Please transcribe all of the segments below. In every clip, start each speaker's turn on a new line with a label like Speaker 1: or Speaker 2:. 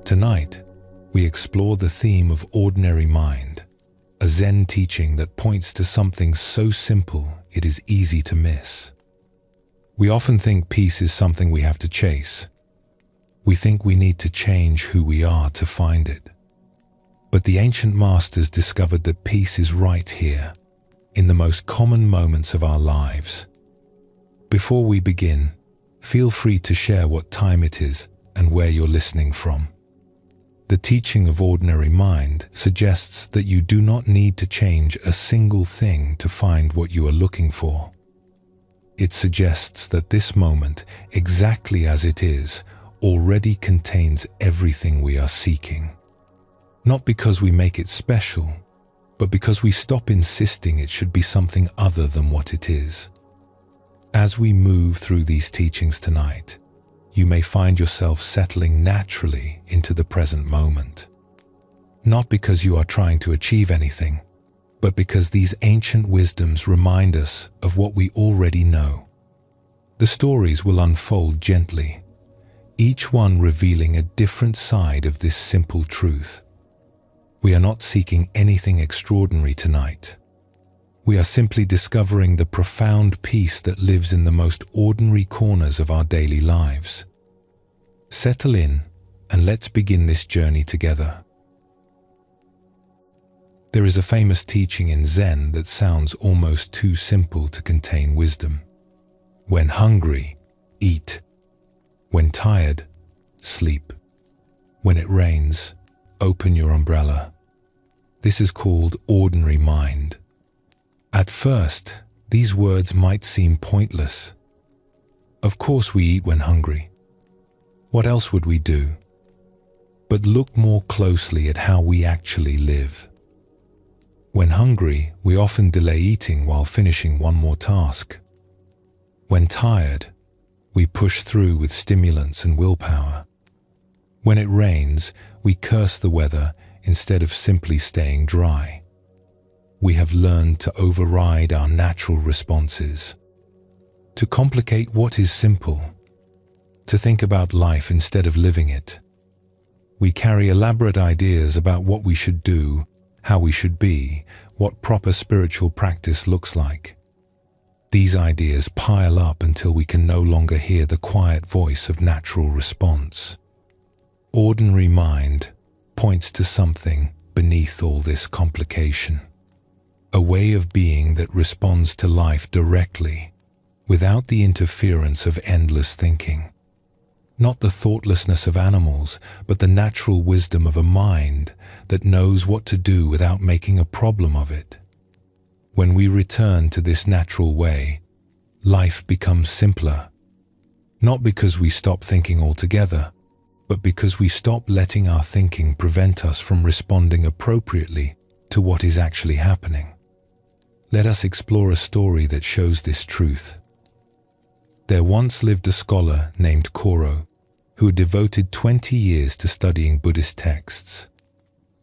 Speaker 1: Tonight, we explore the theme of ordinary mind, a Zen teaching that points to something so simple it is easy to miss. We often think peace is something we have to chase. We think we need to change who we are to find it. But the ancient masters discovered that peace is right here, in the most common moments of our lives. Before we begin, feel free to share what time it is and where you're listening from. The teaching of ordinary mind suggests that you do not need to change a single thing to find what you are looking for. It suggests that this moment, exactly as it is, already contains everything we are seeking. Not because we make it special, but because we stop insisting it should be something other than what it is. As we move through these teachings tonight, you may find yourself settling naturally into the present moment. Not because you are trying to achieve anything, but because these ancient wisdoms remind us of what we already know. The stories will unfold gently, each one revealing a different side of this simple truth. We are not seeking anything extraordinary tonight. We are simply discovering the profound peace that lives in the most ordinary corners of our daily lives. Settle in and let's begin this journey together. There is a famous teaching in Zen that sounds almost too simple to contain wisdom. When hungry, eat. When tired, sleep. When it rains, open your umbrella. This is called ordinary mind. At first, these words might seem pointless. Of course we eat when hungry. What else would we do? But look more closely at how we actually live. When hungry, we often delay eating while finishing one more task. When tired, we push through with stimulants and willpower. When it rains, we curse the weather instead of simply staying dry. We have learned to override our natural responses, to complicate what is simple, to think about life instead of living it. We carry elaborate ideas about what we should do, how we should be, what proper spiritual practice looks like. These ideas pile up until we can no longer hear the quiet voice of natural response. Ordinary mind points to something beneath all this complication. A way of being that responds to life directly, without the interference of endless thinking. Not the thoughtlessness of animals, but the natural wisdom of a mind that knows what to do without making a problem of it. When we return to this natural way, life becomes simpler. Not because we stop thinking altogether, but because we stop letting our thinking prevent us from responding appropriately to what is actually happening. Let us explore a story that shows this truth. There once lived a scholar named Koro, who had devoted 20 years to studying Buddhist texts.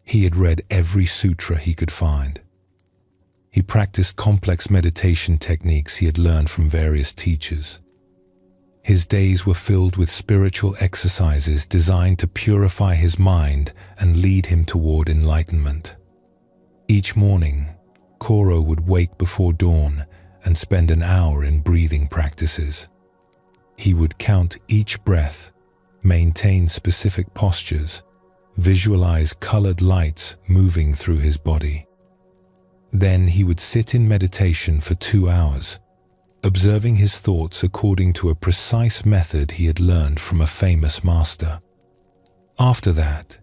Speaker 1: He had read every sutra he could find. He practiced complex meditation techniques he had learned from various teachers. His days were filled with spiritual exercises designed to purify his mind and lead him toward enlightenment. Each morning, Koro would wake before dawn and spend an hour in breathing practices. He would count each breath, maintain specific postures, visualize colored lights moving through his body. Then he would sit in meditation for 2 hours, observing his thoughts according to a precise method he had learned from a famous master. After that,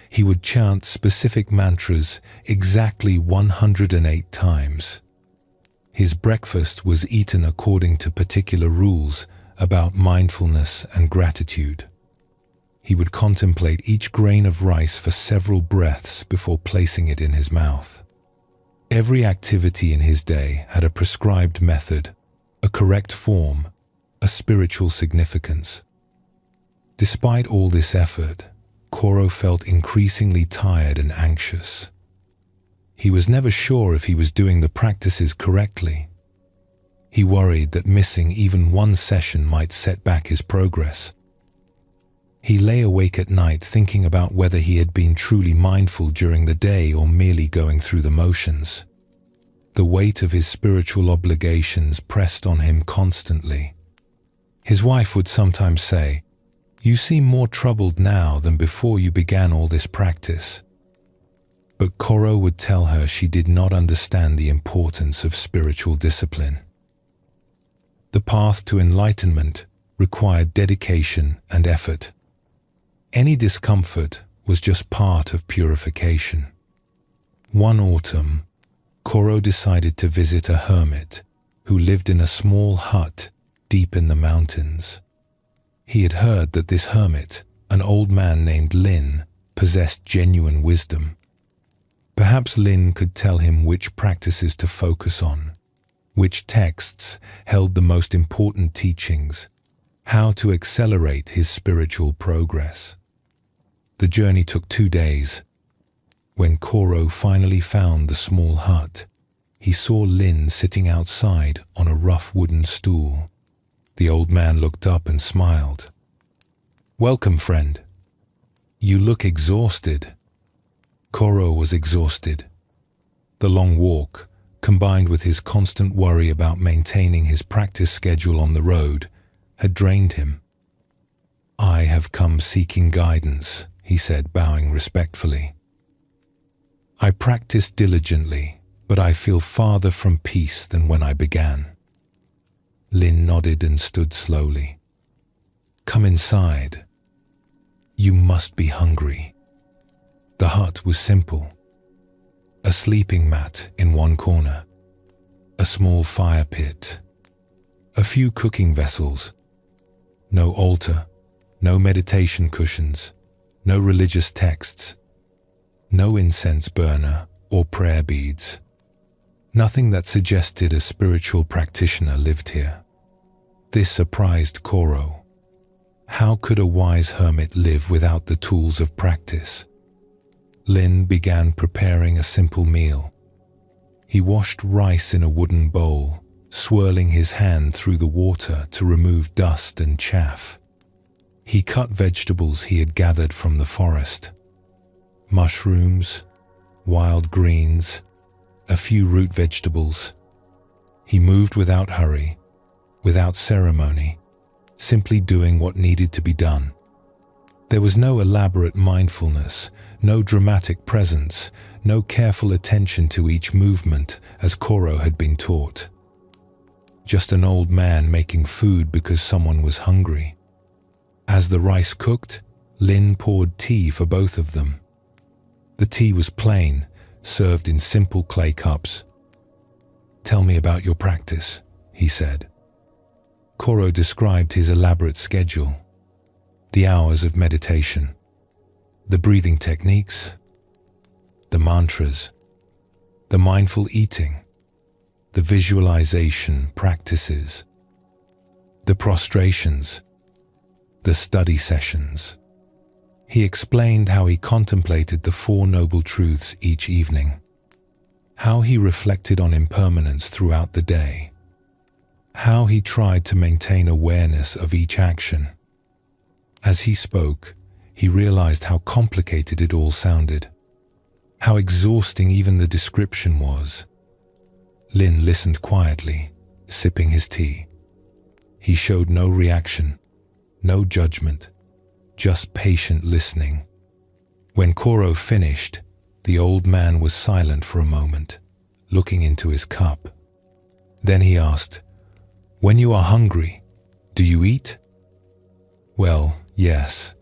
Speaker 1: he would chant specific mantras exactly 108 times. His breakfast was eaten according to particular rules about mindfulness and gratitude. He would contemplate each grain of rice for several breaths before placing it in his mouth. Every activity in his day had a prescribed method, a correct form, a spiritual significance. Despite all this effort, Koro felt increasingly tired and anxious. He was never sure if he was doing the practices correctly. He worried that missing even one session might set back his progress. He lay awake at night thinking about whether he had been truly mindful during the day or merely going through the motions. The weight of his spiritual obligations pressed on him constantly. His wife would sometimes say, "You seem more troubled now than before you began all this practice." But Koro would tell her she did not understand the importance of spiritual discipline. The path to enlightenment required dedication and effort. Any discomfort was just part of purification. One autumn, Koro decided to visit a hermit who lived in a small hut deep in the mountains. He had heard that this hermit, an old man named Lin, possessed genuine wisdom. Perhaps Lin could tell him which practices to focus on, which texts held the most important teachings, how to accelerate his spiritual progress. The journey took 2 days. When Koro finally found the small hut, he saw Lin sitting outside on a rough wooden stool. The old man looked up and smiled. "Welcome, friend. You look exhausted." Koro was exhausted. The long walk, combined with his constant worry about maintaining his practice schedule on the road, had drained him. "I have come seeking guidance," he said, bowing respectfully. "I practice diligently, but I feel farther from peace than when I began." Lin nodded and stood slowly. "Come inside. You must be hungry." The hut was simple. A sleeping mat in one corner, a small fire pit, a few cooking vessels, no altar, no meditation cushions, no religious texts, no incense burner or prayer beads. Nothing that suggested a spiritual practitioner lived here. This surprised Koro. How could a wise hermit live without the tools of practice? Lin began preparing a simple meal. He washed rice in a wooden bowl, swirling his hand through the water to remove dust and chaff. He cut vegetables he had gathered from the forest. Mushrooms, wild greens, a few root vegetables. He moved without hurry, without ceremony, simply doing what needed to be done. There was no elaborate mindfulness, no dramatic presence, no careful attention to each movement as Koro had been taught. Just an old man making food because someone was hungry. As the rice cooked, Lin poured tea for both of them. The tea was plain, served in simple clay cups. "Tell me about your practice," he said. Koro described his elaborate schedule. The hours of meditation, the breathing techniques, the mantras, the mindful eating, the visualization practices, the prostrations, the study sessions. He explained how he contemplated the Four Noble Truths each evening, how he reflected on impermanence throughout the day, how he tried to maintain awareness of each action. As he spoke, he realized how complicated it all sounded, how exhausting even the description was. Lin listened quietly, sipping his tea. He showed no reaction, no judgment, just patient listening. When Koro finished, the old man was silent for a moment, looking into his cup. Then he asked, "When you are hungry, do you eat?" "Well, yes,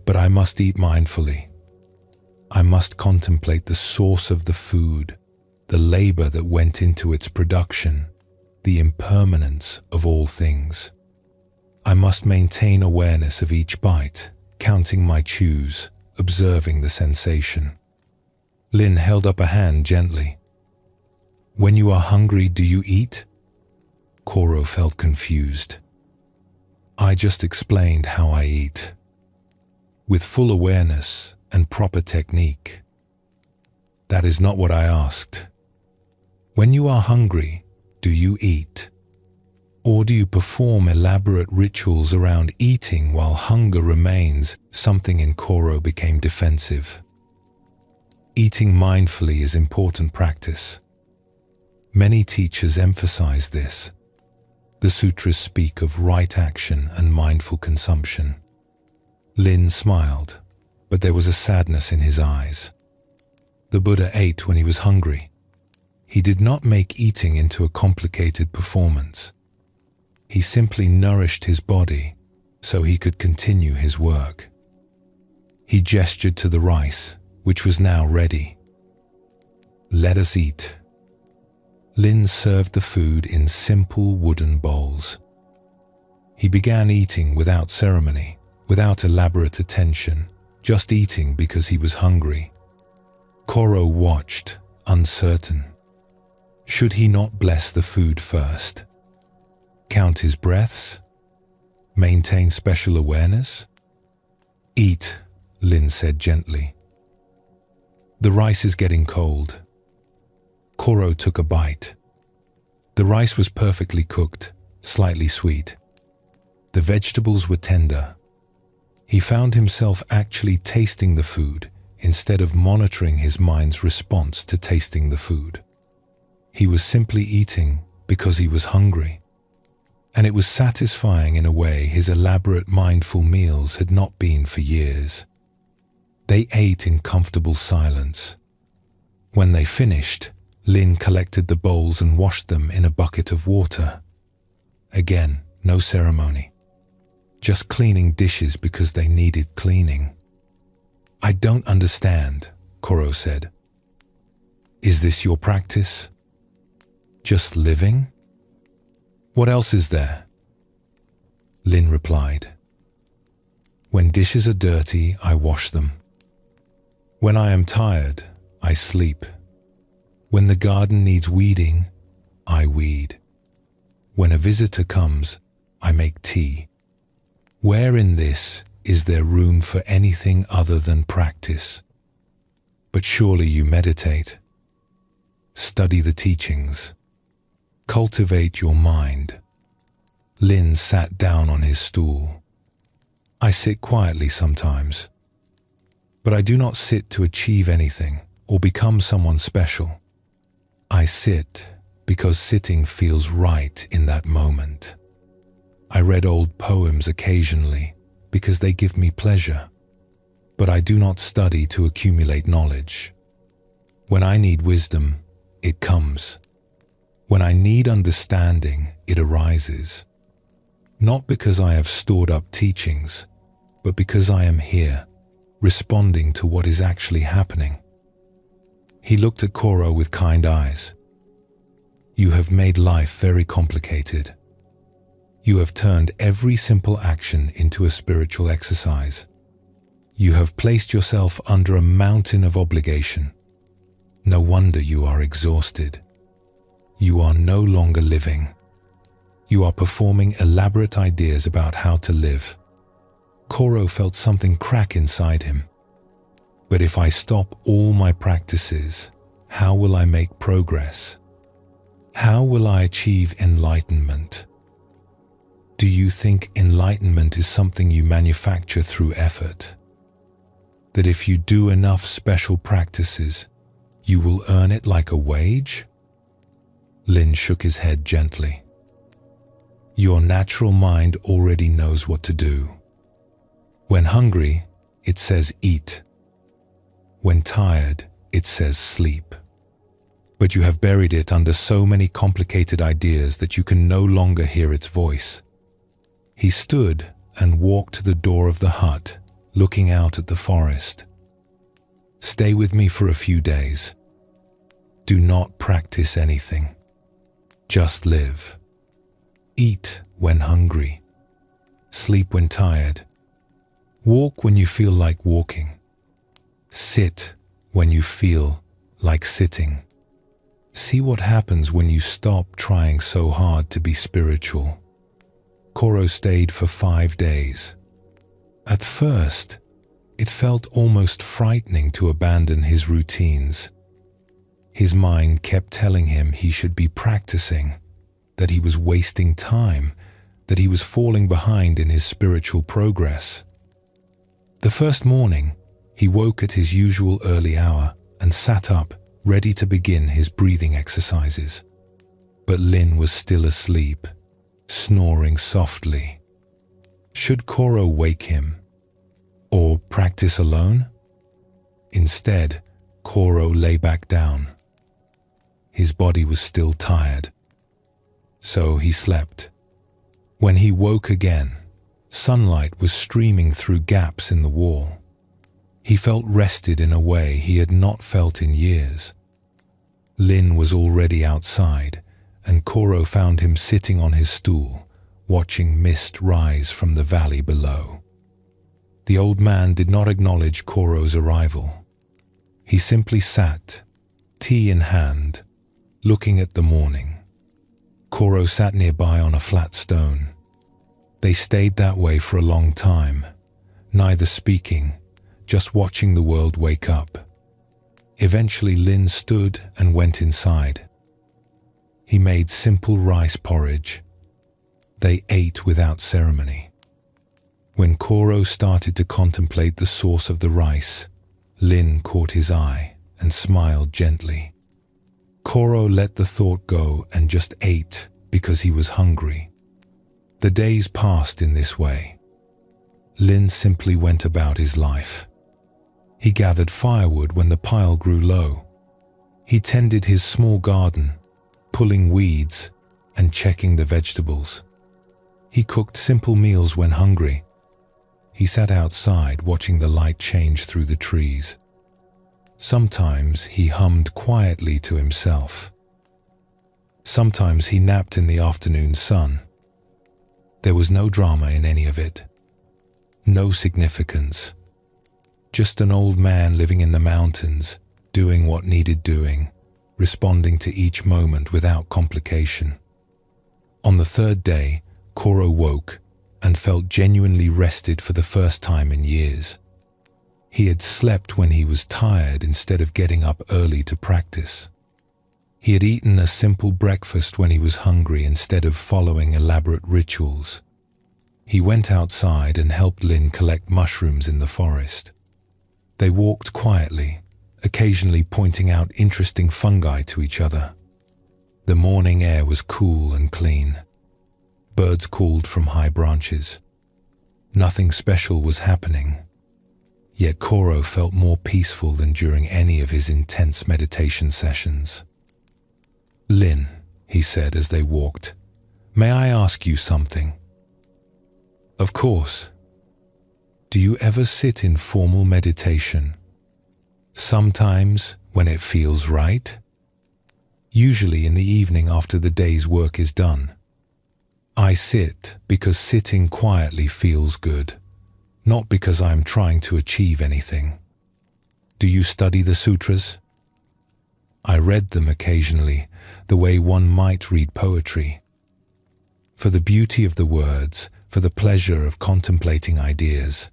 Speaker 1: but I must eat mindfully. I must contemplate the source of the food, the labor that went into its production, the impermanence of all things. I must maintain awareness of each bite, counting my chews, observing the sensation." Lin held up a hand gently. "When you are hungry, do you eat?" Koro felt confused. "I just explained how I eat, with full awareness and proper technique." "That is not what I asked. When you are hungry, do you eat? Or do you perform elaborate rituals around eating while hunger remains? Something in Koro became defensive. Eating mindfully is important practice. Many teachers emphasize this. The sutras speak of right action and mindful consumption. Lin smiled, but there was a sadness in his eyes. The Buddha ate when he was hungry. He did not make eating into a complicated performance. He simply nourished his body so he could continue his work. He gestured to the rice, which was now ready. "Let us eat." Lin served the food in simple wooden bowls. He began eating without ceremony, without elaborate attention, just eating because he was hungry. Koro watched, uncertain. Should he not bless the food first? Count his breaths? Maintain special awareness? "Eat," Lin said gently. "The rice is getting cold." Koro took a bite. The rice was perfectly cooked, slightly sweet. The vegetables were tender. He found himself actually tasting the food instead of monitoring his mind's response to tasting the food. He was simply eating because he was hungry. And it was satisfying in a way his elaborate mindful meals had not been for years. They ate in comfortable silence. When they finished, Lin collected the bowls and washed them in a bucket of water. Again, no ceremony. Just cleaning dishes because they needed cleaning. "I don't understand," Koro said. "Is this your practice? Just living? What else is there?" Lin replied, "When dishes are dirty, I wash them. When I am tired, I sleep. When the garden needs weeding, I weed. When a visitor comes, I make tea. Where in this is there room for anything other than practice? But surely you meditate. Study the teachings. Cultivate your mind." Lin sat down on his stool. "I sit quietly sometimes, but I do not sit to achieve anything or become someone special. I sit because sitting feels right in that moment. I read old poems occasionally because they give me pleasure, but I do not study to accumulate knowledge. When I need wisdom, it comes. When I need understanding, it arises. Not because I have stored up teachings, but because I am here, responding to what is actually happening." He looked at Koro with kind eyes. "You have made life very complicated. You have turned every simple action into a spiritual exercise. You have placed yourself under a mountain of obligation. No wonder you are exhausted. You are no longer living. You are performing elaborate ideas about how to live." Koro felt something crack inside him. "But if I stop all my practices, how will I make progress? How will I achieve enlightenment?" Do you think enlightenment is something you manufacture through effort? That if you do enough special practices, you will earn it like a wage? Lin shook his head gently. Your natural mind already knows what to do. When hungry, it says eat. When tired, it says sleep. But you have buried it under so many complicated ideas that you can no longer hear its voice. He stood and walked to the door of the hut, looking out at the forest. Stay with me for a few days. Do not practice anything. Just live. Eat when hungry. Sleep when tired. Walk when you feel like walking. Sit when you feel like sitting. See what happens when you stop trying so hard to be spiritual. Koro stayed for 5 days. At first, it felt almost frightening to abandon his routines. His mind kept telling him he should be practicing, that he was wasting time, that he was falling behind in his spiritual progress. The first morning, he woke at his usual early hour and sat up, ready to begin his breathing exercises. But Lin was still asleep, snoring softly. Should Koro wake him? Or practice alone? Instead, Koro lay back down. His body was still tired, so he slept. When he woke again, sunlight was streaming through gaps in the wall. He felt rested in a way he had not felt in years. Lin was already outside, and Koro found him sitting on his stool, watching mist rise from the valley below. The old man did not acknowledge Koro's arrival. He simply sat, tea in hand, looking at the morning. Koro sat nearby on a flat stone. They stayed that way for a long time, neither speaking, just watching the world wake up. Eventually Lin stood and went inside. He made simple rice porridge. They ate without ceremony. When Koro started to contemplate the source of the rice, Lin caught his eye and smiled gently. Koro let the thought go and just ate because he was hungry. The days passed in this way. Lin simply went about his life. He gathered firewood when the pile grew low. He tended his small garden, pulling weeds and checking the vegetables. He cooked simple meals when hungry. He sat outside watching the light change through the trees. Sometimes he hummed quietly to himself. Sometimes he napped in the afternoon sun. There was no drama in any of it. No significance. Just an old man living in the mountains, doing what needed doing, responding to each moment without complication. On the third day, Koro woke and felt genuinely rested for the first time in years. He had slept when he was tired instead of getting up early to practice. He had eaten a simple breakfast when he was hungry instead of following elaborate rituals. He went outside and helped Lin collect mushrooms in the forest. They walked quietly, occasionally pointing out interesting fungi to each other. The morning air was cool and clean. Birds called from high branches. Nothing special was happening. Yet Koro felt more peaceful than during any of his intense meditation sessions. "Lin," he said as they walked, "may I ask you something?" "Of course." "Do you ever sit in formal meditation?" "Sometimes, when it feels right." "Usually in the evening after the day's work is done." "I sit because sitting quietly feels good, not because I am trying to achieve anything." "Do you study the sutras?" "I read them occasionally, the way one might read poetry. For the beauty of the words, for the pleasure of contemplating ideas.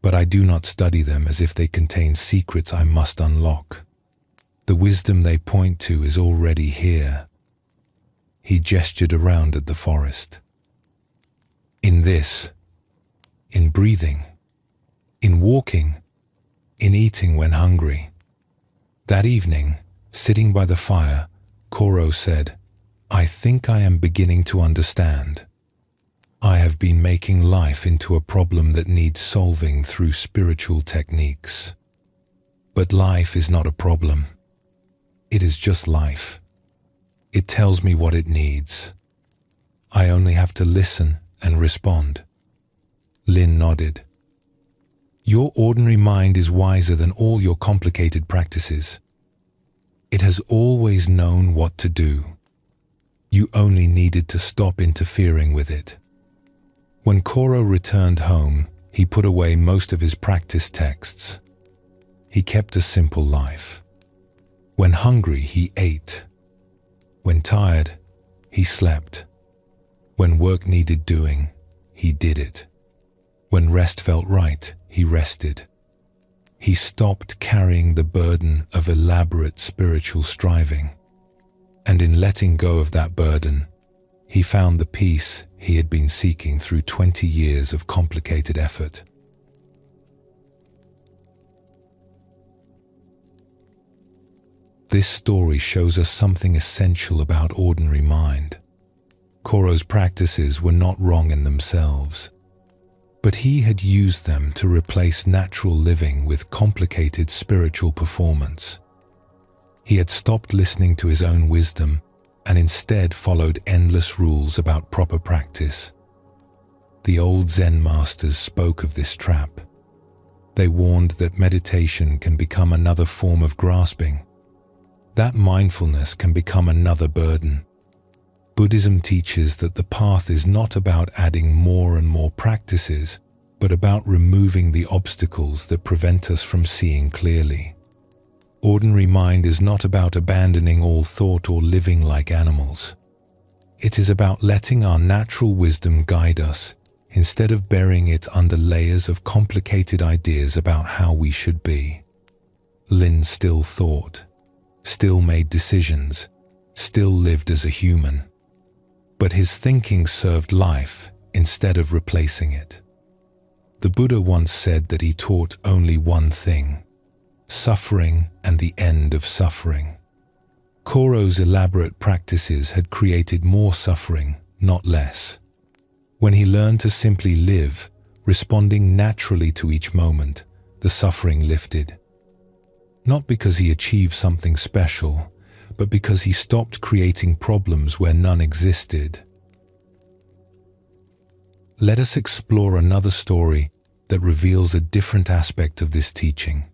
Speaker 1: But I do not study them as if they contain secrets I must unlock. The wisdom they point to is already here." He gestured around at the forest. "In this, in breathing, in walking, in eating when hungry." That evening, sitting by the fire, Koro said, "I think I am beginning to understand. I have been making life into a problem that needs solving through spiritual techniques. But life is not a problem. It is just life. It tells me what it needs. I only have to listen and respond." Lin nodded. "Your ordinary mind is wiser than all your complicated practices. It has always known what to do. You only needed to stop interfering with it." When Koro returned home, he put away most of his practice texts. He kept a simple life. When hungry, he ate. When tired, he slept. When work needed doing, he did it. When rest felt right, he rested. He stopped carrying the burden of elaborate spiritual striving. And in letting go of that burden, he found the peace he had been seeking through 20 years of complicated effort. This story shows us something essential about ordinary mind. Koro's practices were not wrong in themselves, but he had used them to replace natural living with complicated spiritual performance. He had stopped listening to his own wisdom and instead followed endless rules about proper practice. The old Zen masters spoke of this trap. They warned that meditation can become another form of grasping, that mindfulness can become another burden. Buddhism teaches that the path is not about adding more and more practices, but about removing the obstacles that prevent us from seeing clearly. Ordinary mind is not about abandoning all thought or living like animals. It is about letting our natural wisdom guide us, instead of burying it under layers of complicated ideas about how we should be. Lin still thought, still made decisions, still lived as a human. But his thinking served life instead of replacing it. The Buddha once said that he taught only one thing: suffering and the end of suffering. Koro's elaborate practices had created more suffering, not less. When he learned to simply live, responding naturally to each moment, the suffering lifted. Not because he achieved something special, but because he stopped creating problems where none existed. Let us explore another story that reveals a different aspect of this teaching.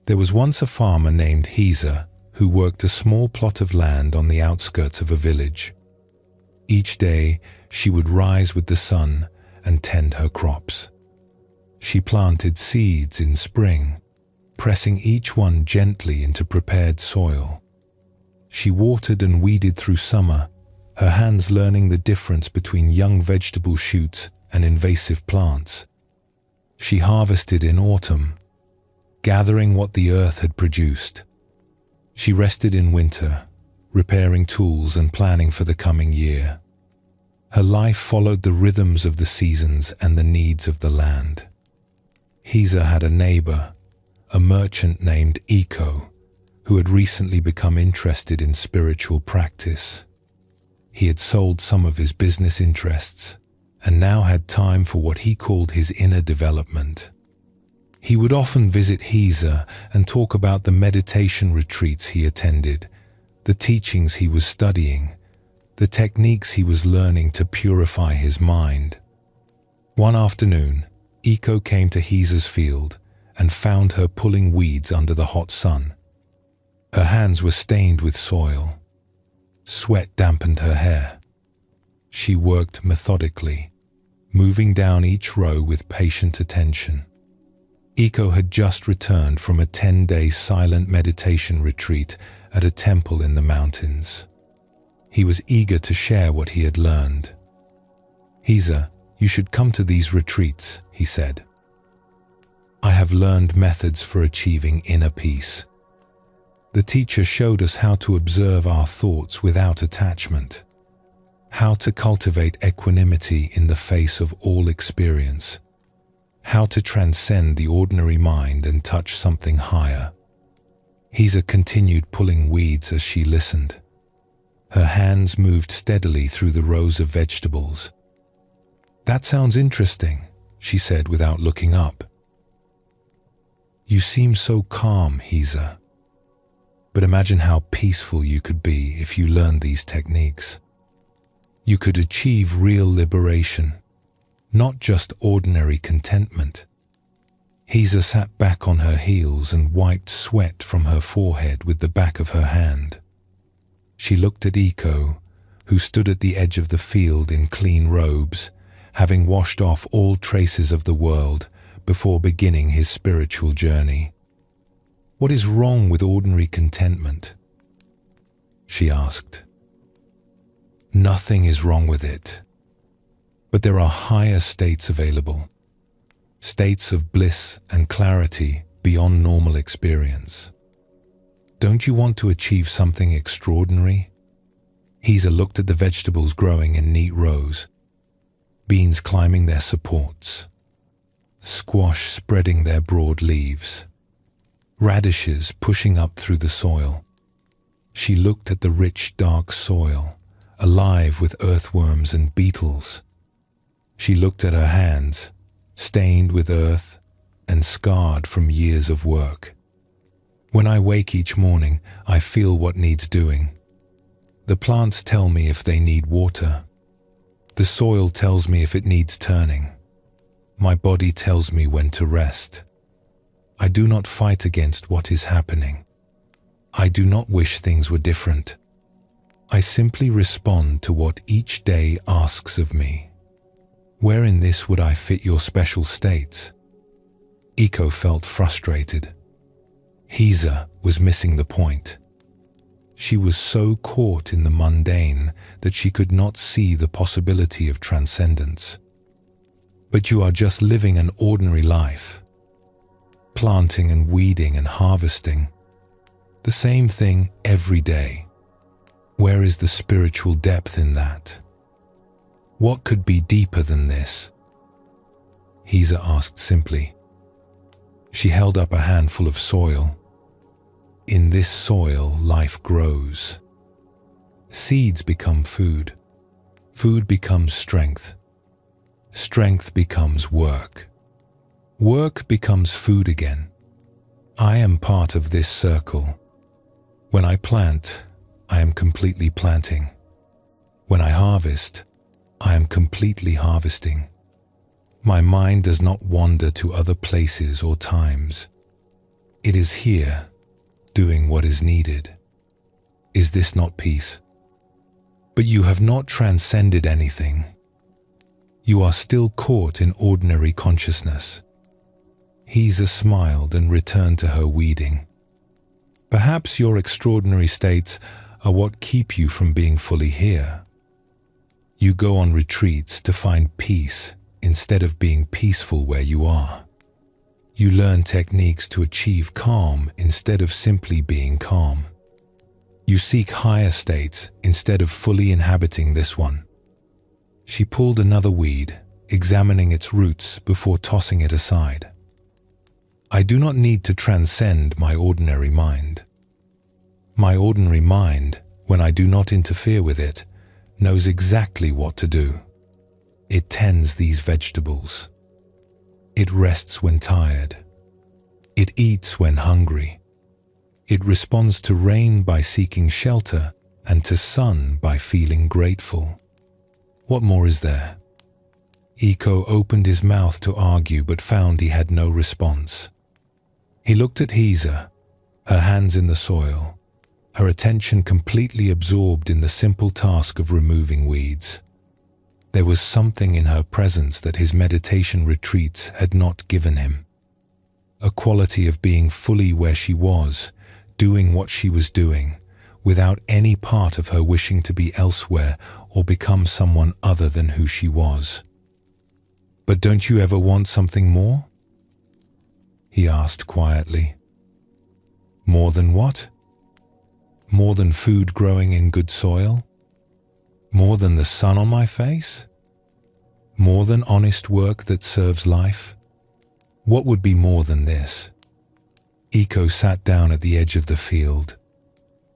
Speaker 1: There was once a farmer named Hisa who worked a small plot of land on the outskirts of a village. Each day, she would rise with the sun and tend her crops. She planted seeds in spring, pressing each one gently into prepared soil. She watered and weeded through summer, her hands learning the difference between young vegetable shoots and invasive plants. She harvested in autumn, gathering what the earth had produced. She rested in winter, repairing tools and planning for the coming year. Her life followed the rhythms of the seasons and the needs of the land. Hisa had a neighbor, a merchant named Iko, who had recently become interested in spiritual practice. He had sold some of his business interests and now had time for what he called his inner development. He would often visit Hisa and talk about the meditation retreats he attended, the teachings he was studying, the techniques he was learning to purify his mind. One afternoon, Iko came to Hisa's field and found her pulling weeds under the hot sun. Her hands were stained with soil. Sweat dampened her hair. She worked methodically, moving down each row with patient attention. Iko had just returned from a 10-day silent meditation retreat at a temple in the mountains. He was eager to share what he had learned. "Hisa, you should come to these retreats," he said. "I have learned methods for achieving inner peace." The teacher showed us how to observe our thoughts without attachment, how to cultivate equanimity in the face of all experience, how to transcend the ordinary mind and touch something higher. Hisa continued pulling weeds as she listened. Her hands moved steadily through the rows of vegetables. "That sounds interesting," she said without looking up. "You seem so calm, Hisa. But imagine how peaceful you could be if you learned these techniques. You could achieve real liberation, not just ordinary contentment." Hisa sat back on her heels and wiped sweat from her forehead with the back of her hand. She looked at Iko, who stood at the edge of the field in clean robes, having washed off all traces of the world before beginning his spiritual journey. "What is wrong with ordinary contentment?" she asked. "Nothing is wrong with it. But there are higher states available, states of bliss and clarity beyond normal experience. Don't you want to achieve something extraordinary? Heza looked at the vegetables growing in neat rows, beans climbing their supports, squash spreading their broad leaves, radishes pushing up through the soil. She looked at the rich, dark soil, alive with earthworms and beetles. She looked at her hands, stained with earth and scarred from years of work. When I wake each morning, I feel what needs doing. The plants tell me if they need water. The soil tells me if it needs turning. My body tells me when to rest. I do not fight against what is happening. I do not wish things were different. I simply respond to what each day asks of me. Where in this would I fit your special states? Iko felt frustrated. Heza was missing the point. She was so caught in the mundane that she could not see the possibility of transcendence. But you are just living an ordinary life, planting and weeding and harvesting, the same thing every day. Where is the spiritual depth in that? What could be deeper than this? Heza asked simply. She held up a handful of soil. In this soil, life grows. Seeds become food. Food becomes strength. Strength becomes work. Work becomes food again. I am part of this circle. When I plant, I am completely planting. When I harvest, I am completely harvesting. My mind does not wander to other places or times. It is here, doing what is needed. Is this not peace? But you have not transcended anything. You are still caught in ordinary consciousness. Heza smiled and returned to her weeding. Perhaps your extraordinary states are what keep you from being fully here. You go on retreats to find peace instead of being peaceful where you are. You learn techniques to achieve calm instead of simply being calm. You seek higher states instead of fully inhabiting this one. She pulled another weed, examining its roots before tossing it aside. I do not need to transcend my ordinary mind. My ordinary mind, when I do not interfere with it, knows exactly what to do. It tends these vegetables. It rests when tired. It eats when hungry. It responds to rain by seeking shelter and to sun by feeling grateful. What more is there? Iko opened his mouth to argue but found he had no response. He looked at Heza, her hands in the soil, her attention completely absorbed in the simple task of removing weeds. There was something in her presence that his meditation retreats had not given him. A quality of being fully where she was, doing what she was doing, without any part of her wishing to be elsewhere or become someone other than who she was. But don't you ever want something more? He asked quietly. More than what? More than food growing in good soil? More than the sun on my face? More than honest work that serves life? What would be more than this? Iko sat down at the edge of the field.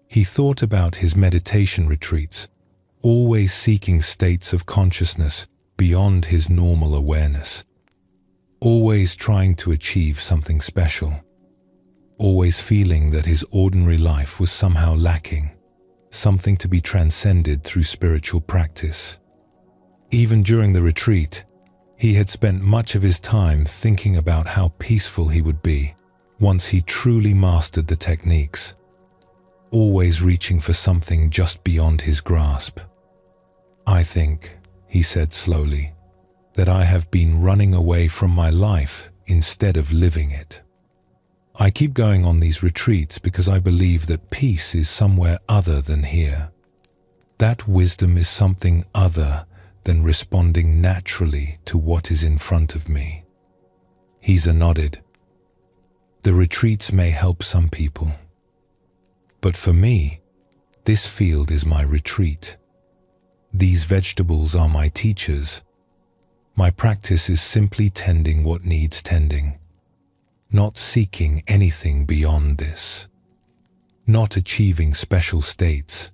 Speaker 1: He thought about his meditation retreats, always seeking states of consciousness beyond his normal awareness, always trying to achieve something special, always feeling that his ordinary life was somehow lacking, something to be transcended through spiritual practice. Even during the retreat, he had spent much of his time thinking about how peaceful he would be once he truly mastered the techniques, always reaching for something just beyond his grasp. I think, he said slowly, that I have been running away from my life instead of living it. I keep going on these retreats because I believe that peace is somewhere other than here. That wisdom is something other than responding naturally to what is in front of me. Heza nodded. The retreats may help some people, but for me, This field is my retreat. These vegetables are my teachers. My practice is simply tending what needs tending, not seeking anything beyond this, not achieving special states,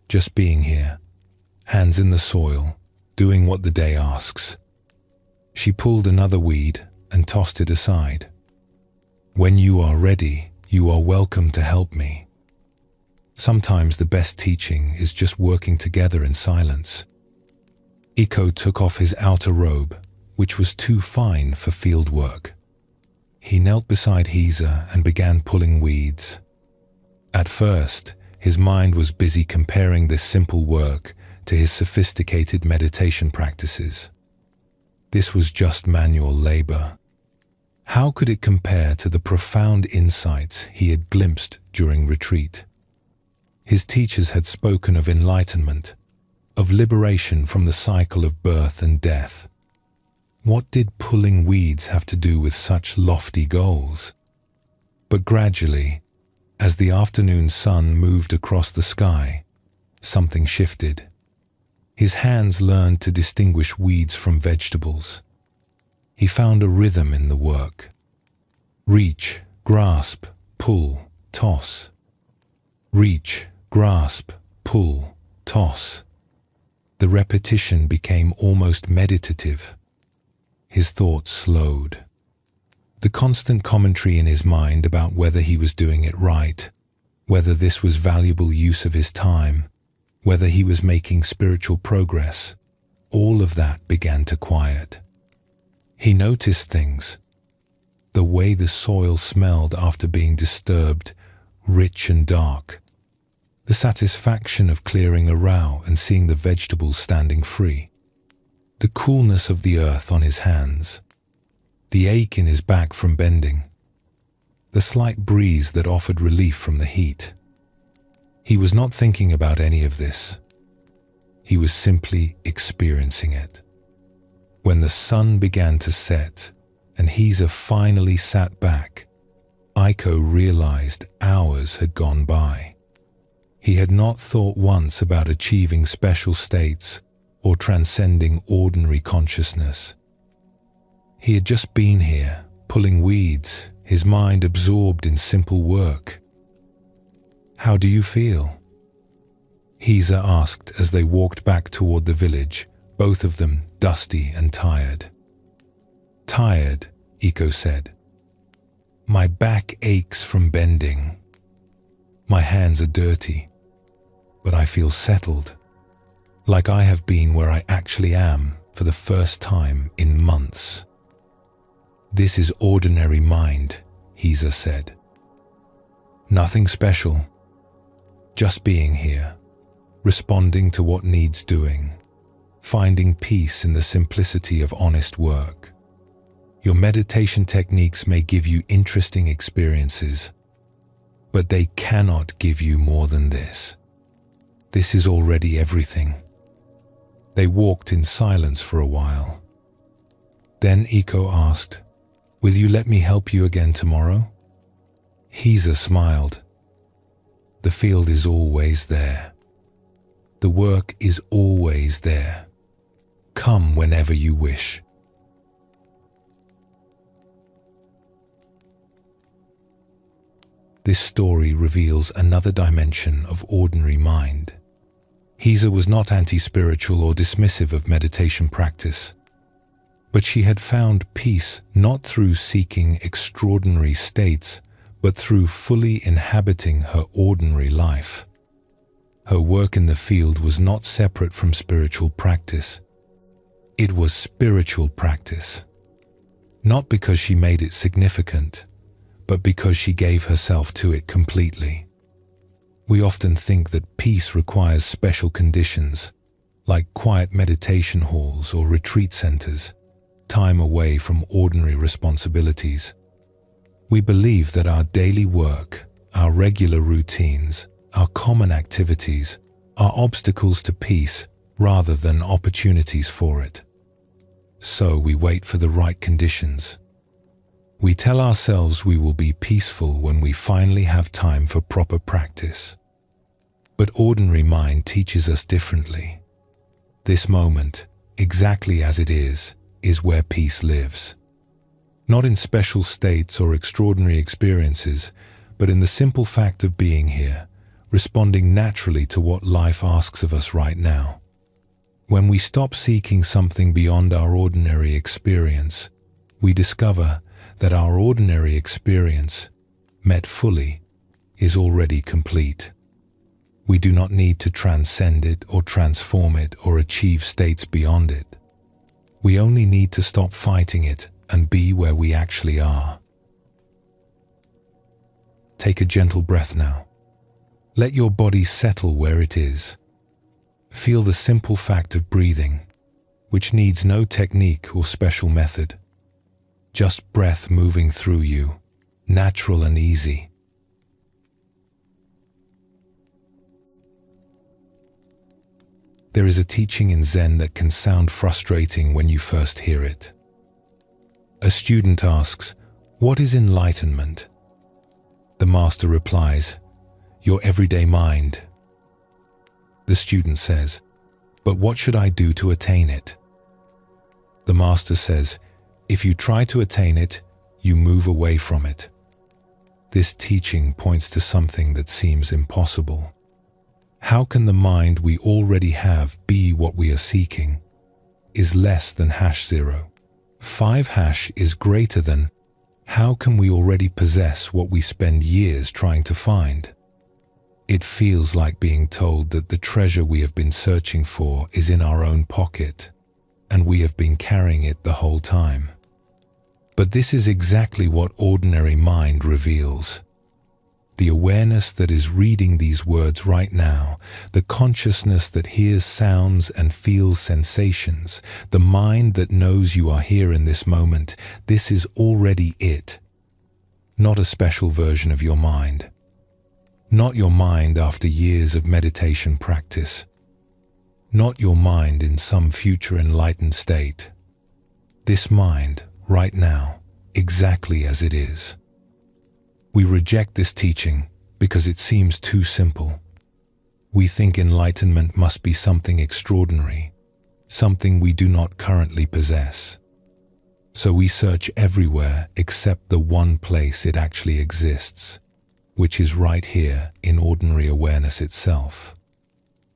Speaker 1: just being here, hands in the soil, doing what the day asks. She pulled another weed and tossed it aside. When you are ready, you are welcome to help me. Sometimes the best teaching is just working together in silence. Iko took off his outer robe, which was too fine for field work. He knelt beside Hisa and began pulling weeds. At first, his mind was busy comparing this simple work to his sophisticated meditation practices. This was just manual labor. How could it compare to the profound insights he had glimpsed during retreat? His teachers had spoken of enlightenment, of liberation from the cycle of birth and death. What did pulling weeds have to do with such lofty goals? But gradually, as the afternoon sun moved across the sky, something shifted. His hands learned to distinguish weeds from vegetables. He found a rhythm in the work. Reach, grasp, pull, toss. Reach, grasp, pull, toss. The repetition became almost meditative. His thoughts slowed. The constant commentary in his mind about whether he was doing it right, whether this was valuable use of his time, whether he was making spiritual progress, all of that began to quiet. He noticed things. The way the soil smelled after being disturbed, rich and dark. The satisfaction of clearing a row and seeing the vegetables standing free. The coolness of the earth on his hands. The ache in his back from bending. The slight breeze that offered relief from the heat. He was not thinking about any of this. He was simply experiencing it. When the sun began to set and Hisa finally sat back, Iko realized hours had gone by. He had not thought once about achieving special states or transcending ordinary consciousness. He had just been here, pulling weeds, his mind absorbed in simple work. "How do you feel?" Hisa asked as they walked back toward the village, both of them dusty and tired. "Tired," Iko said. "My back aches from bending. My hands are dirty, but I feel settled, like I have been where I actually am for the first time in months." "This is ordinary mind," Hisa said. "Nothing special. Just being here, responding to what needs doing, finding peace in the simplicity of honest work. Your meditation techniques may give you interesting experiences, but they cannot give you more than this. This is already everything." They walked in silence for a while. Then Iko asked, "Will you let me help you again tomorrow?" Hisa smiled. "The field is always there. The work is always there. Come whenever you wish." This story reveals another dimension of ordinary mind. Hisa was not anti-spiritual or dismissive of meditation practice, but she had found peace not through seeking extraordinary states, but through fully inhabiting her ordinary life. Her work in the field was not separate from spiritual practice. It was spiritual practice. Not because she made it significant, but because she gave herself to it completely. We often think that peace requires special conditions, like quiet meditation halls or retreat centers, time away from ordinary responsibilities. We believe that our daily work, our regular routines, our common activities are obstacles to peace rather than opportunities for it. So we wait for the right conditions. We tell ourselves we will be peaceful when we finally have time for proper practice. But ordinary mind teaches us differently. This moment, exactly as it is where peace lives. Not in special states or extraordinary experiences, but in the simple fact of being here, responding naturally to what life asks of us right now. When we stop seeking something beyond our ordinary experience, we discover that our ordinary experience, met fully, is already complete. We do not need to transcend it or transform it or achieve states beyond it. We only need to stop fighting it and be where we actually are. Take a gentle breath now. Let your body settle where it is. Feel the simple fact of breathing, which needs no technique or special method. Just breath moving through you, natural and easy. There is a teaching in Zen that can sound frustrating when you first hear it. A student asks, "What is enlightenment?" The master replies, "Your everyday mind." The student says, "But what should I do to attain it?" The master says, "If you try to attain it, you move away from it." This teaching points to something that seems impossible. How can the mind we already have be what we are seeking? Is less than #0. 5# is greater than. How can we already possess what we spend years trying to find? It feels like being told that the treasure we have been searching for is in our own pocket, and we have been carrying it the whole time. But this is exactly what ordinary mind reveals. The awareness that is reading these words right now, the consciousness that hears sounds and feels sensations, the mind that knows you are here in this moment, this is already it. Not a special version of your mind. Not your mind after years of meditation practice. Not your mind in some future enlightened state. This mind, right now, exactly as it is. We reject this teaching because it seems too simple. We think enlightenment must be something extraordinary, something we do not currently possess. So we search everywhere except the one place it actually exists, which is right here in ordinary awareness itself.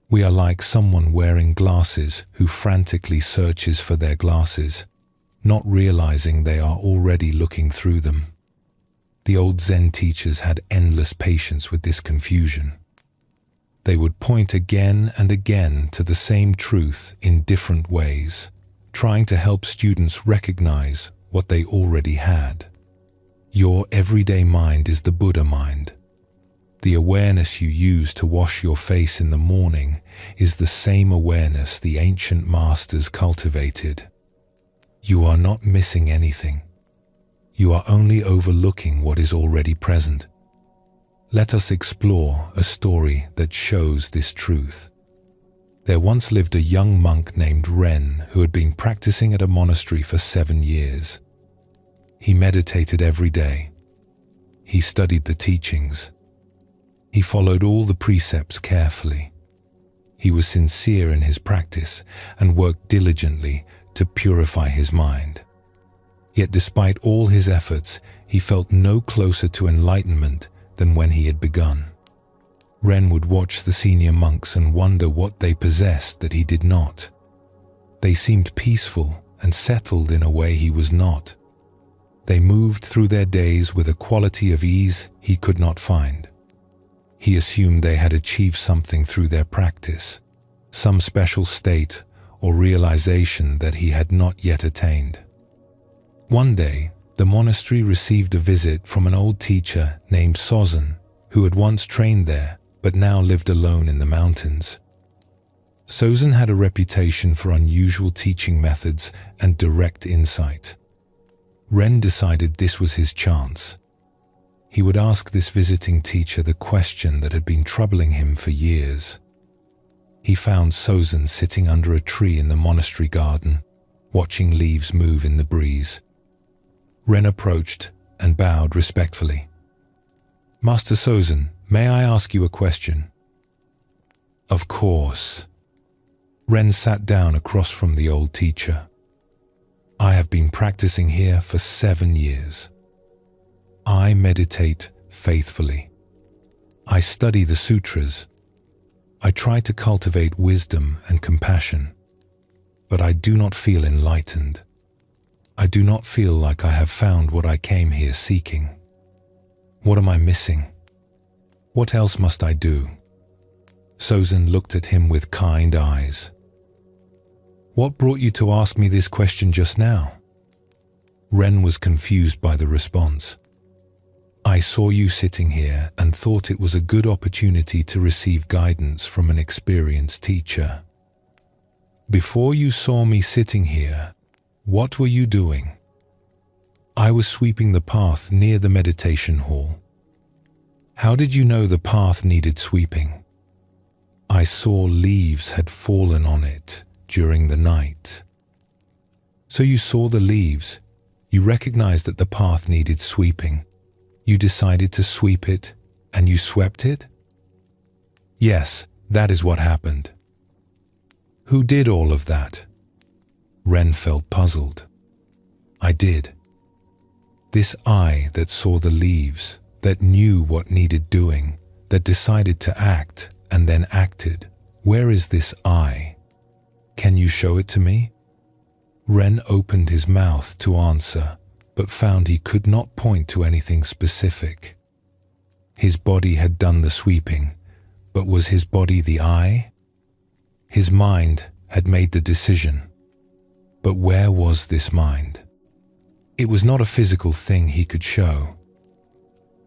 Speaker 1: We are like someone wearing glasses who frantically searches for their glasses, not realizing they are already looking through them. The old Zen teachers had endless patience with this confusion. They would point again and again to the same truth in different ways, trying to help students recognize what they already had. Your everyday mind is the Buddha mind. The awareness you use to wash your face in the morning is the same awareness the ancient masters cultivated. You are not missing anything. You are only overlooking what is already present. Let us explore a story that shows this truth. There once lived a young monk named Ren who had been practicing at a monastery for 7 years. He meditated every day. He studied the teachings. He followed all the precepts carefully. He was sincere in his practice and worked diligently to purify his mind. Yet despite all his efforts, he felt no closer to enlightenment than when he had begun. Ren would watch the senior monks and wonder what they possessed that he did not. They seemed peaceful and settled in a way he was not. They moved through their days with a quality of ease he could not find. He assumed they had achieved something through their practice, some special state or realization that he had not yet attained. One day, the monastery received a visit from an old teacher named Sozen, who had once trained there, but now lived alone in the mountains. Sozen had a reputation for unusual teaching methods and direct insight. Ren decided this was his chance. He would ask this visiting teacher the question that had been troubling him for years. He found Sozen sitting under a tree in the monastery garden, watching leaves move in the breeze. Ren approached and bowed respectfully. "Master Sozen, may I ask you a question?" Of course. Ren sat down across from the old teacher. I have been practicing here for 7 years. I meditate faithfully. I study the sutras. I try to cultivate wisdom and compassion. But I do not feel enlightened. I do not feel like I have found what I came here seeking. What am I missing? What else must I do? Sozin looked at him with kind eyes. What brought you to ask me this question just now? Ren was confused by the response. I saw you sitting here and thought it was a good opportunity to receive guidance from an experienced teacher. Before you saw me sitting here, what were you doing? I was sweeping the path near the meditation hall. How did you know the path needed sweeping? I saw leaves had fallen on it during the night. So you saw the leaves. You recognized that the path needed sweeping. You decided to sweep it, and you swept it? Yes, that is what happened. Who did all of that? Ren felt puzzled. I did. This I that saw the leaves, that knew what needed doing, that decided to act and then acted. Where is this I? Can you show it to me? Ren opened his mouth to answer, but found he could not point to anything specific. His body had done the sweeping, but was his body the I? His mind had made the decision, but where was this mind? It was not a physical thing he could show.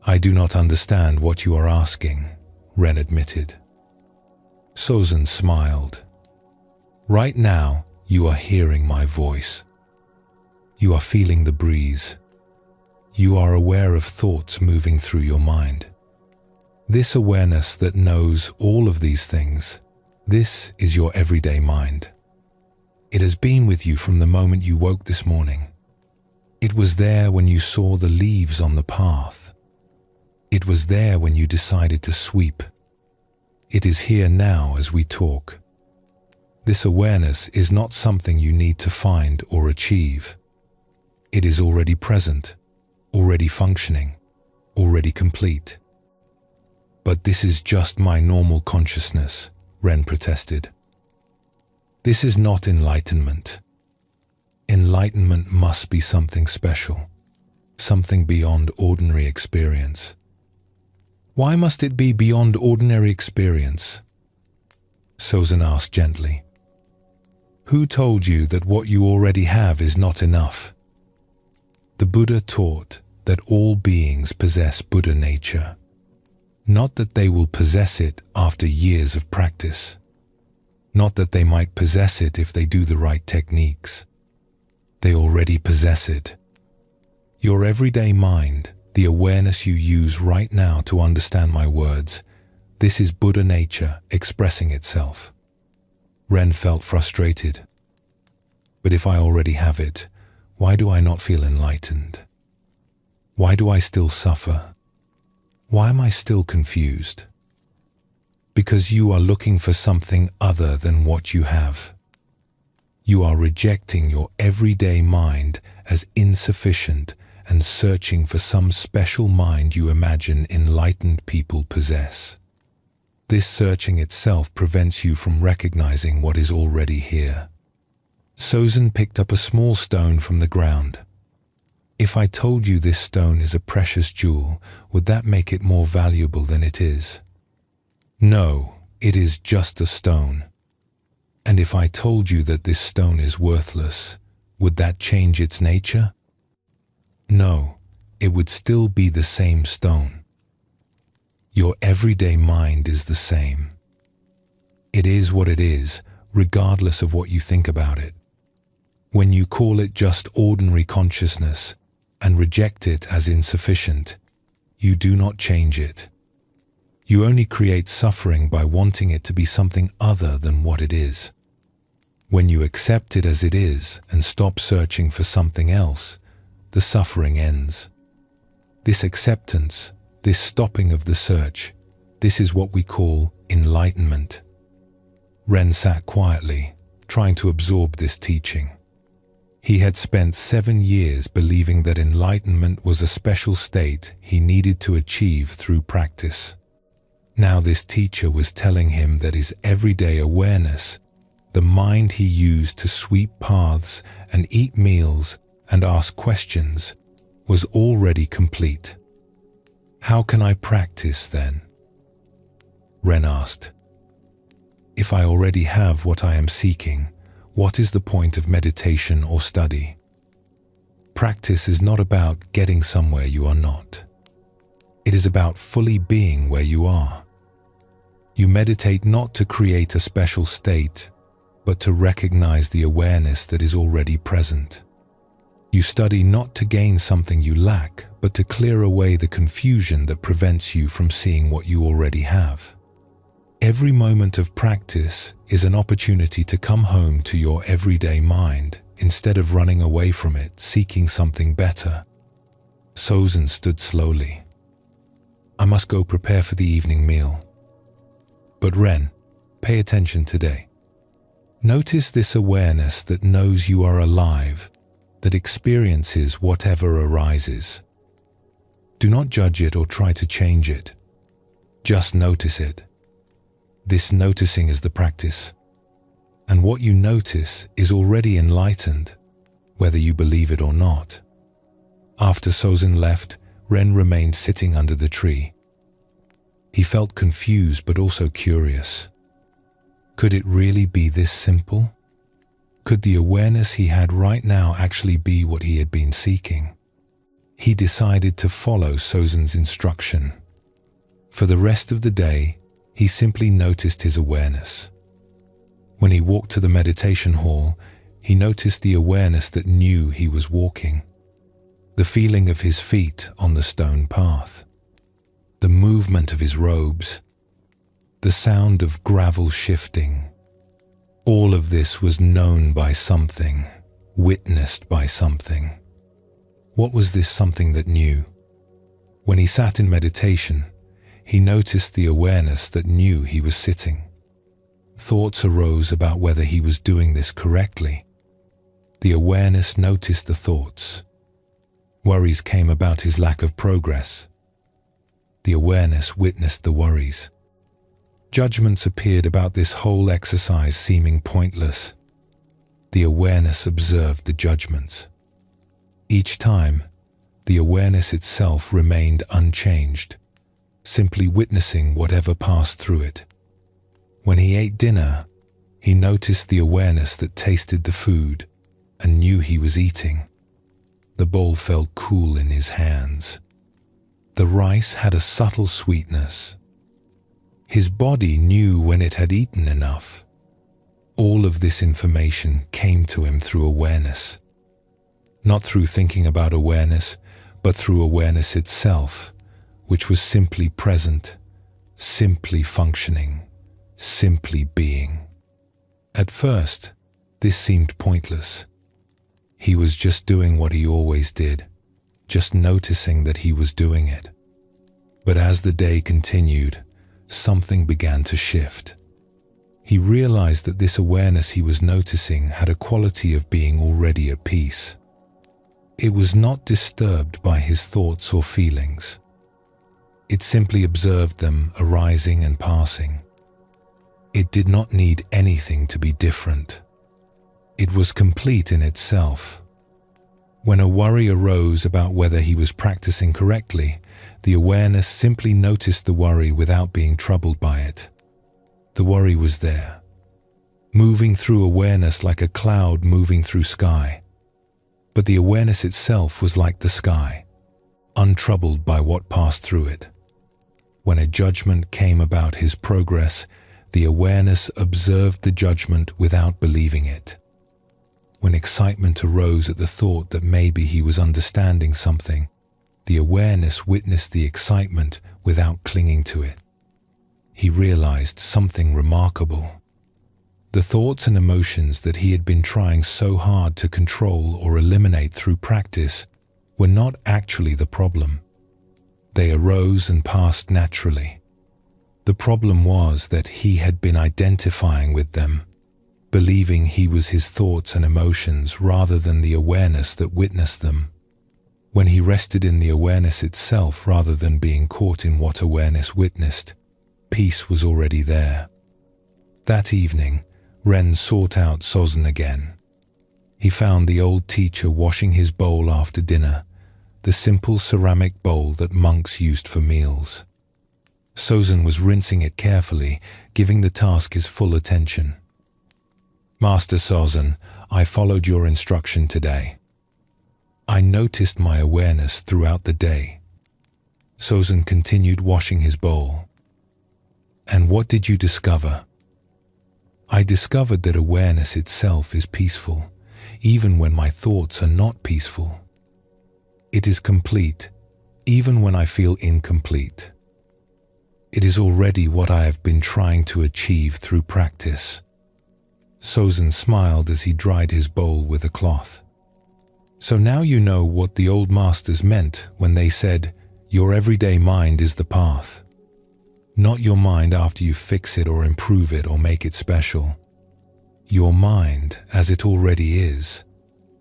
Speaker 1: I do not understand what you are asking, Ren admitted. Sozin smiled. Right now, you are hearing my voice. You are feeling the breeze. You are aware of thoughts moving through your mind. This awareness that knows all of these things, this is your everyday mind. It has been with you from the moment you woke this morning. It was there when you saw the leaves on the path. It was there when you decided to sweep. It is here now as we talk. This awareness is not something you need to find or achieve. It is already present, already functioning, already complete. But this is just my normal consciousness, Ren protested. This is not enlightenment. Enlightenment must be something special, something beyond ordinary experience. Why must it be beyond ordinary experience? Sozin asked gently. Who told you that what you already have is not enough? The Buddha taught that all beings possess Buddha nature, not that they will possess it after years of practice, not that they might possess it if they do the right techniques. They already possess it. Your everyday mind, the awareness you use right now to understand my words, this is Buddha nature expressing itself. Ren felt frustrated. But if I already have it, why do I not feel enlightened? Why do I still suffer? Why am I still confused? Because you are looking for something other than what you have. You are rejecting your everyday mind as insufficient and searching for some special mind you imagine enlightened people possess. This searching itself prevents you from recognizing what is already here. Sozin picked up a small stone from the ground. If I told you this stone is a precious jewel, would that make it more valuable than it is? No, it is just a stone. And if I told you that this stone is worthless, would that change its nature? No, it would still be the same stone. Your everyday mind is the same. It is what it is, regardless of what you think about it. When you call it just ordinary consciousness and reject it as insufficient, you do not change it. You only create suffering by wanting it to be something other than what it is. When you accept it as it is and stop searching for something else, the suffering ends. This acceptance, this stopping of the search, this is what we call enlightenment. Ren sat quietly, trying to absorb this teaching. He had spent 7 years believing that enlightenment was a special state he needed to achieve through practice. Now this teacher was telling him that his everyday awareness, the mind he used to sweep paths and eat meals and ask questions, was already complete. How can I practice then? Ren asked. If I already have what I am seeking, what is the point of meditation or study? Practice is not about getting somewhere you are not. It is about fully being where you are. You meditate not to create a special state, but to recognize the awareness that is already present. You study not to gain something you lack, but to clear away the confusion that prevents you from seeing what you already have. Every moment of practice is an opportunity to come home to your everyday mind instead of running away from it, seeking something better. Sozin stood slowly. I must go prepare for the evening meal. But Ren, pay attention today. Notice this awareness that knows you are alive, that experiences whatever arises. Do not judge it or try to change it. Just notice it. This noticing is the practice. And what you notice is already enlightened, whether you believe it or not. After Sozin left, Ren remained sitting under the tree. He felt confused but also curious. Could it really be this simple? Could the awareness he had right now actually be what he had been seeking? He decided to follow Sozin's instruction. For the rest of the day, he simply noticed his awareness. When he walked to the meditation hall, he noticed the awareness that knew he was walking. The feeling of his feet on the stone path. The movement of his robes. The sound of gravel shifting. All of this was known by something, witnessed by something. What was this something that knew? When he sat in meditation, he noticed the awareness that knew he was sitting. Thoughts arose about whether he was doing this correctly. The awareness noticed the thoughts. Worries came about his lack of progress. The awareness witnessed the worries. Judgments appeared about this whole exercise seeming pointless. The awareness observed the judgments. Each time, the awareness itself remained unchanged, simply witnessing whatever passed through it. When he ate dinner, he noticed the awareness that tasted the food and knew he was eating. The bowl felt cool in his hands. The rice had a subtle sweetness. His body knew when it had eaten enough. All of this information came to him through awareness. Not through thinking about awareness, but through awareness itself, which was simply present, simply functioning, simply being. At first, this seemed pointless. He was just doing what he always did, just noticing that he was doing it. But as the day continued, something began to shift. He realized that this awareness he was noticing had a quality of being already at peace. It was not disturbed by his thoughts or feelings. It simply observed them arising and passing. It did not need anything to be different. It was complete in itself. When a worry arose about whether he was practicing correctly, the awareness simply noticed the worry without being troubled by it. The worry was there, moving through awareness like a cloud moving through sky. But the awareness itself was like the sky, untroubled by what passed through it. When a judgment came about his progress, the awareness observed the judgment without believing it. When excitement arose at the thought that maybe he was understanding something, the awareness witnessed the excitement without clinging to it. He realized something remarkable. The thoughts and emotions that he had been trying so hard to control or eliminate through practice were not actually the problem. They arose and passed naturally. The problem was that he had been identifying with them, believing he was his thoughts and emotions rather than the awareness that witnessed them. When he rested in the awareness itself rather than being caught in what awareness witnessed, peace was already there. That evening, Ren sought out Sozin again. He found the old teacher washing his bowl after dinner, the simple ceramic bowl that monks used for meals. Sozin was rinsing it carefully, giving the task his full attention. "Master Sozin, I followed your instruction today. I noticed my awareness throughout the day." Sozin continued washing his bowl. "And what did you discover?" "I discovered that awareness itself is peaceful, even when my thoughts are not peaceful. It is complete, even when I feel incomplete. It is already what I have been trying to achieve through practice." Sozin smiled as he dried his bowl with a cloth. "So now you know what the old masters meant when they said, 'Your everyday mind is the path.' Not your mind after you fix it or improve it or make it special. Your mind as it already is,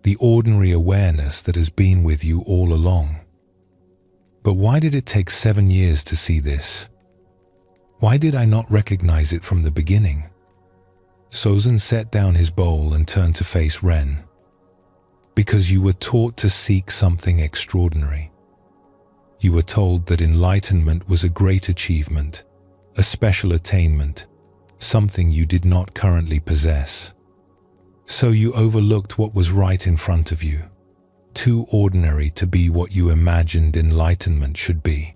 Speaker 1: the ordinary awareness that has been with you all along. But why did it take 7 years to see this? Why did I not recognize it from the beginning?" Sozin set down his bowl and turned to face Ren. "Because you were taught to seek something extraordinary. You were told that enlightenment was a great achievement, a special attainment, something you did not currently possess. So you overlooked what was right in front of you, too ordinary to be what you imagined enlightenment should be.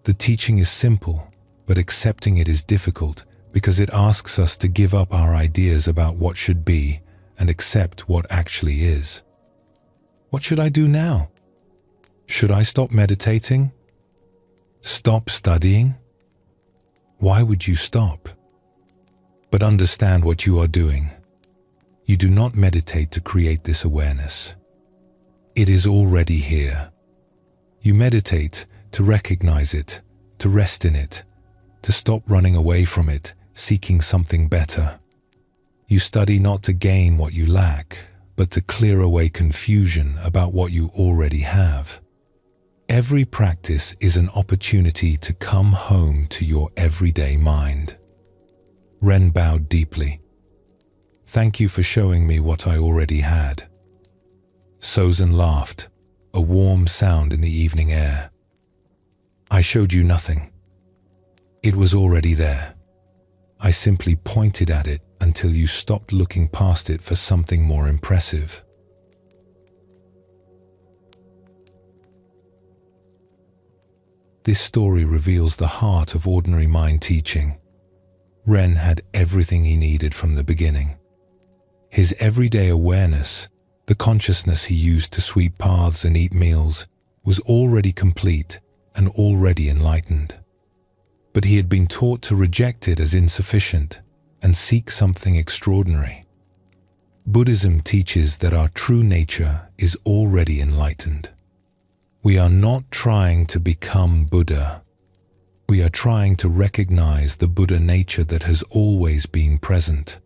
Speaker 1: The teaching is simple, but accepting it is difficult because it asks us to give up our ideas about what should be and accept what actually is. What should I do now? Should I stop meditating? Stop studying? Why would you stop? But understand what you are doing. You do not meditate to create this awareness. It is already here. You meditate to recognize it, to rest in it, to stop running away from it, seeking something better. You study not to gain what you lack, but to clear away confusion about what you already have. Every practice is an opportunity to come home to your everyday mind." Ren bowed deeply. "Thank you for showing me what I already had." Sozin laughed, a warm sound in the evening air. "I showed you nothing. It was already there. I simply pointed at it until you stopped looking past it for something more impressive." This story reveals the heart of ordinary mind teaching. Ren had everything he needed from the beginning. His everyday awareness, the consciousness he used to sweep paths and eat meals, was already complete and already enlightened. But he had been taught to reject it as insufficient and seek something extraordinary. Buddhism teaches that our true nature is already enlightened. We are not trying to become Buddha. We are trying to recognize the Buddha nature that has always been present.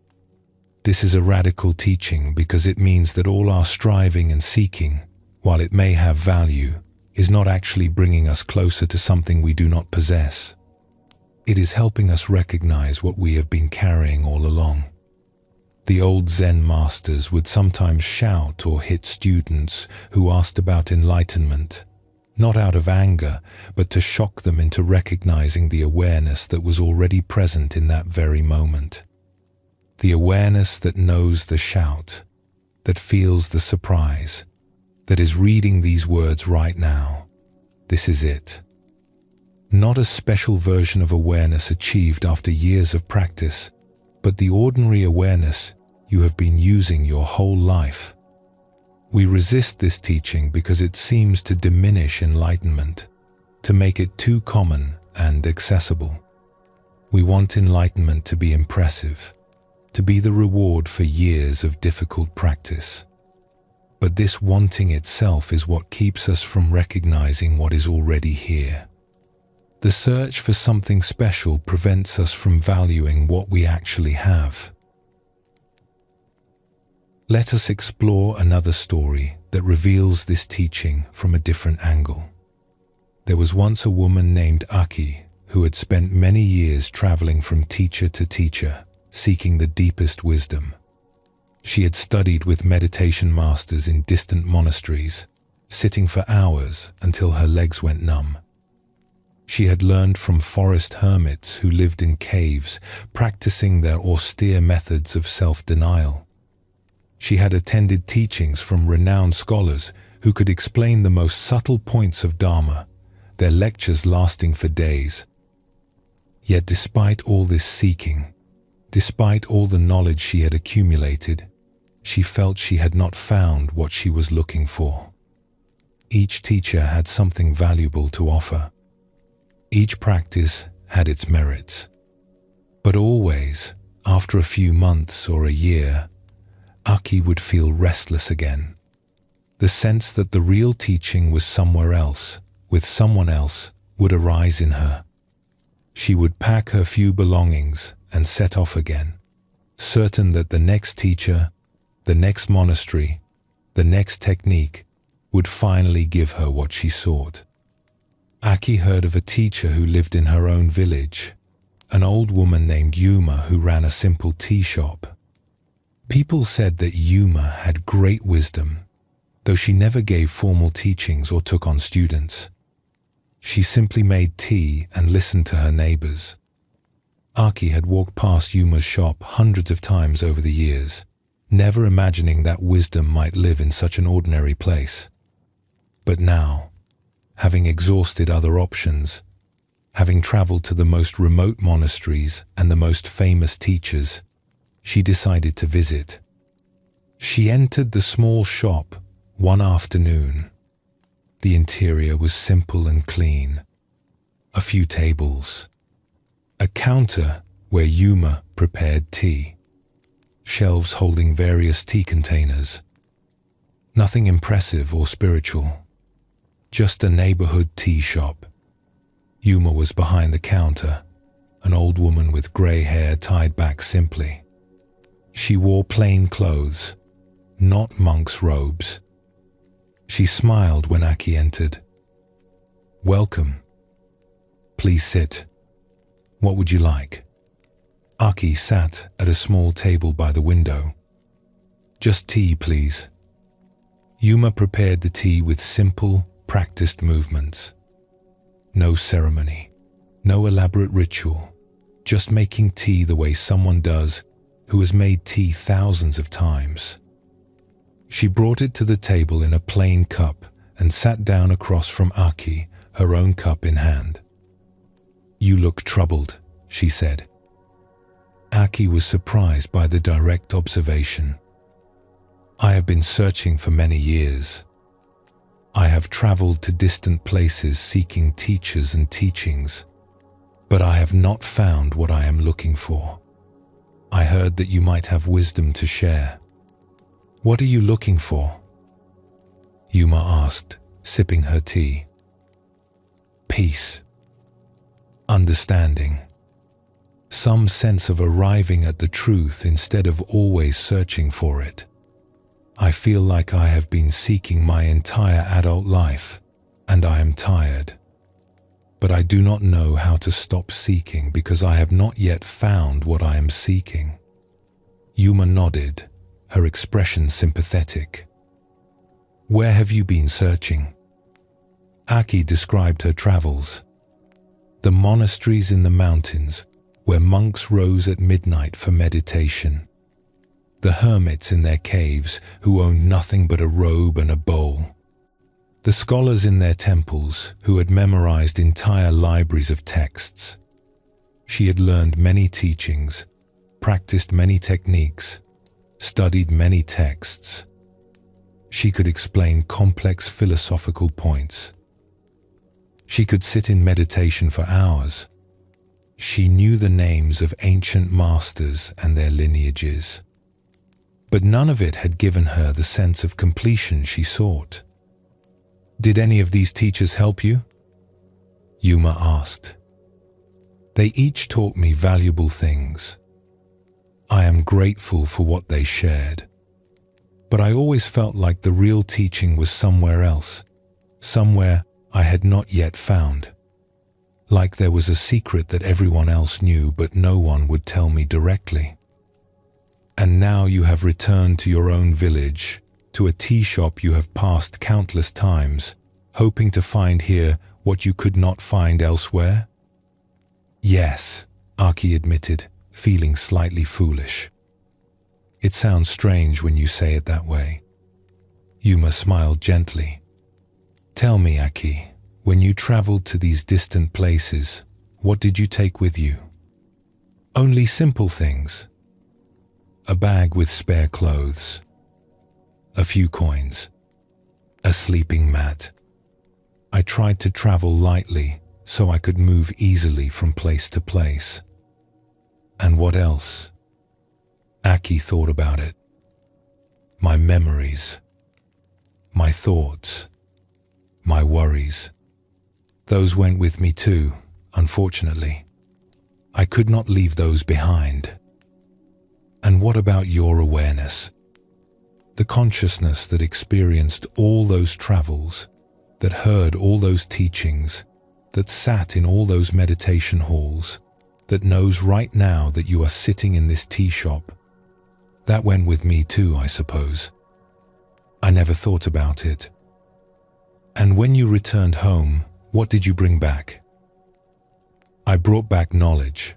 Speaker 1: This is a radical teaching because it means that all our striving and seeking, while it may have value, is not actually bringing us closer to something we do not possess. It is helping us recognize what we have been carrying all along. The old Zen masters would sometimes shout or hit students who asked about enlightenment, not out of anger, but to shock them into recognizing the awareness that was already present in that very moment. The awareness that knows the shout, that feels the surprise, that is reading these words right now. This is it. Not a special version of awareness achieved after years of practice, but the ordinary awareness you have been using your whole life. We resist this teaching because it seems to diminish enlightenment, to make it too common and accessible. We want enlightenment to be impressive, to be the reward for years of difficult practice. But this wanting itself is what keeps us from recognizing what is already here. The search for something special prevents us from valuing what we actually have. Let us explore another story that reveals this teaching from a different angle. There was once a woman named Aki who had spent many years traveling from teacher to teacher, seeking the deepest wisdom. She had studied with meditation masters in distant monasteries, sitting for hours until her legs went numb. She had learned from forest hermits who lived in caves, practicing their austere methods of self-denial. She had attended teachings from renowned scholars who could explain the most subtle points of Dharma, their lectures lasting for days. Yet despite all this seeking, despite all the knowledge she had accumulated, she felt she had not found what she was looking for. Each teacher had something valuable to offer. Each practice had its merits. But always, after a few months or a year, Aki would feel restless again. The sense that the real teaching was somewhere else, with someone else, would arise in her. She would pack her few belongings and set off again, certain that the next teacher, the next monastery, the next technique would finally give her what she sought. Aki heard of a teacher who lived in her own village, an old woman named Yuma who ran a simple tea shop. People said that Yuma had great wisdom, though she never gave formal teachings or took on students. She simply made tea and listened to her neighbors. Aki had walked past Yuma's shop hundreds of times over the years, never imagining that wisdom might live in such an ordinary place. But now, having exhausted other options, having traveled to the most remote monasteries and the most famous teachers, she decided to visit. She entered the small shop one afternoon. The interior was simple and clean. A few tables, a counter where Yuma prepared tea, shelves holding various tea containers. Nothing impressive or spiritual, just a neighborhood tea shop. Yuma was behind the counter, an old woman with gray hair tied back simply. She wore plain clothes, not monk's robes. She smiled when Aki entered. "Welcome. Please sit. What would you like?" Aki sat at a small table by the window. "Just tea, please." Yuma prepared the tea with simple, practiced movements. No ceremony, no elaborate ritual, just making tea the way someone does who has made tea thousands of times. She brought it to the table in a plain cup and sat down across from Aki, her own cup in hand. "You look troubled," she said. Aki was surprised by the direct observation. "I have been searching for many years. I have traveled to distant places seeking teachers and teachings, but I have not found what I am looking for. I heard that you might have wisdom to share. What are you looking for?" Yuma asked, sipping her tea. "Peace. Understanding. Some sense of arriving at the truth instead of always searching for it. I feel like I have been seeking my entire adult life, and I am tired. But I do not know how to stop seeking because I have not yet found what I am seeking." Yuma nodded, her expression sympathetic. "Where have you been searching?" Aki described her travels. The monasteries in the mountains, where monks rose at midnight for meditation. The hermits in their caves, who owned nothing but a robe and a bowl. The scholars in their temples, who had memorized entire libraries of texts. She had learned many teachings, practiced many techniques, studied many texts. She could explain complex philosophical points. She could sit in meditation for hours. She knew the names of ancient masters and their lineages. But none of it had given her the sense of completion she sought. "Did any of these teachers help you?" Yuma asked. They each taught me valuable things. I am grateful for what they shared. But I always felt like the real teaching was somewhere else, somewhere I had not yet found. Like there was a secret that everyone else knew but no one would tell me directly. And now you have returned to your own village, to a tea shop you have passed countless times, hoping to find here what you could not find elsewhere? Yes, Aki admitted, feeling slightly foolish. It sounds strange when you say it that way. Yuma smiled gently. Tell me, Aki, when you traveled to these distant places, what did you take with you? Only simple things. A bag with spare clothes. A few coins. A sleeping mat. I tried to travel lightly so I could move easily from place to place. And what else? Aki thought about it. My memories. My thoughts. My worries. Those went with me too, unfortunately. I could not leave those behind. And what about your awareness? The consciousness that experienced all those travels, that heard all those teachings, that sat in all those meditation halls, that knows right now that you are sitting in this tea shop. That went with me too, I suppose. I never thought about it. And when you returned home, what did you bring back? I brought back knowledge,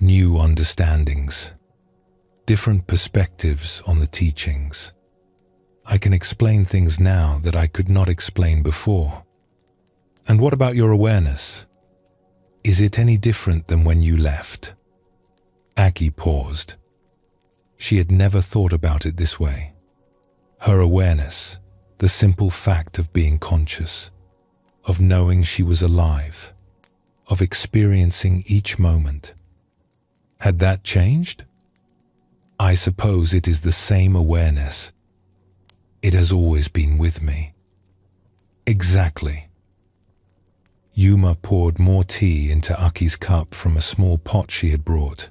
Speaker 1: new understandings, different perspectives on the teachings. I can explain things now that I could not explain before. And what about your awareness? Is it any different than when you left? Aki paused. She had never thought about it this way. Her awareness, the simple fact of being conscious, of knowing she was alive, of experiencing each moment. Had that changed? I suppose it is the same awareness. It has always been with me. Exactly. Yuma poured more tea into Aki's cup from a small pot she had brought.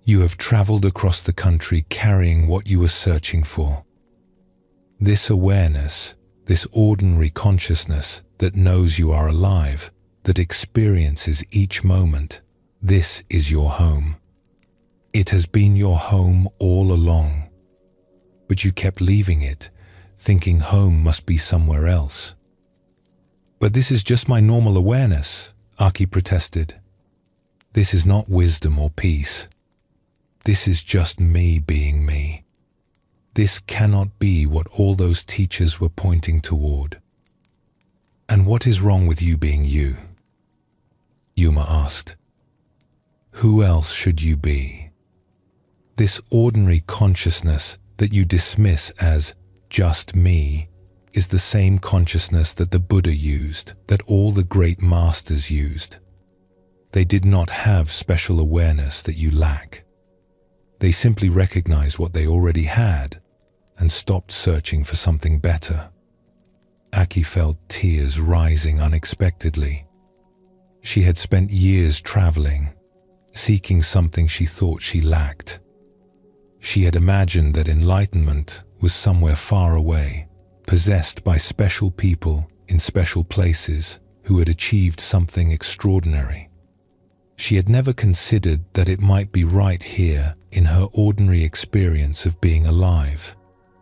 Speaker 1: You have traveled across the country carrying what you were searching for. This awareness, this ordinary consciousness that knows you are alive, that experiences each moment, this is your home. It has been your home all along. But you kept leaving it, thinking home must be somewhere else. But this is just my normal awareness, Aki protested. This is not wisdom or peace. This is just me being me. This cannot be what all those teachers were pointing toward. And what is wrong with you being you? Yuma asked. Who else should you be? This ordinary consciousness that you dismiss as just me is the same consciousness that the Buddha used, that all the great masters used. They did not have special awareness that you lack. They simply recognized what they already had and stopped searching for something better. Aki felt tears rising unexpectedly. She had spent years traveling, seeking something she thought she lacked. She had imagined that enlightenment was somewhere far away, possessed by special people in special places who had achieved something extraordinary. She had never considered that it might be right here in her ordinary experience of being alive,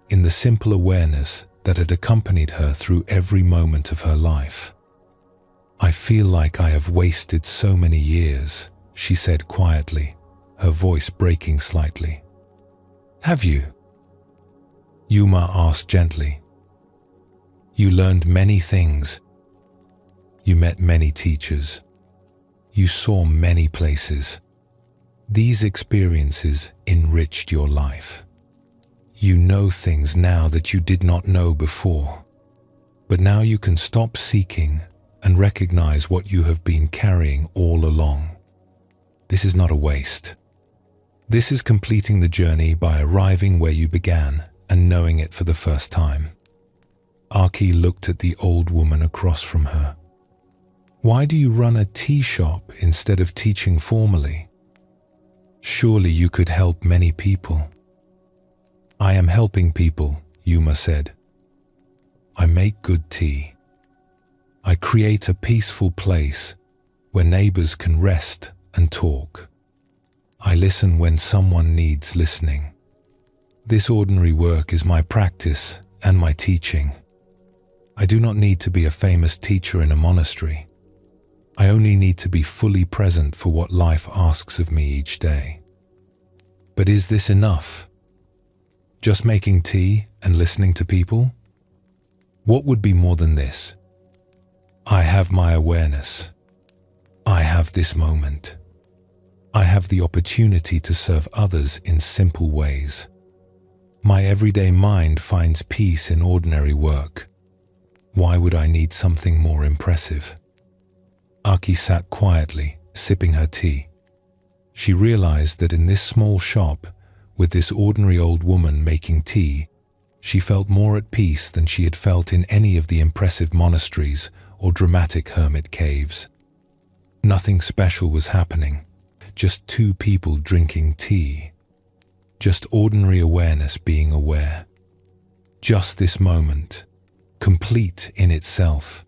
Speaker 1: in the simple awareness that had accompanied her through every moment of her life. I feel like I have wasted so many years, she said quietly, her voice breaking slightly. Have you? Yuma asked gently. You learned many things. You met many teachers. You saw many places. These experiences enriched your life. You know things now that you did not know before. But now you can stop seeking and recognize what you have been carrying all along. This is not a waste. This is completing the journey by arriving where you began and knowing it for the first time. Aki looked at the old woman across from her. Why do you run a tea shop instead of teaching formally? Surely you could help many people. I am helping people, Yuma said. I make good tea. I create a peaceful place where neighbors can rest and talk. I listen when someone needs listening. This ordinary work is my practice and my teaching. I do not need to be a famous teacher in a monastery. I only need to be fully present for what life asks of me each day. But is this enough? Just making tea and listening to people? What would be more than this? I have my awareness. I have this moment. I have the opportunity to serve others in simple ways. My everyday mind finds peace in ordinary work. Why would I need something more impressive? Aki sat quietly, sipping her tea. She realized that in this small shop, with this ordinary old woman making tea, she felt more at peace than she had felt in any of the impressive monasteries or dramatic hermit caves. Nothing special was happening, just two people drinking tea. Just ordinary awareness being aware. Just this moment, complete in itself.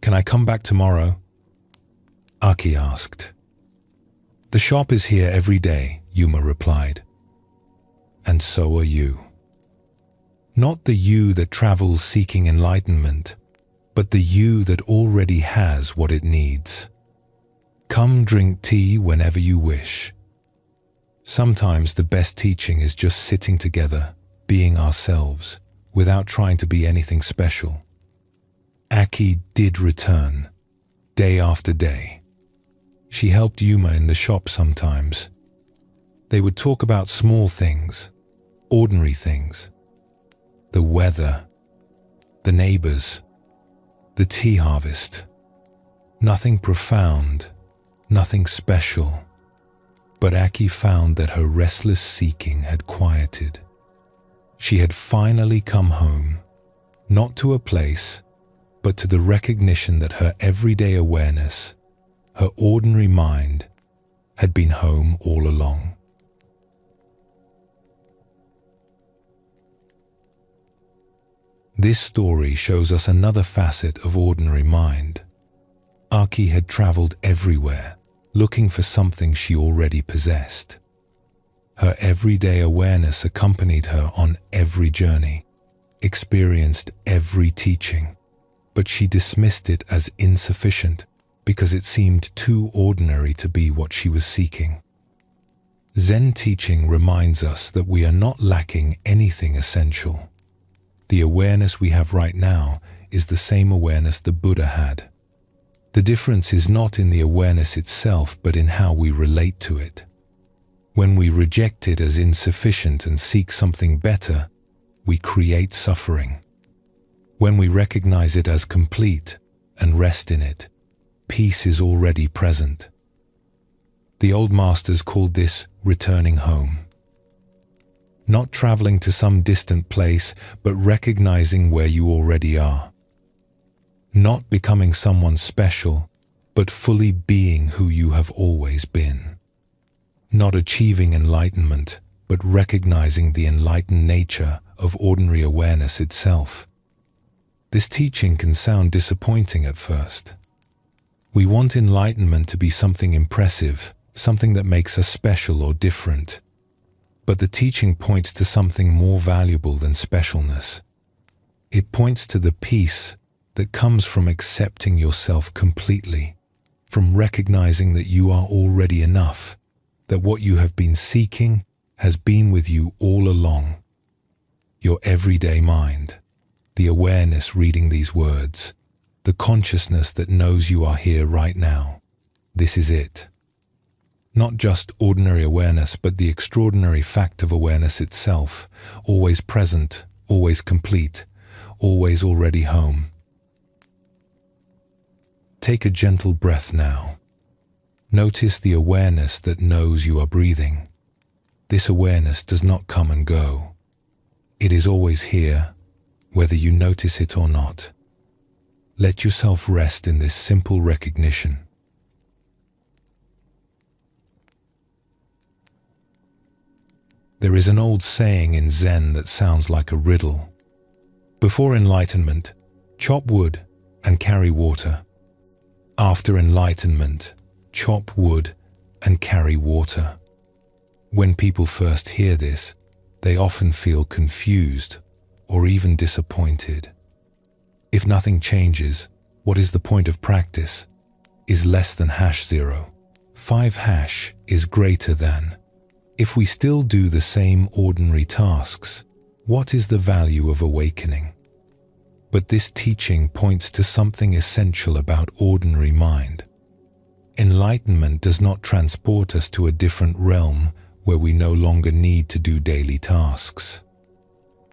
Speaker 1: Can I come back tomorrow? Aki asked. The shop is here every day, Yuma replied. And so are you. Not the you that travels seeking enlightenment, but the you that already has what it needs. Come drink tea whenever you wish. Sometimes the best teaching is just sitting together, being ourselves, without trying to be anything special. Aki did return, day after day. She helped Yuma in the shop sometimes. They would talk about small things, ordinary things. The weather, the neighbors, the tea harvest. Nothing profound, nothing special. But Aki found that her restless seeking had quieted. She had finally come home, not to a place, but to the recognition that her everyday awareness, her ordinary mind, had been home all along. This story shows us another facet of ordinary mind. Aki had traveled everywhere, looking for something she already possessed. Her everyday awareness accompanied her on every journey, experienced every teaching, but she dismissed it as insufficient because it seemed too ordinary to be what she was seeking. Zen teaching reminds us that we are not lacking anything essential. The awareness we have right now is the same awareness the Buddha had. The difference is not in the awareness itself, but in how we relate to it. When we reject it as insufficient and seek something better, we create suffering. When we recognize it as complete and rest in it, peace is already present. The old masters called this returning home. Not traveling to some distant place, but recognizing where you already are. Not becoming someone special, but fully being who you have always been. Not achieving enlightenment, but recognizing the enlightened nature of ordinary awareness itself. This teaching can sound disappointing at first. We want enlightenment to be something impressive, something that makes us special or different. But the teaching points to something more valuable than specialness. It points to the peace that comes from accepting yourself completely, from recognizing that you are already enough, that what you have been seeking has been with you all along. Your everyday mind, the awareness reading these words, the consciousness that knows you are here right now. This is it. Not just ordinary awareness, but the extraordinary fact of awareness itself, always present, always complete, always already home. Take a gentle breath now. Notice the awareness that knows you are breathing. This awareness does not come and go. It is always here, whether you notice it or not. Let yourself rest in this simple recognition. There is an old saying in Zen that sounds like a riddle. Before enlightenment, chop wood and carry water. After enlightenment, chop wood and carry water. When people first hear this, they often feel confused or even disappointed. If nothing changes, what is the point of practice? Is less than #0. 5 is greater than. If we still do the same ordinary tasks, what is the value of awakening? But this teaching points to something essential about ordinary mind. Enlightenment does not transport us to a different realm where we no longer need to do daily tasks.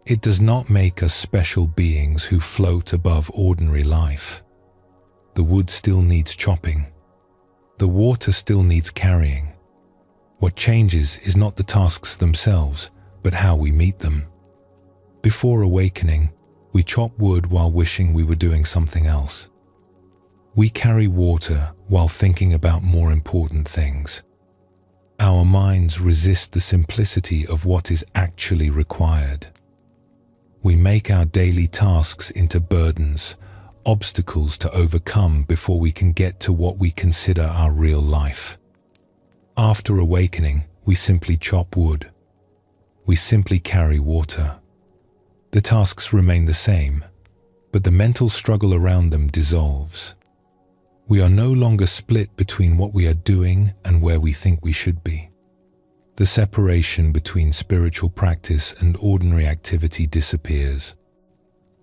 Speaker 1: It does not make us special beings who float above ordinary life. The wood still needs chopping. The water still needs carrying. What changes is not the tasks themselves, but how we meet them. Before awakening, we chop wood while wishing we were doing something else. We carry water while thinking about more important things. Our minds resist the simplicity of what is actually required. We make our daily tasks into burdens, obstacles to overcome before we can get to what we consider our real life. After awakening, we simply chop wood. We simply carry water. The tasks remain the same, but the mental struggle around them dissolves. We are no longer split between what we are doing and where we think we should be. The separation between spiritual practice and ordinary activity disappears.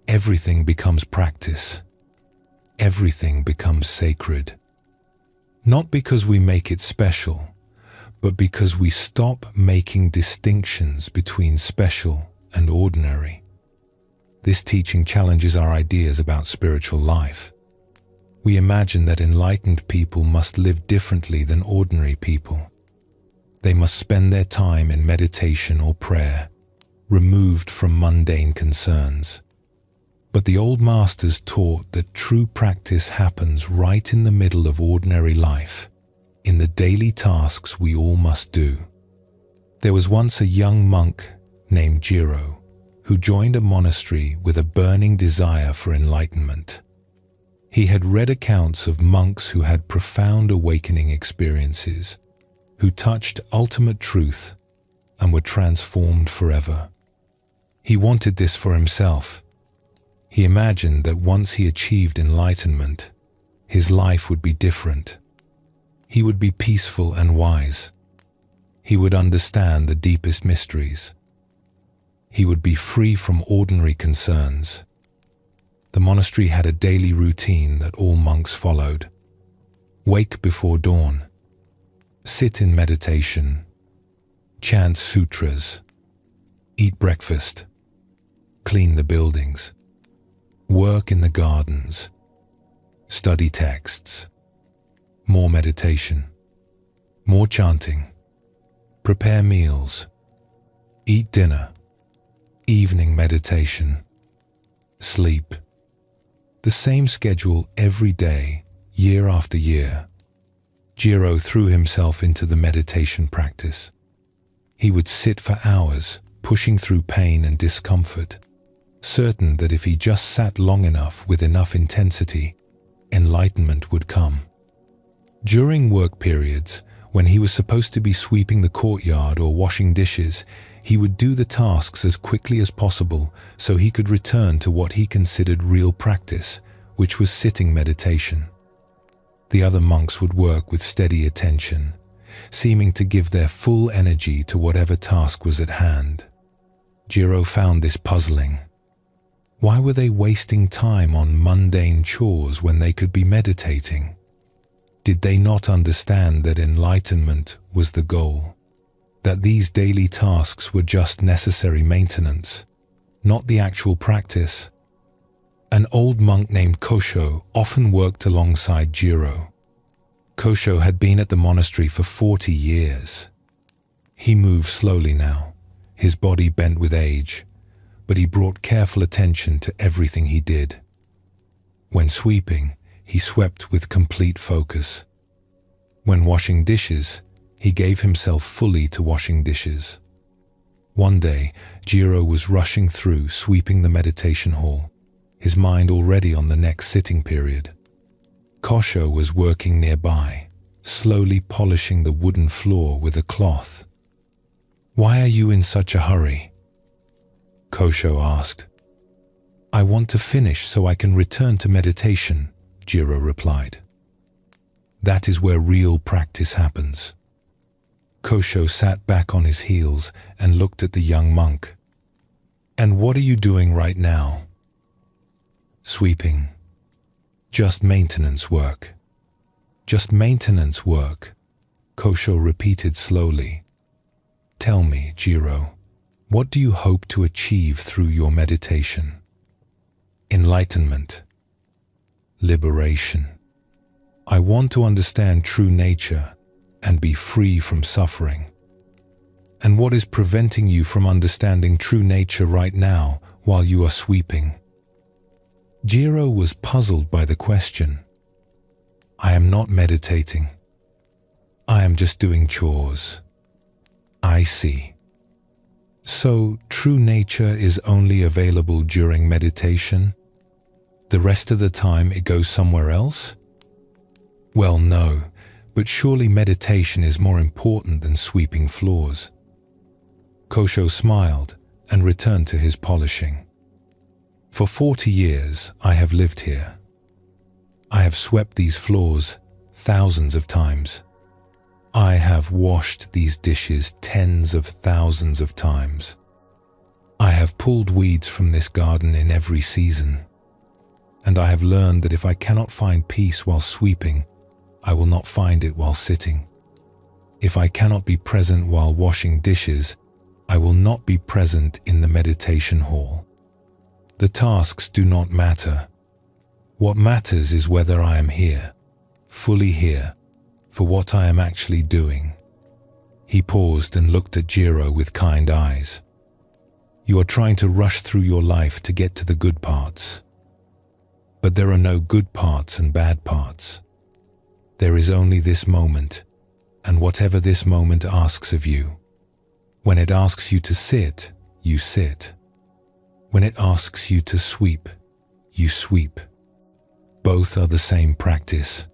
Speaker 1: Everything becomes practice. Everything becomes sacred. Not because we make it special, but because we stop making distinctions between special and ordinary. This teaching challenges our ideas about spiritual life. We imagine that enlightened people must live differently than ordinary people. They must spend their time in meditation or prayer, removed from mundane concerns. But the old masters taught that true practice happens right in the middle of ordinary life, in the daily tasks we all must do. There was once a young monk named Jiro, who joined a monastery with a burning desire for enlightenment. He had read accounts of monks who had profound awakening experiences, who touched ultimate truth and were transformed forever. He wanted this for himself. He imagined that once he achieved enlightenment, his life would be different. He would be peaceful and wise. He would understand the deepest mysteries. He would be free from ordinary concerns. The monastery had a daily routine that all monks followed. Wake before dawn. Sit in meditation. Chant sutras. Eat breakfast. Clean the buildings. Work in the gardens. Study texts. More meditation. More chanting. Prepare meals. Eat dinner. Evening meditation. Sleep. The same schedule every day, year after year. Jiro threw himself into the meditation practice. He would sit for hours, pushing through pain and discomfort, certain that if he just sat long enough with enough intensity, enlightenment would come. During work periods, when he was supposed to be sweeping the courtyard or washing dishes, he would do the tasks as quickly as possible so he could return to what he considered real practice, which was sitting meditation. The other monks would work with steady attention, seeming to give their full energy to whatever task was at hand. Jiro found this puzzling. Why were they wasting time on mundane chores when they could be meditating? Did they not understand that enlightenment was the goal? That these daily tasks were just necessary maintenance, not the actual practice? An old monk named Kosho often worked alongside Jiro. Kosho had been at the monastery for 40 years. He moved slowly now, his body bent with age, but he brought careful attention to everything he did. When sweeping, he swept with complete focus. When washing dishes, he gave himself fully to washing dishes. One day, Jiro was rushing through, sweeping the meditation hall, his mind already on the next sitting period. Kosho was working nearby, slowly polishing the wooden floor with a cloth. "Why are you in such a hurry?" Kosho asked. "I want to finish so I can return to meditation," Jiro replied. "That is where real practice happens." Kosho sat back on his heels and looked at the young monk. "And what are you doing right now?" "Sweeping. Just maintenance work." "Just maintenance work," Kosho repeated slowly. "Tell me, Jiro, what do you hope to achieve through your meditation?" "Enlightenment. Liberation. I want to understand true nature and be free from suffering." "And what is preventing you from understanding true nature right now while you are sweeping?" Jiro was puzzled by the question. "I am not meditating. I am just doing chores." "I see. So true nature is only available during meditation? The rest of the time it goes somewhere else?" "Well, no, but surely meditation is more important than sweeping floors." Kosho smiled and returned to his polishing. "For 40 years I have lived here. I have swept these floors thousands of times. I have washed these dishes tens of thousands of times. I have pulled weeds from this garden in every season. And I have learned that if I cannot find peace while sweeping, I will not find it while sitting. If I cannot be present while washing dishes, I will not be present in the meditation hall. The tasks do not matter. What matters is whether I am here, fully here, for what I am actually doing." He paused and looked at Jiro with kind eyes. "You are trying to rush through your life to get to the good parts. But there are no good parts and bad parts. There is only this moment, and whatever this moment asks of you. When it asks you to sit, you sit. When it asks you to sweep, you sweep. Both are the same practice.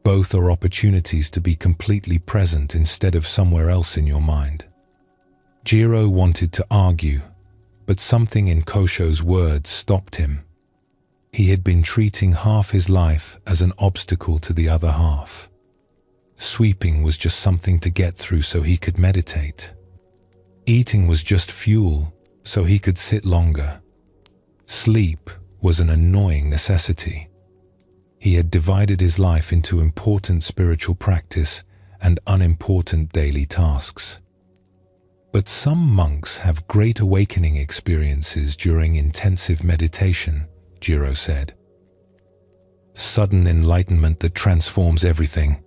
Speaker 1: Both are opportunities to be completely present instead of somewhere else in your mind." Jiro wanted to argue, but something in Kosho's words stopped him. He had been treating half his life as an obstacle to the other half. Sweeping was just something to get through so he could meditate. Eating was just fuel so he could sit longer. Sleep was an annoying necessity. He had divided his life into important spiritual practice and unimportant daily tasks. But some monks have great awakening experiences during intensive meditation, Jiro said. Sudden enlightenment that transforms everything.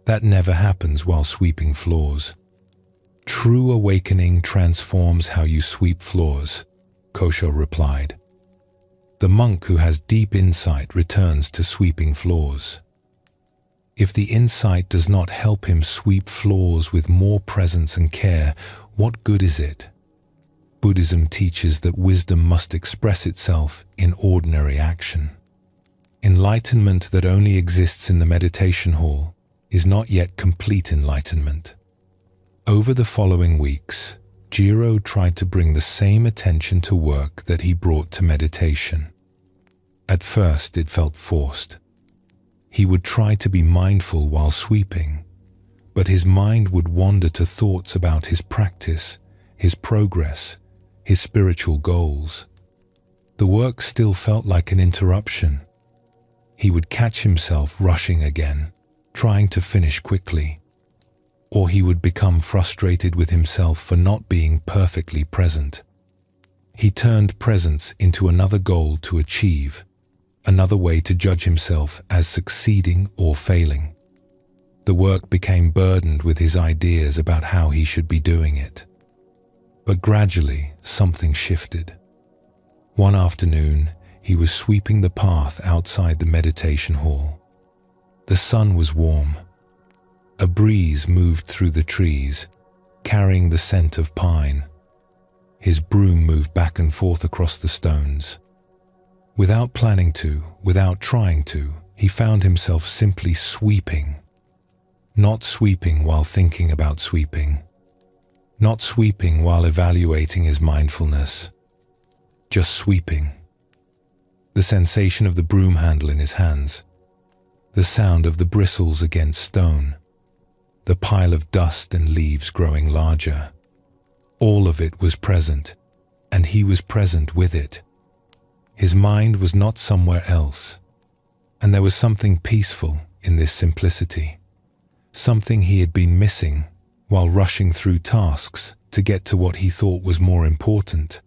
Speaker 1: That never happens while sweeping floors. True awakening transforms how you sweep floors, Kosho replied. The monk who has deep insight returns to sweeping floors. If the insight does not help him sweep floors with more presence and care, what good is it? Buddhism teaches that wisdom must express itself in ordinary action. Enlightenment that only exists in the meditation hall is not yet complete enlightenment. Over the following weeks, Jiro tried to bring the same attention to work that he brought to meditation. At first, it felt forced. He would try to be mindful while sweeping, but his mind would wander to thoughts about his practice, his progress, his spiritual goals. The work still felt like an interruption. He would catch himself rushing again, trying to finish quickly. Or he would become frustrated with himself for not being perfectly present. He turned presence into another goal to achieve, another way to judge himself as succeeding or failing. The work became burdened with his ideas about how he should be doing it. But gradually, something shifted. One afternoon, he was sweeping the path outside the meditation hall. The sun was warm. A breeze moved through the trees, carrying the scent of pine. His broom moved back and forth across the stones. Without planning to, without trying to, he found himself simply sweeping. Not sweeping while thinking about sweeping. Not sweeping while evaluating his mindfulness. Just sweeping. The sensation of the broom handle in his hands. The sound of the bristles against stone. The pile of dust and leaves growing larger. All of it was present, and he was present with it. His mind was not somewhere else, and there was something peaceful in this simplicity. Something he had been missing while rushing through tasks to get to what he thought was more important.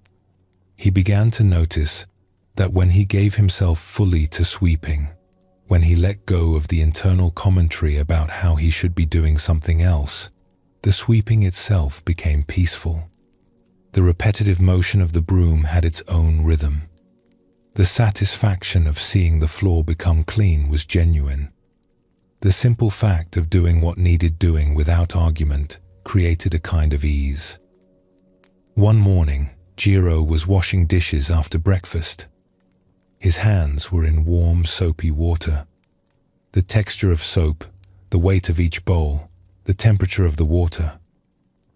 Speaker 1: He began to notice that when he gave himself fully to sweeping, when he let go of the internal commentary about how he should be doing something else, the sweeping itself became peaceful. The repetitive motion of the broom had its own rhythm. The satisfaction of seeing the floor become clean was genuine. The simple fact of doing what needed doing without argument created a kind of ease. One morning, Jiro was washing dishes after breakfast. His hands were in warm, soapy water. The texture of soap, the weight of each bowl, the temperature of the water.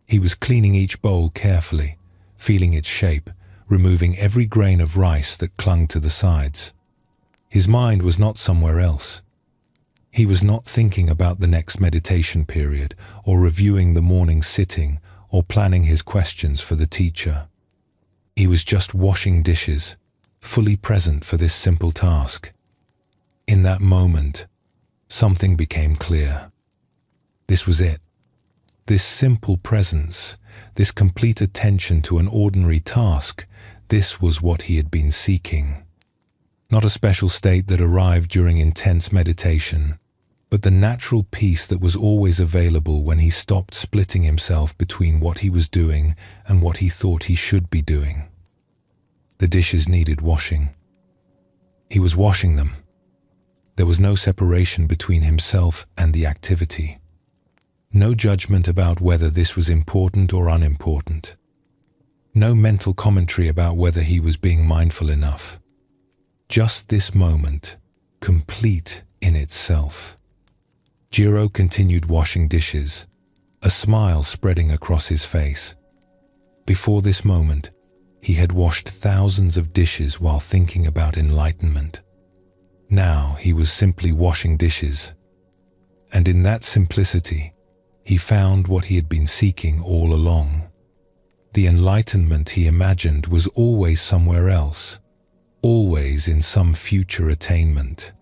Speaker 1: He was cleaning each bowl carefully, feeling its shape, removing every grain of rice that clung to the sides. His mind was not somewhere else. He was not thinking about the next meditation period, or reviewing the morning sitting, or planning his questions for the teacher. He was just washing dishes, fully present for this simple task. In that moment, something became clear. This was it. This simple presence, this complete attention to an ordinary task, this was what he had been seeking. Not a special state that arrived during intense meditation, but the natural peace that was always available when he stopped splitting himself between what he was doing and what he thought he should be doing. The dishes needed washing. He was washing them. There was no separation between himself and the activity. No judgment about whether this was important or unimportant. No mental commentary about whether he was being mindful enough. Just this moment, complete in itself. Jiro continued washing dishes, a smile spreading across his face. Before this moment, he had washed thousands of dishes while thinking about enlightenment. Now he was simply washing dishes. And in that simplicity, he found what he had been seeking all along. The enlightenment he imagined was always somewhere else, always in some future attainment.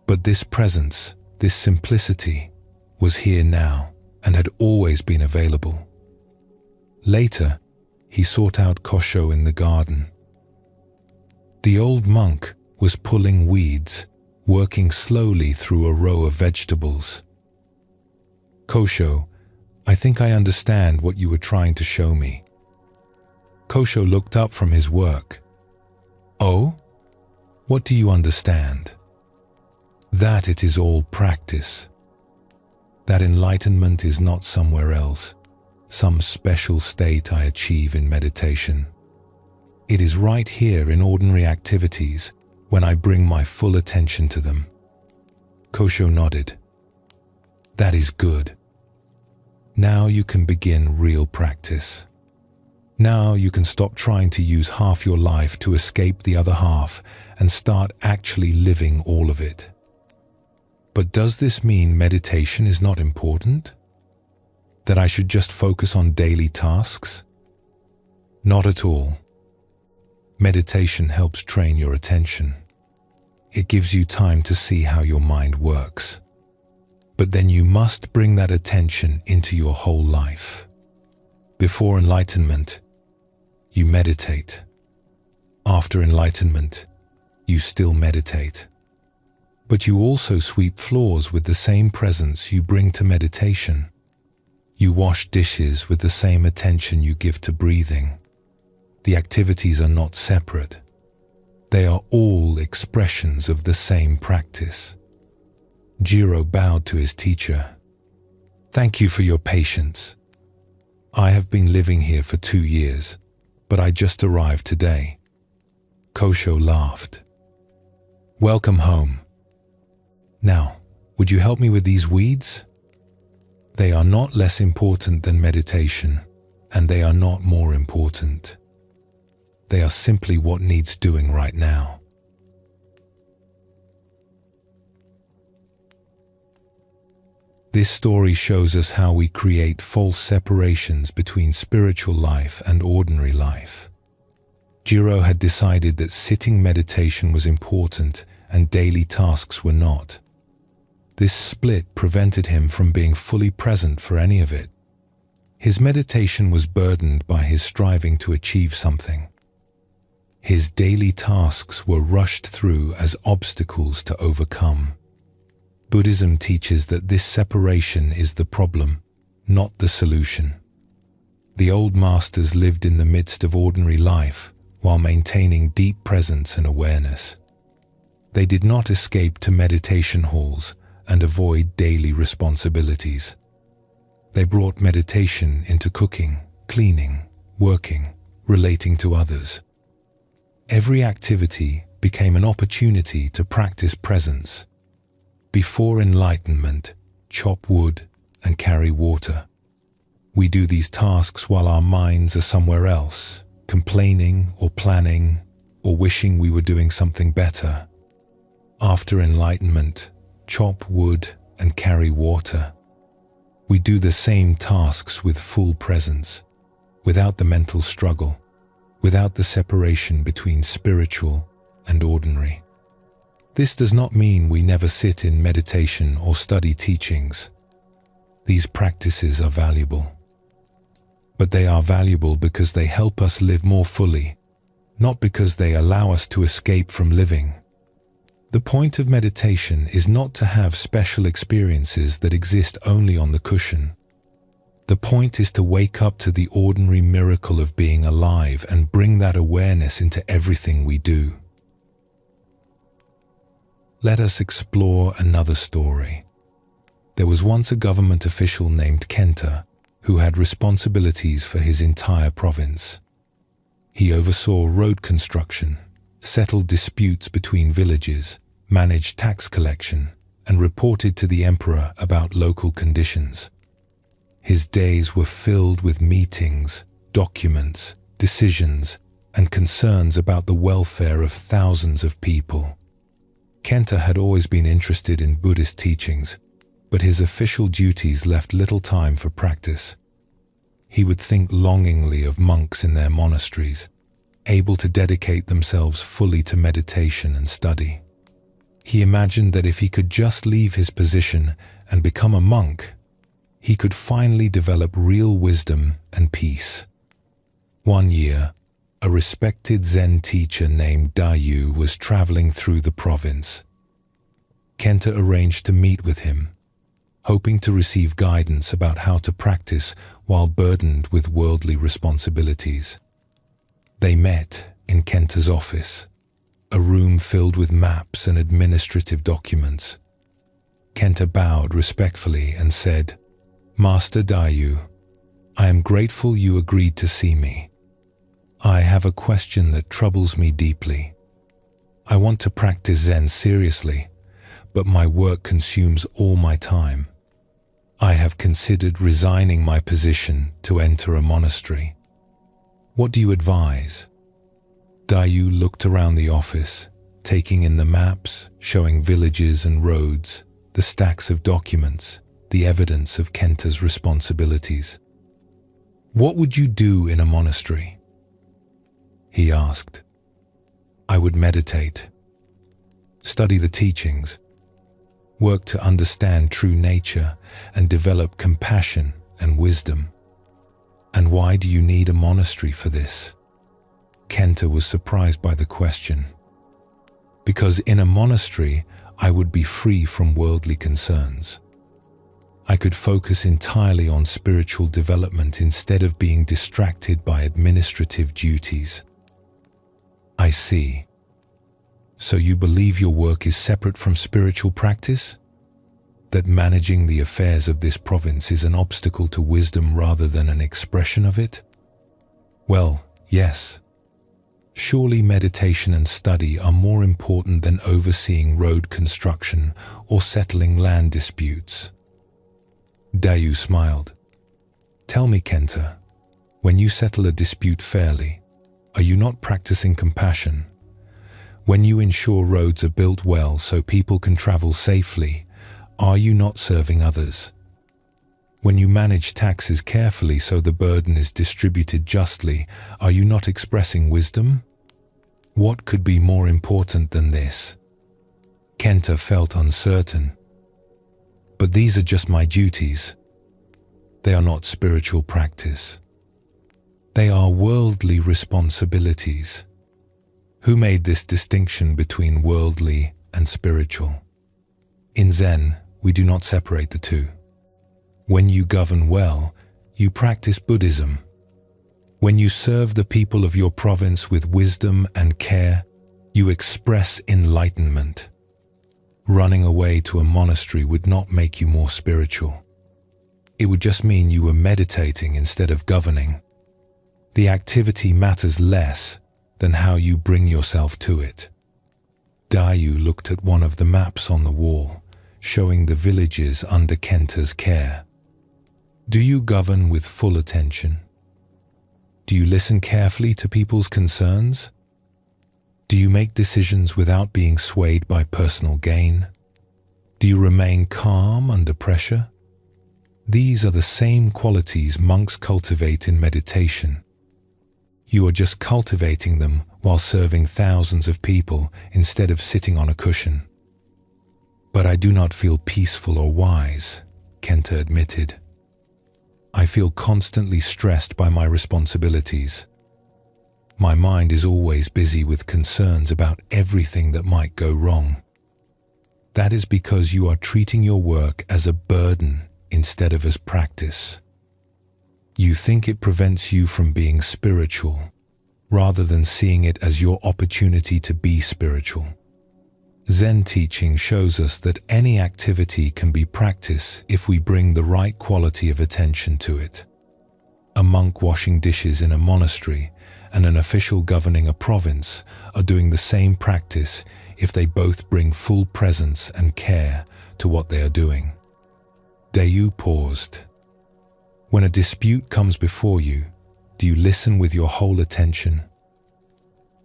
Speaker 1: But this presence, this simplicity, was here now and had always been available. Later, he sought out Kosho in the garden. The old monk was pulling weeds, working slowly through a row of vegetables. "Kosho, I think I understand what you were trying to show me." Kosho looked up from his work. "Oh? What do you understand?" "That it is all practice. That enlightenment is not somewhere else, some special state I achieve in meditation. It is right here in ordinary activities when I bring my full attention to them." Kosho nodded. "That is good. Now you can begin real practice. Now you can stop trying to use half your life to escape the other half and start actually living all of it." But does this mean meditation is not important? That I should just focus on daily tasks? Not at all. Meditation helps train your attention. It gives you time to see how your mind works. But then you must bring that attention into your whole life. Before enlightenment, you meditate. After enlightenment, you still meditate. But you also sweep floors with the same presence you bring to meditation. You wash dishes with the same attention you give to breathing. The activities are not separate. They are all expressions of the same practice. Jiro bowed to his teacher. Thank you for your patience. I have been living here for 2 years, but I just arrived today. Kosho laughed. Welcome home. Now, would you help me with these weeds? They are not less important than meditation, and they are not more important. They are simply what needs doing right now. This story shows us how we create false separations between spiritual life and ordinary life. Jiro had decided that sitting meditation was important and daily tasks were not. This split prevented him from being fully present for any of it. His meditation was burdened by his striving to achieve something. His daily tasks were rushed through as obstacles to overcome. Buddhism teaches that this separation is the problem, not the solution. The old masters lived in the midst of ordinary life while maintaining deep presence and awareness. They did not escape to meditation halls and avoid daily responsibilities. They brought meditation into cooking, cleaning, working, relating to others. Every activity became an opportunity to practice presence. Before enlightenment, chop wood and carry water. We do these tasks while our minds are somewhere else, complaining or planning or wishing we were doing something better. After enlightenment, chop wood and carry water. We do the same tasks with full presence, without the mental struggle, without the separation between spiritual and ordinary. This does not mean we never sit in meditation or study teachings. These practices are valuable. But they are valuable because they help us live more fully, not because they allow us to escape from living. The point of meditation is not to have special experiences that exist only on the cushion. The point is to wake up to the ordinary miracle of being alive and bring that awareness into everything we do. Let us explore another story. There was once a government official named Kenta who had responsibilities for his entire province. He oversaw road construction, settled disputes between villages, managed tax collection, and reported to the emperor about local conditions. His days were filled with meetings, documents, decisions, and concerns about the welfare of thousands of people. Kenta had always been interested in Buddhist teachings, but his official duties left little time for practice. He would think longingly of monks in their monasteries, able to dedicate themselves fully to meditation and study. He imagined that if he could just leave his position and become a monk, he could finally develop real wisdom and peace. One year, a respected Zen teacher named Dayu was traveling through the province. Kenta arranged to meet with him, hoping to receive guidance about how to practice while burdened with worldly responsibilities. They met in Kenta's office, a room filled with maps and administrative documents. Kenta bowed respectfully and said, "Master Dayu, I am grateful you agreed to see me. I have a question that troubles me deeply. I want to practice Zen seriously, but my work consumes all my time. I have considered resigning my position to enter a monastery. What do you advise?" Dayu looked around the office, taking in the maps, showing villages and roads, the stacks of documents, the evidence of Kenta's responsibilities. "What would you do in a monastery?" he asked. "I would meditate, study the teachings, work to understand true nature, and develop compassion and wisdom." "And why do you need a monastery for this?" Kenta was surprised by the question. "Because in a monastery, I would be free from worldly concerns. I could focus entirely on spiritual development instead of being distracted by administrative duties." "I see. So you believe your work is separate from spiritual practice? That managing the affairs of this province is an obstacle to wisdom rather than an expression of it? Well, yes. Surely meditation and study are more important than overseeing road construction or settling land disputes. Dayu smiled. Tell me, Kenta, when you settle a dispute fairly, are you not practicing compassion? When you ensure roads are built well so people can travel safely, are you not serving others? When you manage taxes carefully so the burden is distributed justly, are you not expressing wisdom? What could be more important than this? Kenta felt uncertain. But these are just my duties. They are not spiritual practice. They are worldly responsibilities. Who made this distinction between worldly and spiritual? In Zen, we do not separate the two. When you govern well, you practice Buddhism. When you serve the people of your province with wisdom and care, you express enlightenment. Running away to a monastery would not make you more spiritual. It would just mean you were meditating instead of governing. The activity matters less than how you bring yourself to it. Dayu looked at one of the maps on the wall, showing the villages under Kenta's care. Do you govern with full attention? Do you listen carefully to people's concerns? Do you make decisions without being swayed by personal gain? Do you remain calm under pressure? These are the same qualities monks cultivate in meditation. You are just cultivating them while serving thousands of people instead of sitting on a cushion. But I do not feel peaceful or wise, Kenta admitted. I feel constantly stressed by my responsibilities. My mind is always busy with concerns about everything that might go wrong. That is because you are treating your work as a burden instead of as practice. You think it prevents you from being spiritual, rather than seeing it as your opportunity to be spiritual. Zen teaching shows us that any activity can be practice if we bring the right quality of attention to it. A monk washing dishes in a monastery and an official governing a province are doing the same practice if they both bring full presence and care to what they are doing. Dayu paused. When a dispute comes before you, do you listen with your whole attention?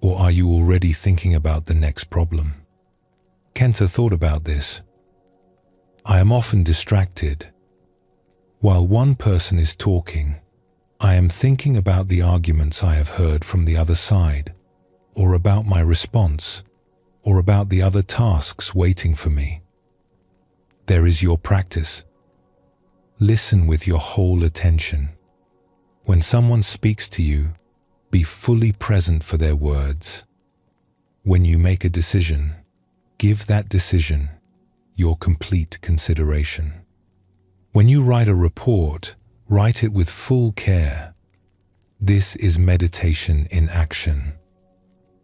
Speaker 1: Or are you already thinking about the next problem? Kenta thought about this. I am often distracted. While one person is talking, I am thinking about the arguments I have heard from the other side, or about my response, or about the other tasks waiting for me. There is your practice. Listen with your whole attention. When someone speaks to you, be fully present for their words. When you make a decision, give that decision your complete consideration. When you write a report, write it with full care. This is meditation in action.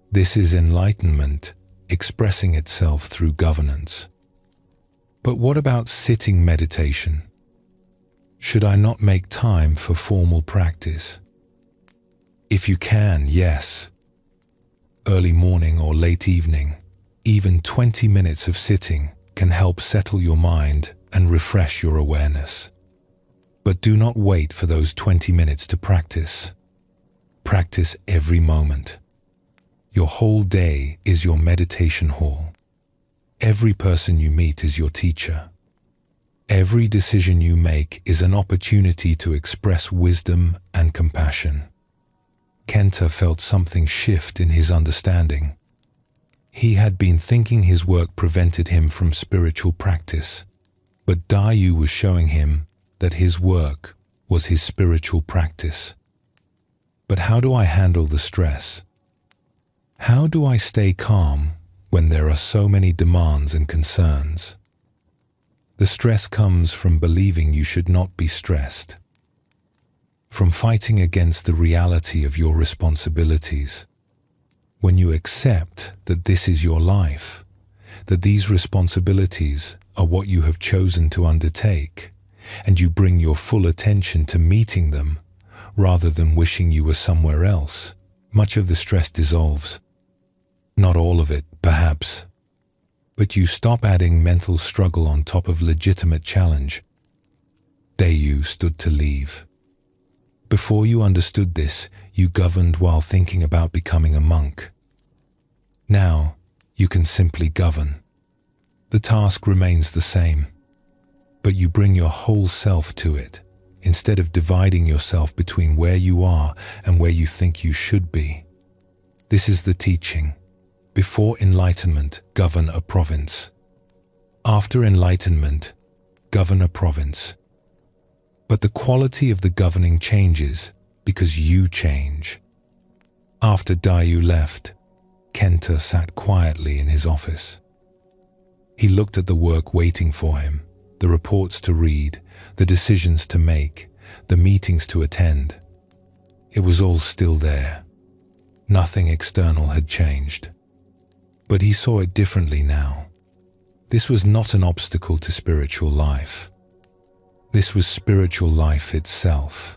Speaker 1: This is enlightenment expressing itself through governance. But what about sitting meditation? Should I not make time for formal practice? If you can, yes. Early morning or late evening, even 20 minutes of sitting can help settle your mind and refresh your awareness. But do not wait for those 20 minutes to practice. Practice every moment. Your whole day is your meditation hall. Every person you meet is your teacher. Every decision you make is an opportunity to express wisdom and compassion. Kenta felt something shift in his understanding. He had been thinking his work prevented him from spiritual practice, but Dayu was showing him that his work was his spiritual practice. But how do I handle the stress? How do I stay calm when there are so many demands and concerns? The stress comes from believing you should not be stressed, from fighting against the reality of your responsibilities. When you accept that this is your life, that these responsibilities are what you have chosen to undertake, and you bring your full attention to meeting them rather than wishing you were somewhere else, much of the stress dissolves. Not all of it, perhaps, but you stop adding mental struggle on top of legitimate challenge. Day you stood to leave. Before you understood this, you governed while thinking about becoming a monk. Now, you can simply govern. The task remains the same, but you bring your whole self to it, instead of dividing yourself between where you are and where you think you should be. This is the teaching. Before enlightenment, govern a province. After enlightenment, govern a province. But the quality of the governing changes because you change. After Dayu left, Kenta sat quietly in his office. He looked at the work waiting for him, the reports to read, the decisions to make, the meetings to attend. It was all still there. Nothing external had changed. But he saw it differently now. This was not an obstacle to spiritual life. This was spiritual life itself.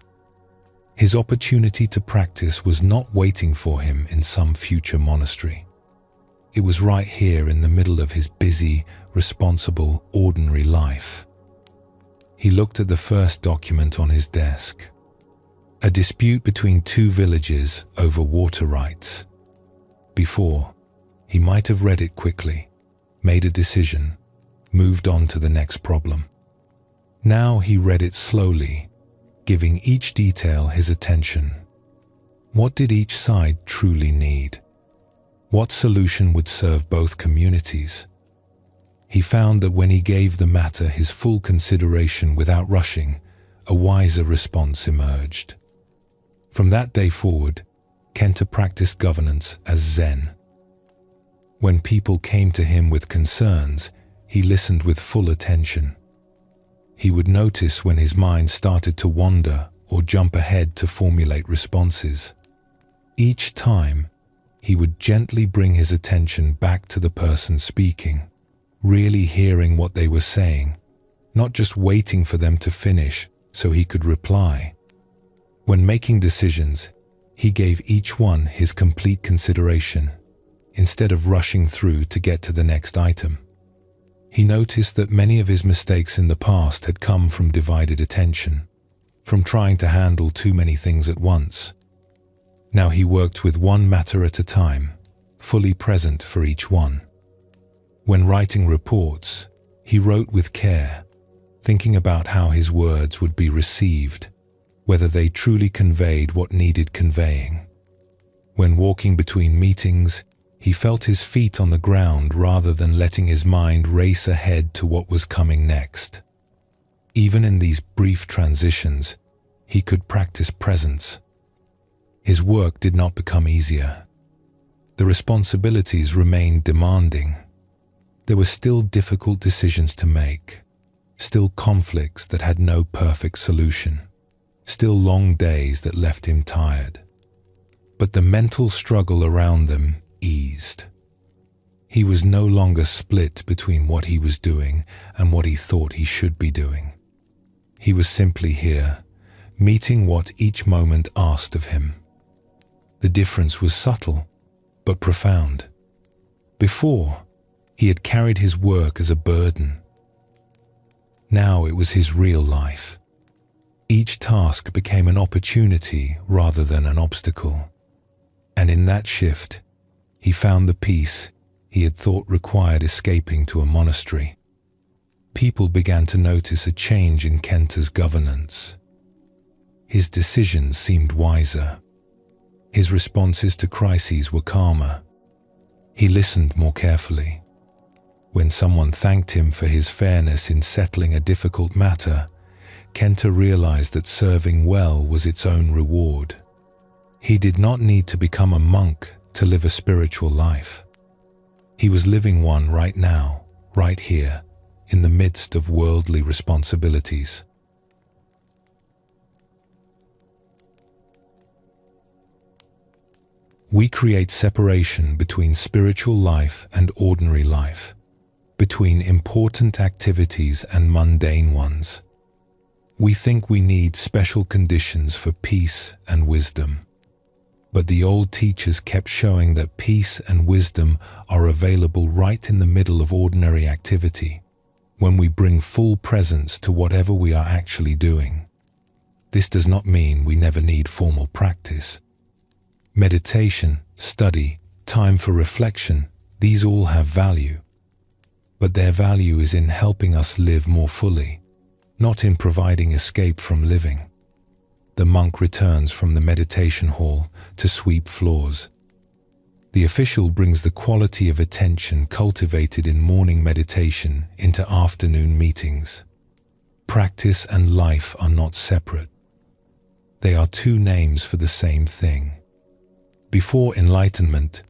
Speaker 1: His opportunity to practice was not waiting for him in some future monastery. It was right here in the middle of his busy, responsible, ordinary life. He looked at the first document on his desk. A dispute between two villages over water rights. Before, he might have read it quickly, made a decision, moved on to the next problem. Now he read it slowly, giving each detail his attention. What did each side truly need? What solution would serve both communities? He found that when he gave the matter his full consideration without rushing, a wiser response emerged. From that day forward, Kenta practiced governance as Zen. When people came to him with concerns, he listened with full attention. He would notice when his mind started to wander or jump ahead to formulate responses. Each time, he would gently bring his attention back to the person speaking, really hearing what they were saying, not just waiting for them to finish so he could reply. When making decisions, he gave each one his complete consideration, instead of rushing through to get to the next item. He noticed that many of his mistakes in the past had come from divided attention, from trying to handle too many things at once. Now he worked with one matter at a time, fully present for each one. When writing reports, he wrote with care, thinking about how his words would be received, whether they truly conveyed what needed conveying. When walking between meetings, he felt his feet on the ground rather than letting his mind race ahead to what was coming next. Even in these brief transitions, he could practice presence. His work did not become easier. The responsibilities remained demanding. There were still difficult decisions to make, still conflicts that had no perfect solution, still long days that left him tired. But the mental struggle around them eased. He was no longer split between what he was doing and what he thought he should be doing. He was simply here, meeting what each moment asked of him. The difference was subtle, but profound. Before, he had carried his work as a burden. Now it was his real life. Each task became an opportunity rather than an obstacle. And in that shift, he found the peace he had thought required escaping to a monastery. People began to notice a change in Kenta's governance. His decisions seemed wiser. His responses to crises were calmer. He listened more carefully. When someone thanked him for his fairness in settling a difficult matter, Kenta realized that serving well was its own reward. He did not need to become a monk to live a spiritual life. He was living one right now, right here, in the midst of worldly responsibilities. We create separation between spiritual life and ordinary life, between important activities and mundane ones. We think we need special conditions for peace and wisdom. But the old teachers kept showing that peace and wisdom are available right in the middle of ordinary activity, when we bring full presence to whatever we are actually doing. This does not mean we never need formal practice. Meditation, study, time for reflection, these all have value. But their value is in helping us live more fully, not in providing escape from living. The monk returns from the meditation hall to sweep floors. The official brings the quality of attention cultivated in morning meditation into afternoon meetings. Practice and life are not separate. They are two names for the same thing. Before enlightenment,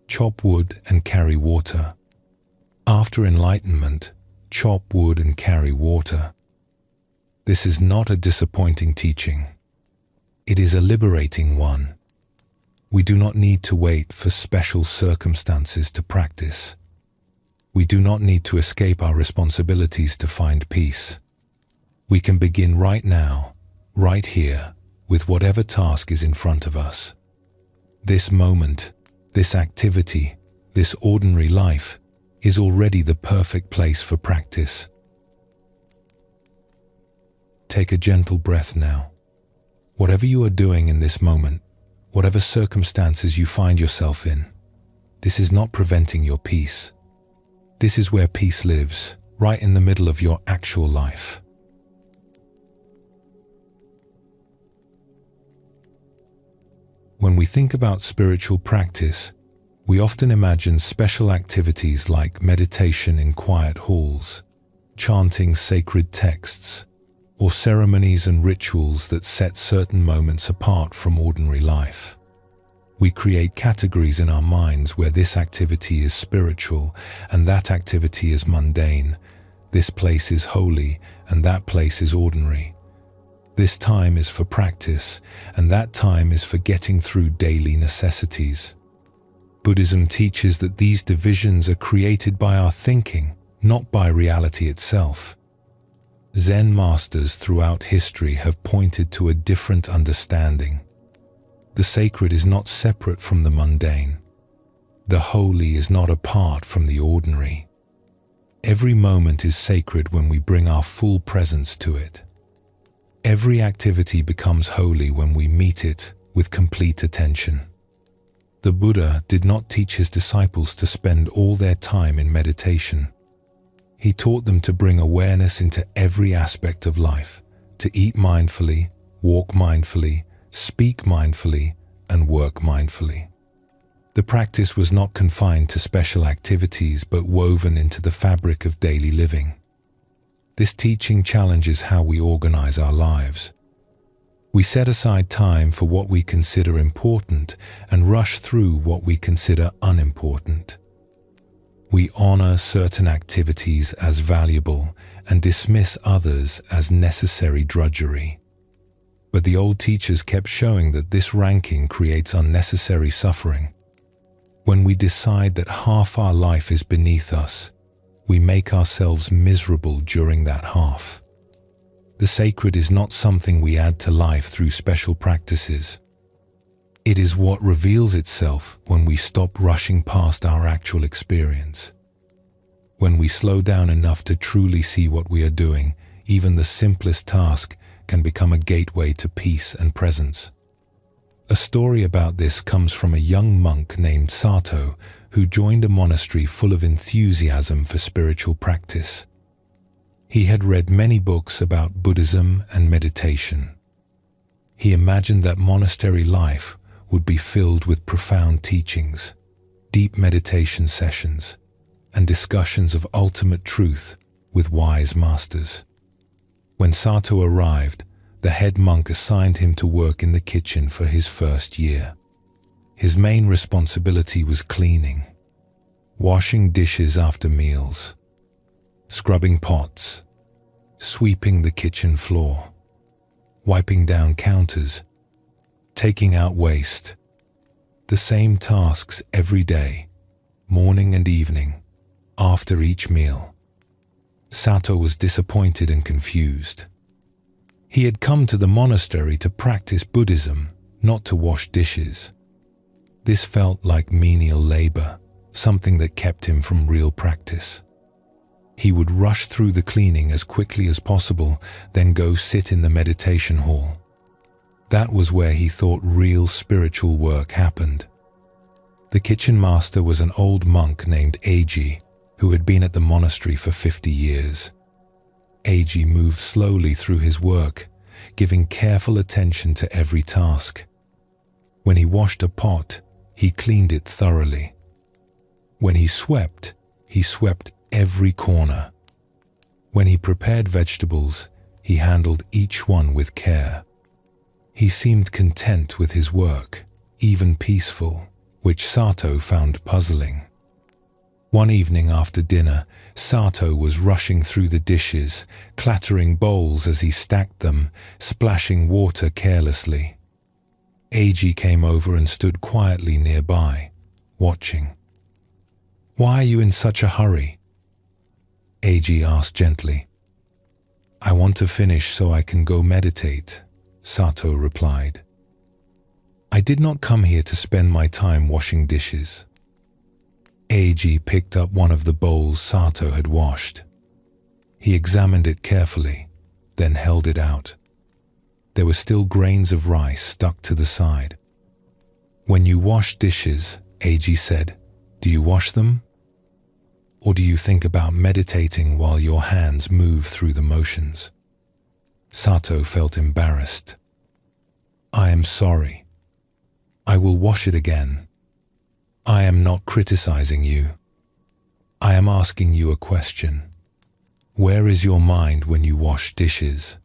Speaker 1: chop wood and carry water. After enlightenment, chop wood and carry water. This is not a disappointing teaching. It is a liberating one. We do not need to wait for special circumstances to practice. We do not need to escape our responsibilities to find peace. We can begin right now, right here, with whatever task is in front of us. This moment, this activity, this ordinary life is already the perfect place for practice. Take a gentle breath now. Whatever you are doing in this moment, whatever circumstances you find yourself in, this is not preventing your peace. This is where peace lives, right in the middle of your actual life. When we think about spiritual practice, we often imagine special activities like meditation in quiet halls, chanting sacred texts, or ceremonies and rituals that set certain moments apart from ordinary life. We create categories in our minds where this activity is spiritual and that activity is mundane. This place is holy and that place is ordinary. This time is for practice, and that time is for getting through daily necessities. Buddhism teaches that these divisions are created by our thinking, not by reality itself. Zen masters throughout history have pointed to a different understanding. The sacred is not separate from the mundane. The holy is not apart from the ordinary. Every moment is sacred when we bring our full presence to it. Every activity becomes holy when we meet it with complete attention. The Buddha did not teach his disciples to spend all their time in meditation. He taught them to bring awareness into every aspect of life, to eat mindfully, walk mindfully, speak mindfully, and work mindfully. The practice was not confined to special activities but woven into the fabric of daily living. This teaching challenges how we organize our lives. We set aside time for what we consider important and rush through what we consider unimportant. We honor certain activities as valuable and dismiss others as necessary drudgery. But the old teachers kept showing that this ranking creates unnecessary suffering. When we decide that half our life is beneath us, we make ourselves miserable during that half. The sacred is not something we add to life through special practices. It is what reveals itself when we stop rushing past our actual experience. When we slow down enough to truly see what we are doing, even the simplest task can become a gateway to peace and presence. A story about this comes from a young monk named Sato, who joined a monastery full of enthusiasm for spiritual practice. He had read many books about Buddhism and meditation. He imagined that monastery life would be filled with profound teachings, deep meditation sessions, and discussions of ultimate truth with wise masters. When Sato arrived, the head monk assigned him to work in the kitchen for his first year. His main responsibility was cleaning, washing dishes after meals, scrubbing pots, sweeping the kitchen floor, wiping down counters, taking out waste. the same tasks every day, morning and evening, after each meal. Sato was disappointed and confused. He had come to the monastery to practice Buddhism, not to wash dishes. This felt like menial labor, something that kept him from real practice. He would rush through the cleaning as quickly as possible, then go sit in the meditation hall. That was where he thought real spiritual work happened. The kitchen master was an old monk named Eiji, who had been at the monastery for 50 years. Eiji moved slowly through his work, giving careful attention to every task. When he washed a pot, he cleaned it thoroughly. When he swept every corner. When he prepared vegetables, he handled each one with care. He seemed content with his work, even peaceful, which Sato found puzzling. One evening after dinner, Sato was rushing through the dishes, clattering bowls as he stacked them, splashing water carelessly. Eiji came over and stood quietly nearby, watching. "Why are you in such a hurry?" Eiji asked gently. "I want to finish so I can go meditate," Sato replied. "I did not come here to spend my time washing dishes." Eiji picked up one of the bowls Sato had washed. He examined it carefully, then held it out. There were still grains of rice stuck to the side. "When you wash dishes," Eiji said, "do you wash them? Or do you think about meditating while your hands move through the motions?" Sato felt embarrassed. "I am sorry. I will wash it again. I am not criticizing you. I am asking you a question. Where is your mind when you wash dishes?"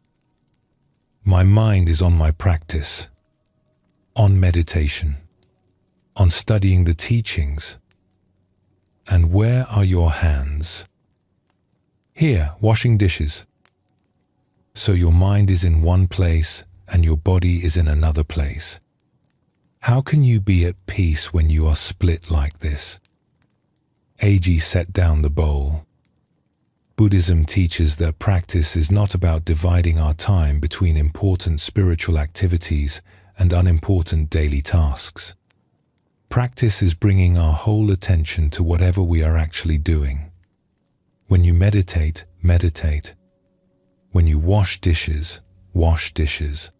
Speaker 1: "My mind is on my practice, on meditation, on studying the teachings." "And where are your hands?" "Here, washing dishes." "So your mind is in one place and your body is in another place. How can you be at peace when you are split like this?" Eiji set down the bowl. Buddhism teaches that practice is not about dividing our time between important spiritual activities and unimportant daily tasks. Practice is bringing our whole attention to whatever we are actually doing. When you meditate, meditate. When you wash dishes, wash dishes.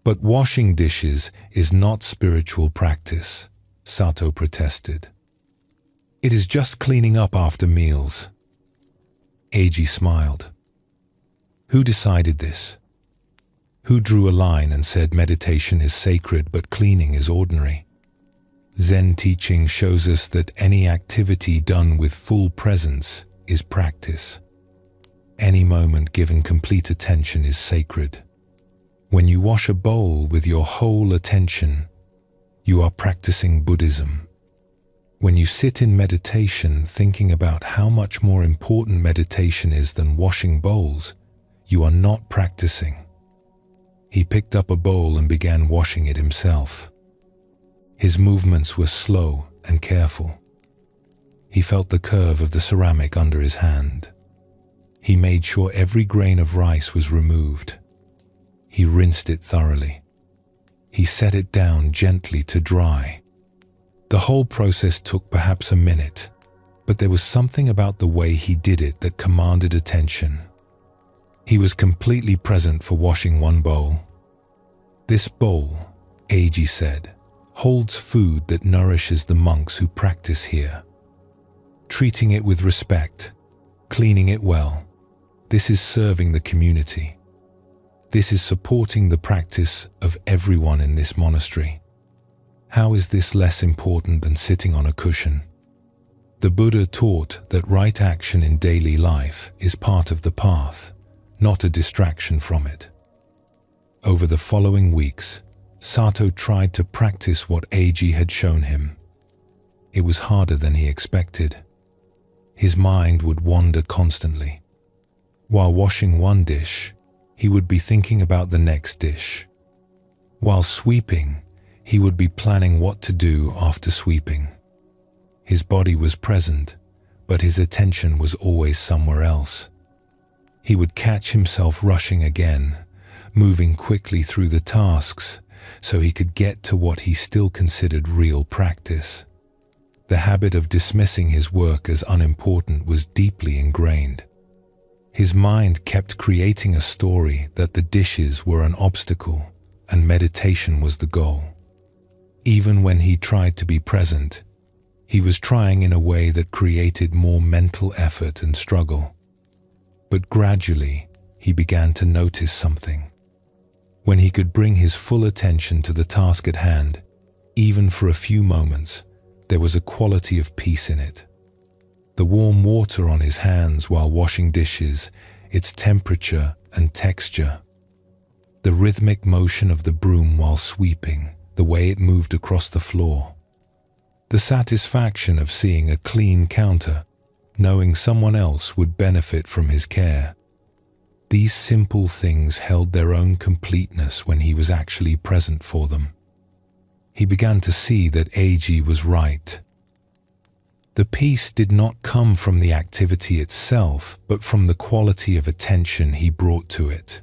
Speaker 1: "But washing dishes is not spiritual practice," Sato protested. "It is just cleaning up after meals." Eiji smiled. "Who decided this? Who drew a line and said meditation is sacred but cleaning is ordinary? Zen teaching shows us that any activity done with full presence is practice. Any moment given complete attention is sacred. When you wash a bowl with your whole attention, you are practicing Buddhism. When you sit in meditation thinking about how much more important meditation is than washing bowls, you are not practicing." He picked up a bowl and began washing it himself. His movements were slow and careful. He felt the curve of the ceramic under his hand. He made sure every grain of rice was removed. He rinsed it thoroughly. He set it down gently to dry. The whole process took perhaps a minute, but there was something about the way he did it that commanded attention. He was completely present for washing one bowl. "This bowl," Eiji said, "holds food that nourishes the monks who practice here. Treating it with respect, cleaning it well, this is serving the community. This is supporting the practice of everyone in this monastery. How is this less important than sitting on a cushion?" The Buddha taught that right action in daily life is part of the path, not a distraction from it. Over the following weeks, Sato tried to practice what Eiji had shown him. It was harder than he expected. His mind would wander constantly. While washing one dish, he would be thinking about the next dish. While sweeping, He would be planning what to do after sweeping. His body was present, but his attention was always somewhere else. He would catch himself rushing again, moving quickly through the tasks so he could get to what he still considered real practice. The habit of dismissing his work as unimportant was deeply ingrained. His mind kept creating a story that the dishes were an obstacle and meditation was the goal. Even when he tried to be present, he was trying in a way that created more mental effort and struggle. But gradually, he began to notice something. When he could bring his full attention to the task at hand, even for a few moments, there was a quality of peace in it. The warm water on his hands while washing dishes, its temperature and texture. The rhythmic motion of the broom while sweeping, the way it moved across the floor. The satisfaction of seeing a clean counter, knowing someone else would benefit from his care. These simple things held their own completeness when he was actually present for them. He began to see that AG was right. The peace did not come from the activity itself, but from the quality of attention he brought to it.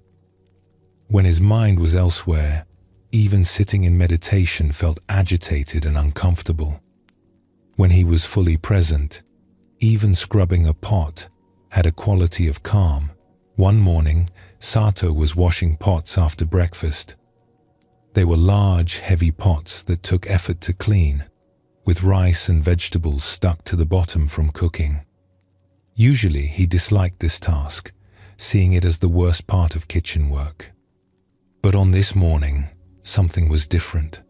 Speaker 1: When his mind was elsewhere, even sitting in meditation felt agitated and uncomfortable. When he was fully present, even scrubbing a pot had a quality of calm. One morning, Sato was washing pots after breakfast. They were large, heavy pots that took effort to clean, with rice and vegetables stuck to the bottom from cooking. Usually, he disliked this task, seeing it as the worst part of kitchen work. But on this morning, something was different.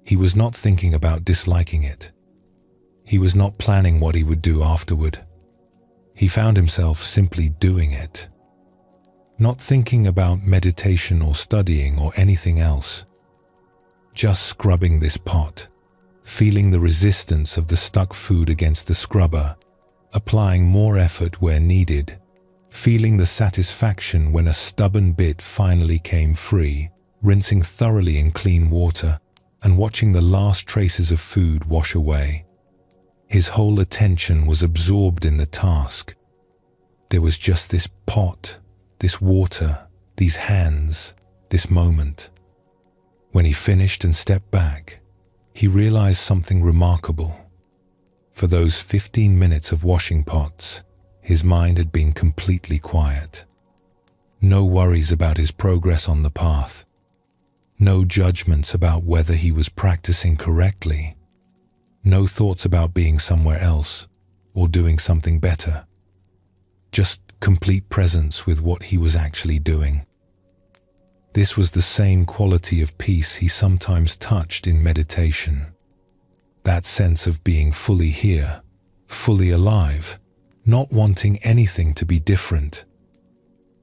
Speaker 1: He was not thinking about disliking it. He was not planning what he would do afterward. He found himself simply doing it. Not thinking about meditation or studying or anything else. Just scrubbing this pot, feeling the resistance of the stuck food against the scrubber, applying more effort where needed, feeling the satisfaction when a stubborn bit finally came free, rinsing thoroughly in clean water, and watching the last traces of food wash away. His whole attention was absorbed in the task. There was just this pot, this water, these hands, this moment. When he finished and stepped back, he realized something remarkable. For those 15 minutes of washing pots, his mind had been completely quiet. No worries about his progress on the path. No judgments about whether he was practicing correctly. No thoughts about being somewhere else or doing something better. Just complete presence with what he was actually doing. This was the same quality of peace he sometimes touched in meditation. That sense of being fully here, fully alive, not wanting anything to be different.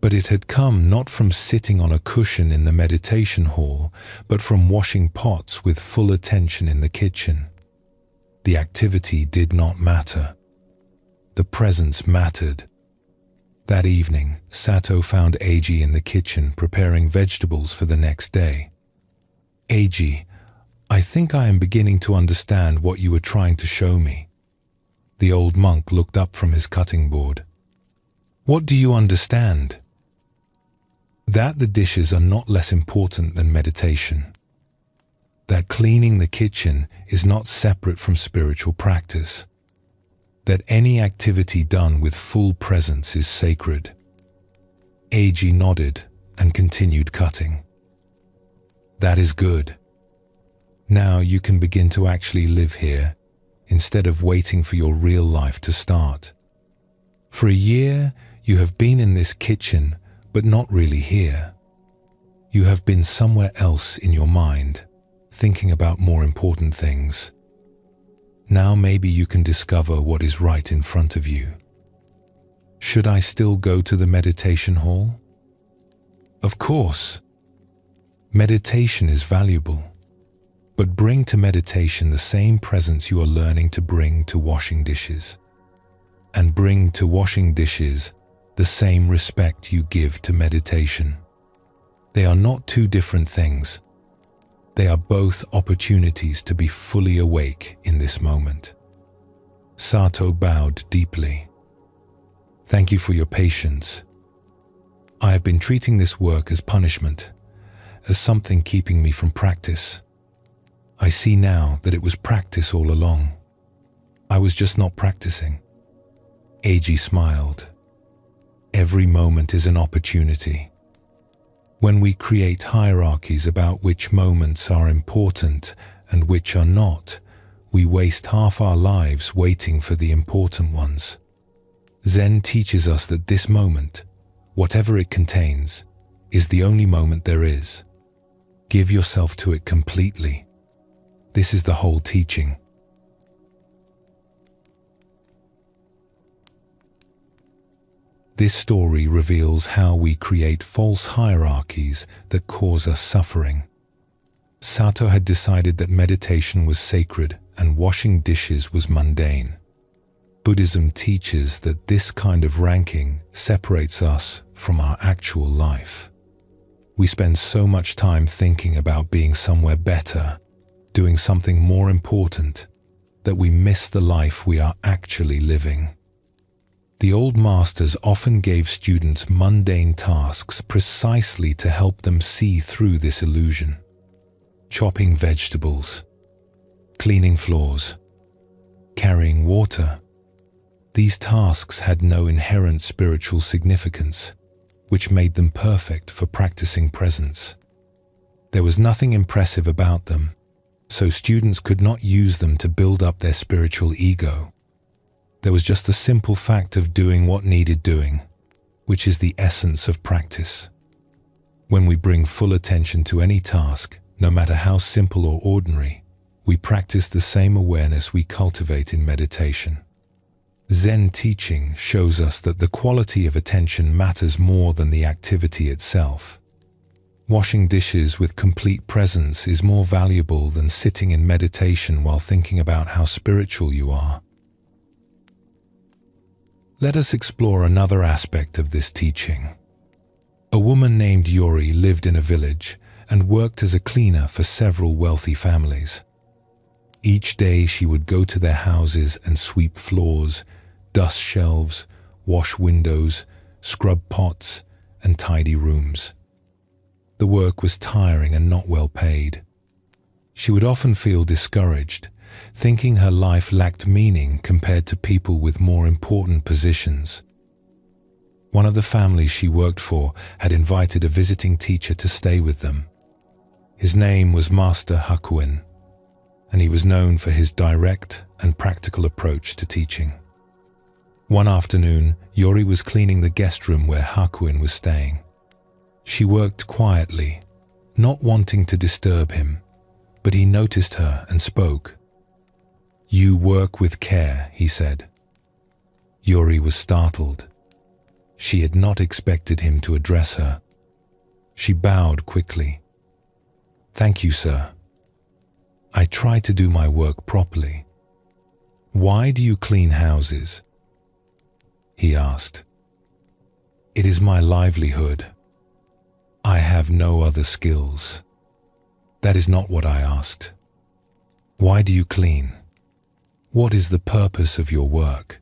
Speaker 1: But it had come not from sitting on a cushion in the meditation hall, but from washing pots with full attention in the kitchen. The activity did not matter. The presence mattered. That evening, Sato found Eiji in the kitchen preparing vegetables for the next day. "Eiji, I think I am beginning to understand what you were trying to show me." The old monk looked up from his cutting board. "What do you understand?" "That the dishes are not less important than meditation. That cleaning the kitchen is not separate from spiritual practice. That any activity done with full presence is sacred." Eiji nodded and continued cutting. "That is good. Now you can begin to actually live here, instead of waiting for your real life to start. For a year, you have been in this kitchen, but not really here. You have been somewhere else in your mind, thinking about more important things. Now maybe you can discover what is right in front of you. Should I still go to the meditation hall?" "Of course. Meditation is valuable. But bring to meditation the same presence you are learning to bring to washing dishes. And bring to washing dishes the same respect you give to meditation. They are not two different things. They are both opportunities to be fully awake in this moment. Sato bowed deeply. Thank you for your patience. I have been treating this work as punishment, as something keeping me from practice. I see now that it was practice all along. I was just not practicing. Eiji smiled. Every moment is an opportunity. When we create hierarchies about which moments are important and which are not, we waste half our lives waiting for the important ones. Zen teaches us that this moment, whatever it contains, is the only moment there is. Give yourself to it completely. This is the whole teaching. This story reveals how we create false hierarchies that cause us suffering. Sato had decided that meditation was sacred and washing dishes was mundane. Buddhism teaches that this kind of ranking separates us from our actual life. We spend so much time thinking about being somewhere better, doing something more important, that we miss the life we are actually living. The old masters often gave students mundane tasks precisely to help them see through this illusion. Chopping vegetables, cleaning floors, carrying water. These tasks had no inherent spiritual significance, which made them perfect for practicing presence. There was nothing impressive about them, so students could not use them to build up their spiritual ego. There was just the simple fact of doing what needed doing, which is the essence of practice. When we bring full attention to any task, no matter how simple or ordinary, we practice the same awareness we cultivate in meditation. Zen teaching shows us that the quality of attention matters more than the activity itself. Washing dishes with complete presence is more valuable than sitting in meditation while thinking about how spiritual you are. Let us explore another aspect of this teaching. A woman named Yori lived in a village and worked as a cleaner for several wealthy families. Each day she would go to their houses and sweep floors, dust shelves, wash windows, scrub pots, and tidy rooms. The work was tiring and not well paid. She would often feel discouraged, thinking her life lacked meaning compared to people with more important positions. One of the families she worked for had invited a visiting teacher to stay with them. His name was Master Hakuin, and he was known for his direct and practical approach to teaching. One afternoon, Yori was cleaning the guest room where Hakuin was staying. She worked quietly, not wanting to disturb him, but he noticed her and spoke. "You work with care," he said. Yori was startled. She had not expected him to address her. She bowed quickly. "Thank you, sir. I try to do my work properly." "Why do you clean houses?" he asked. "It is my livelihood. I have no other skills." "That is not what I asked. Why do you clean? What is the purpose of your work?"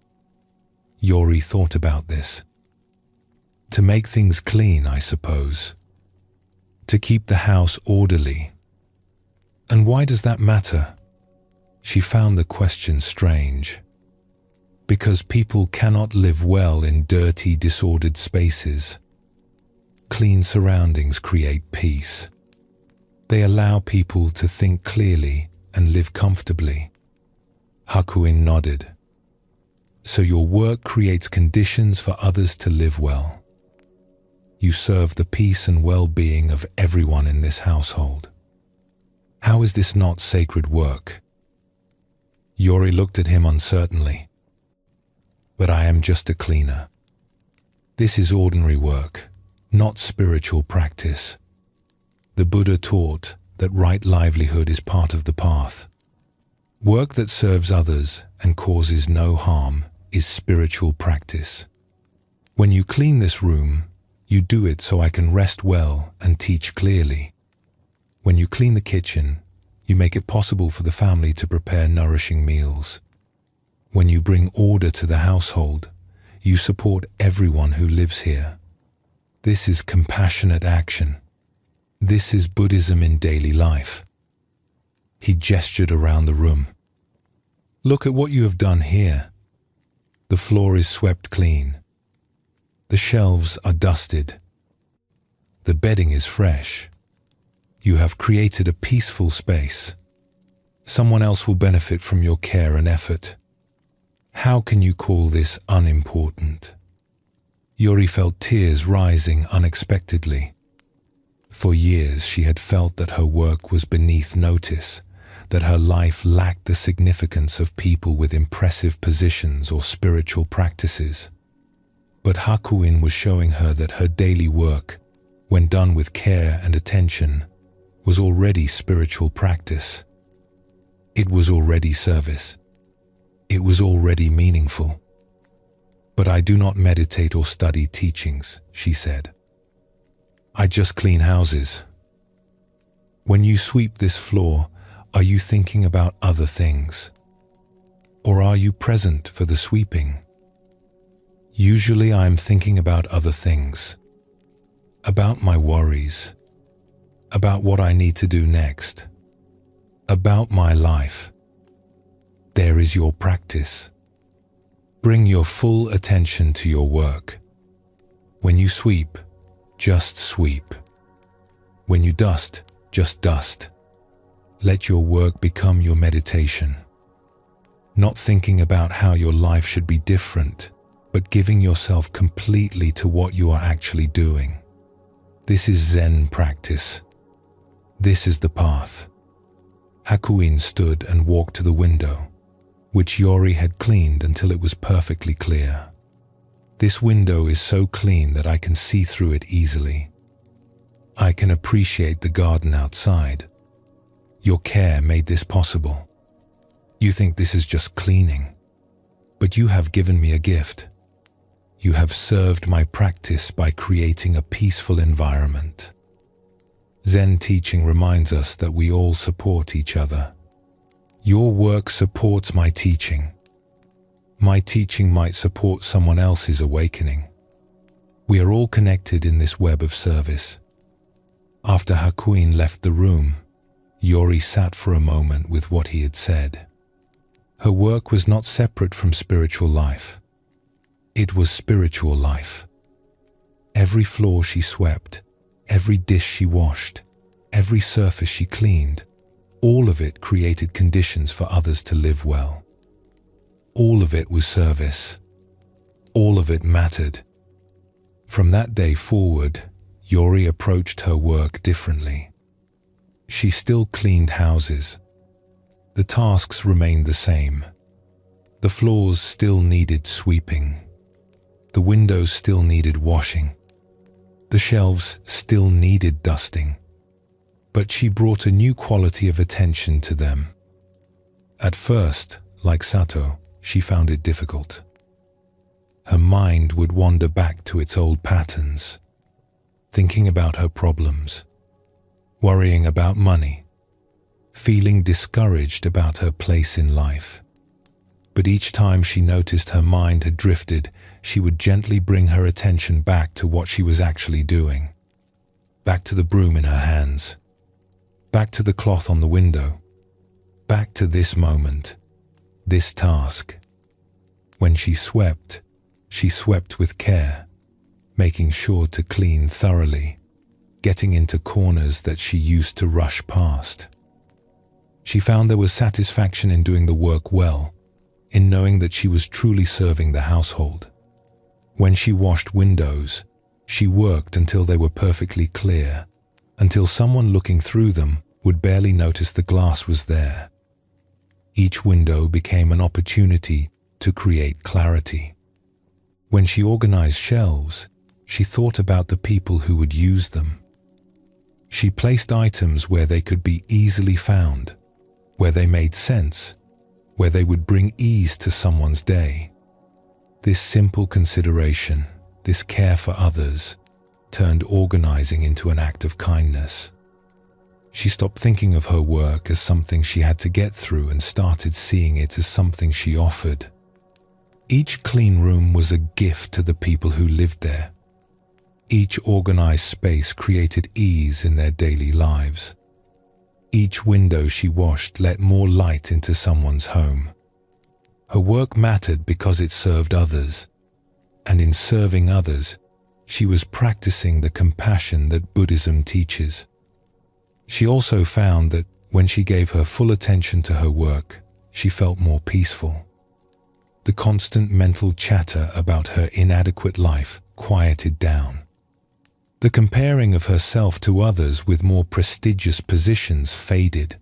Speaker 1: Yori thought about this. "To make things clean, I suppose. To keep the house orderly." "And why does that matter?" She found the question strange. "Because people cannot live well in dirty, disordered spaces. Clean surroundings create peace. They allow people to think clearly and live comfortably." Hakuin nodded. "So your work creates conditions for others to live well. You serve the peace and well-being of everyone in this household. How is this not sacred work?" Yori looked at him uncertainly. "But I am just a cleaner. This is ordinary work, not spiritual practice. The Buddha taught that right livelihood is part of the path. Work that serves others and causes no harm is spiritual practice. When you clean this room, you do it so I can rest well and teach clearly. When you clean the kitchen, you make it possible for the family to prepare nourishing meals. When you bring order to the household, you support everyone who lives here. This is compassionate action. This is Buddhism in daily life. He gestured around the room. Look at what you have done here. The floor is swept clean. The shelves are dusted. The bedding is fresh. You have created a peaceful space. Someone else will benefit from your care and effort. How can you call this unimportant? Yori felt tears rising unexpectedly. For years she had felt that her work was beneath notice, that her life lacked the significance of people with impressive positions or spiritual practices. But Hakuin was showing her that her daily work, when done with care and attention, was already spiritual practice. It was already service. It was already meaningful. But I do not meditate or study teachings, she said. I just clean houses. When you sweep this floor, are you thinking about other things? Or are you present for the sweeping? Usually I am thinking about other things. About my worries. About what I need to do next. About my life. There is your practice. Bring your full attention to your work. When you sweep, just sweep. When you dust, just dust. Let your work become your meditation. Not thinking about how your life should be different, but giving yourself completely to what you are actually doing. This is Zen practice. This is the path. Hakuin stood and walked to the window, which Yori had cleaned until it was perfectly clear. This window is so clean that I can see through it easily. I can appreciate the garden outside. Your care made this possible. You think this is just cleaning, but you have given me a gift. You have served my practice by creating a peaceful environment. Zen teaching reminds us that we all support each other. Your work supports my teaching. My teaching might support someone else's awakening. We are all connected in this web of service. After Hakuin left the room, Yori sat for a moment with what he had said. Her work was not separate from spiritual life. It was spiritual life. Every floor she swept, every dish she washed, every surface she cleaned, all of it created conditions for others to live well. All of it was service. All of it mattered. From that day forward, Yori approached her work differently. She still cleaned houses. The tasks remained the same. The floors still needed sweeping. The windows still needed washing. The shelves still needed dusting. But she brought a new quality of attention to them. At first, like Sato, she found it difficult. Her mind would wander back to its old patterns, thinking about her problems, worrying about money, feeling discouraged about her place in life. But each time she noticed her mind had drifted, she would gently bring her attention back to what she was actually doing. Back to the broom in her hands. Back to the cloth on the window. Back to this moment, this task. When she swept with care, making sure to clean thoroughly, getting into corners that she used to rush past. She found there was satisfaction in doing the work well, in knowing that she was truly serving the household. When she washed windows, she worked until they were perfectly clear, until someone looking through them would barely notice the glass was there. Each window became an opportunity to create clarity. When she organized shelves, she thought about the people who would use them. She placed items where they could be easily found, where they made sense, where they would bring ease to someone's day. This simple consideration, this care for others, turned organizing into an act of kindness. She stopped thinking of her work as something she had to get through and started seeing it as something she offered. Each clean room was a gift to the people who lived there. Each organized space created ease in their daily lives. Each window she washed let more light into someone's home. Her work mattered because it served others, and in serving others, she was practicing the compassion that Buddhism teaches. She also found that when she gave her full attention to her work, she felt more peaceful. The constant mental chatter about her inadequate life quieted down. The comparing of herself to others with more prestigious positions faded.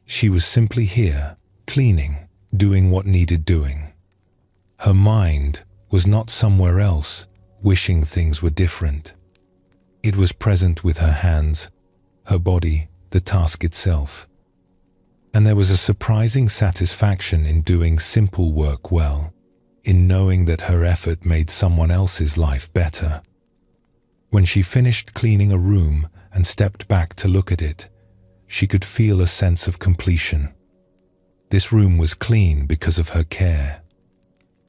Speaker 1: She was simply here, cleaning, doing what needed doing. Her mind was not somewhere else, wishing things were different. It was present with her hands, her body, the task itself. And there was a surprising satisfaction in doing simple work well, in knowing that her effort made someone else's life better. When she finished cleaning a room and stepped back to look at it, she could feel a sense of completion. This room was clean because of her care.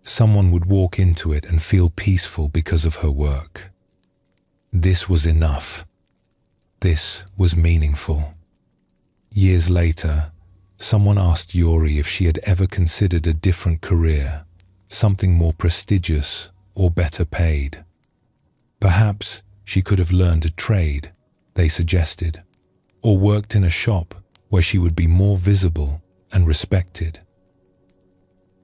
Speaker 1: Someone would walk into it and feel peaceful because of her work. This was enough. This was meaningful. Years later, someone asked Yori if she had ever considered a different career, something more prestigious or better paid. Perhaps she could have learned a trade, they suggested, or worked in a shop where she would be more visible and respected.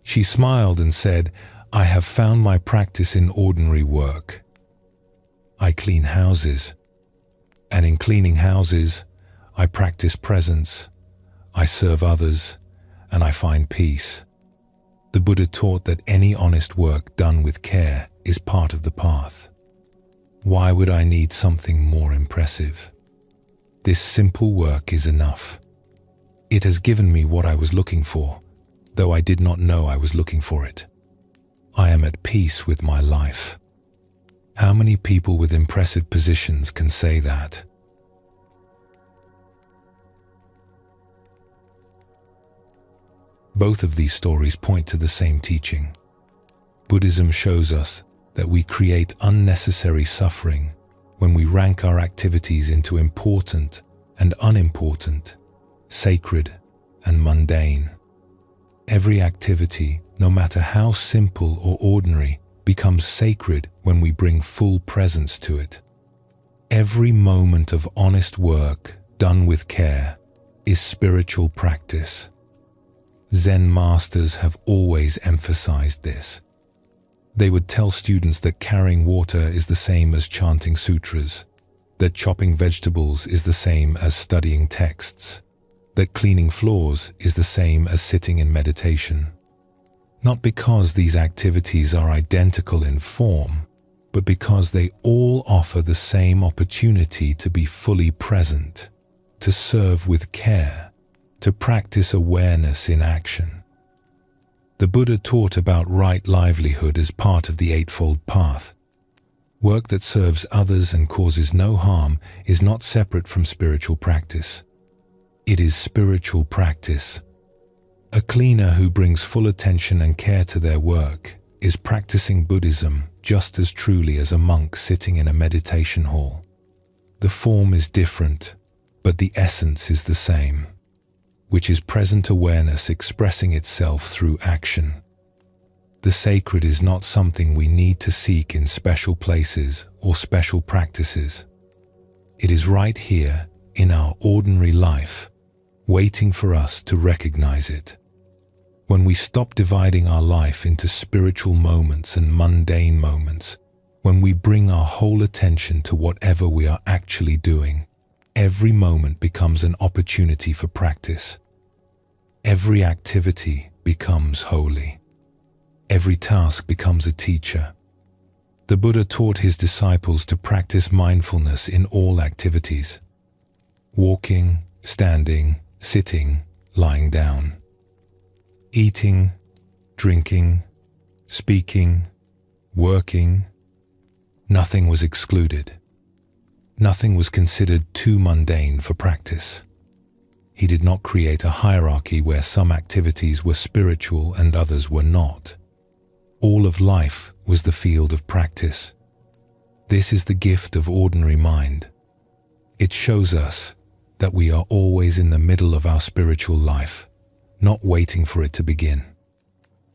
Speaker 1: She smiled and said, "I have found my practice in ordinary work. I clean houses, and in cleaning houses, I practice presence, I serve others, and I find peace." The Buddha taught that any honest work done with care is part of the path. Why would I need something more impressive? This simple work is enough. It has given me what I was looking for, though I did not know I was looking for it. I am at peace with my life. How many people with impressive positions can say that? Both of these stories point to the same teaching. Buddhism shows us that we create unnecessary suffering when we rank our activities into important and unimportant, sacred and mundane. Every activity, no matter how simple or ordinary, becomes sacred when we bring full presence to it. Every moment of honest work done with care is spiritual practice. Zen masters have always emphasized this. They would tell students that carrying water is the same as chanting sutras, that chopping vegetables is the same as studying texts, that cleaning floors is the same as sitting in meditation. Not because these activities are identical in form, but because they all offer the same opportunity to be fully present, to serve with care, to practice awareness in action. The Buddha taught about right livelihood as part of the Eightfold Path. Work that serves others and causes no harm is not separate from spiritual practice. It is spiritual practice. A cleaner who brings full attention and care to their work is practicing Buddhism just as truly as a monk sitting in a meditation hall. The form is different, but the essence is the same, which is present awareness expressing itself through action. The sacred is not something we need to seek in special places or special practices. It is right here in our ordinary life, waiting for us to recognize it. When we stop dividing our life into spiritual moments and mundane moments, when we bring our whole attention to whatever we are actually doing, every moment becomes an opportunity for practice. Every activity becomes holy. Every task becomes a teacher. The Buddha taught his disciples to practice mindfulness in all activities: walking, standing, sitting, lying down, eating, drinking, speaking, working. Nothing was excluded. Nothing was considered too mundane for practice. He did not create a hierarchy where some activities were spiritual and others were not. All of life was the field of practice. This is the gift of ordinary mind. It shows us that we are always in the middle of our spiritual life, not waiting for it to begin.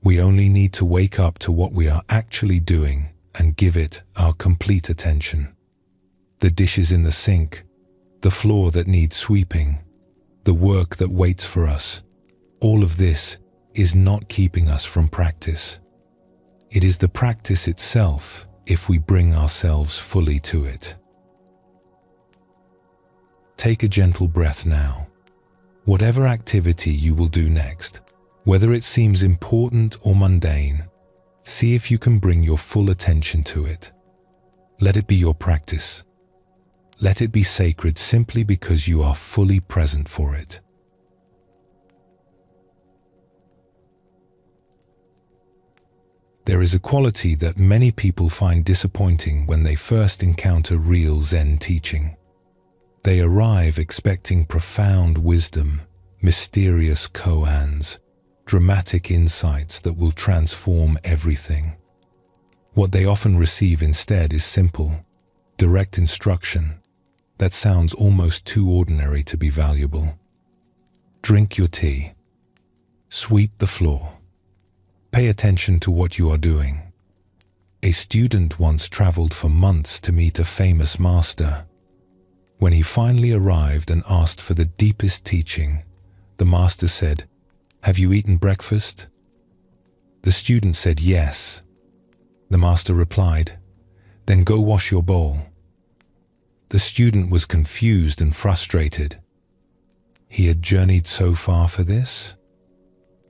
Speaker 1: We only need to wake up to what we are actually doing and give it our complete attention. The dishes in the sink, the floor that needs sweeping, the work that waits for us, all of this is not keeping us from practice. It is the practice itself if we bring ourselves fully to it. Take a gentle breath now. Whatever activity you will do next, whether it seems important or mundane, see if you can bring your full attention to it. Let it be your practice. Let it be sacred simply because you are fully present for it. There is a quality that many people find disappointing when they first encounter real Zen teaching. They arrive expecting profound wisdom, mysterious koans, dramatic insights that will transform everything. What they often receive instead is simple, direct instruction that sounds almost too ordinary to be valuable. Drink your tea. Sweep the floor. Pay attention to what you are doing. A student once traveled for months to meet a famous master. When he finally arrived and asked for the deepest teaching, the master said, "Have you eaten breakfast?" The student said yes. The master replied, "Then go wash your bowl." The student was confused and frustrated. He had journeyed so far for this,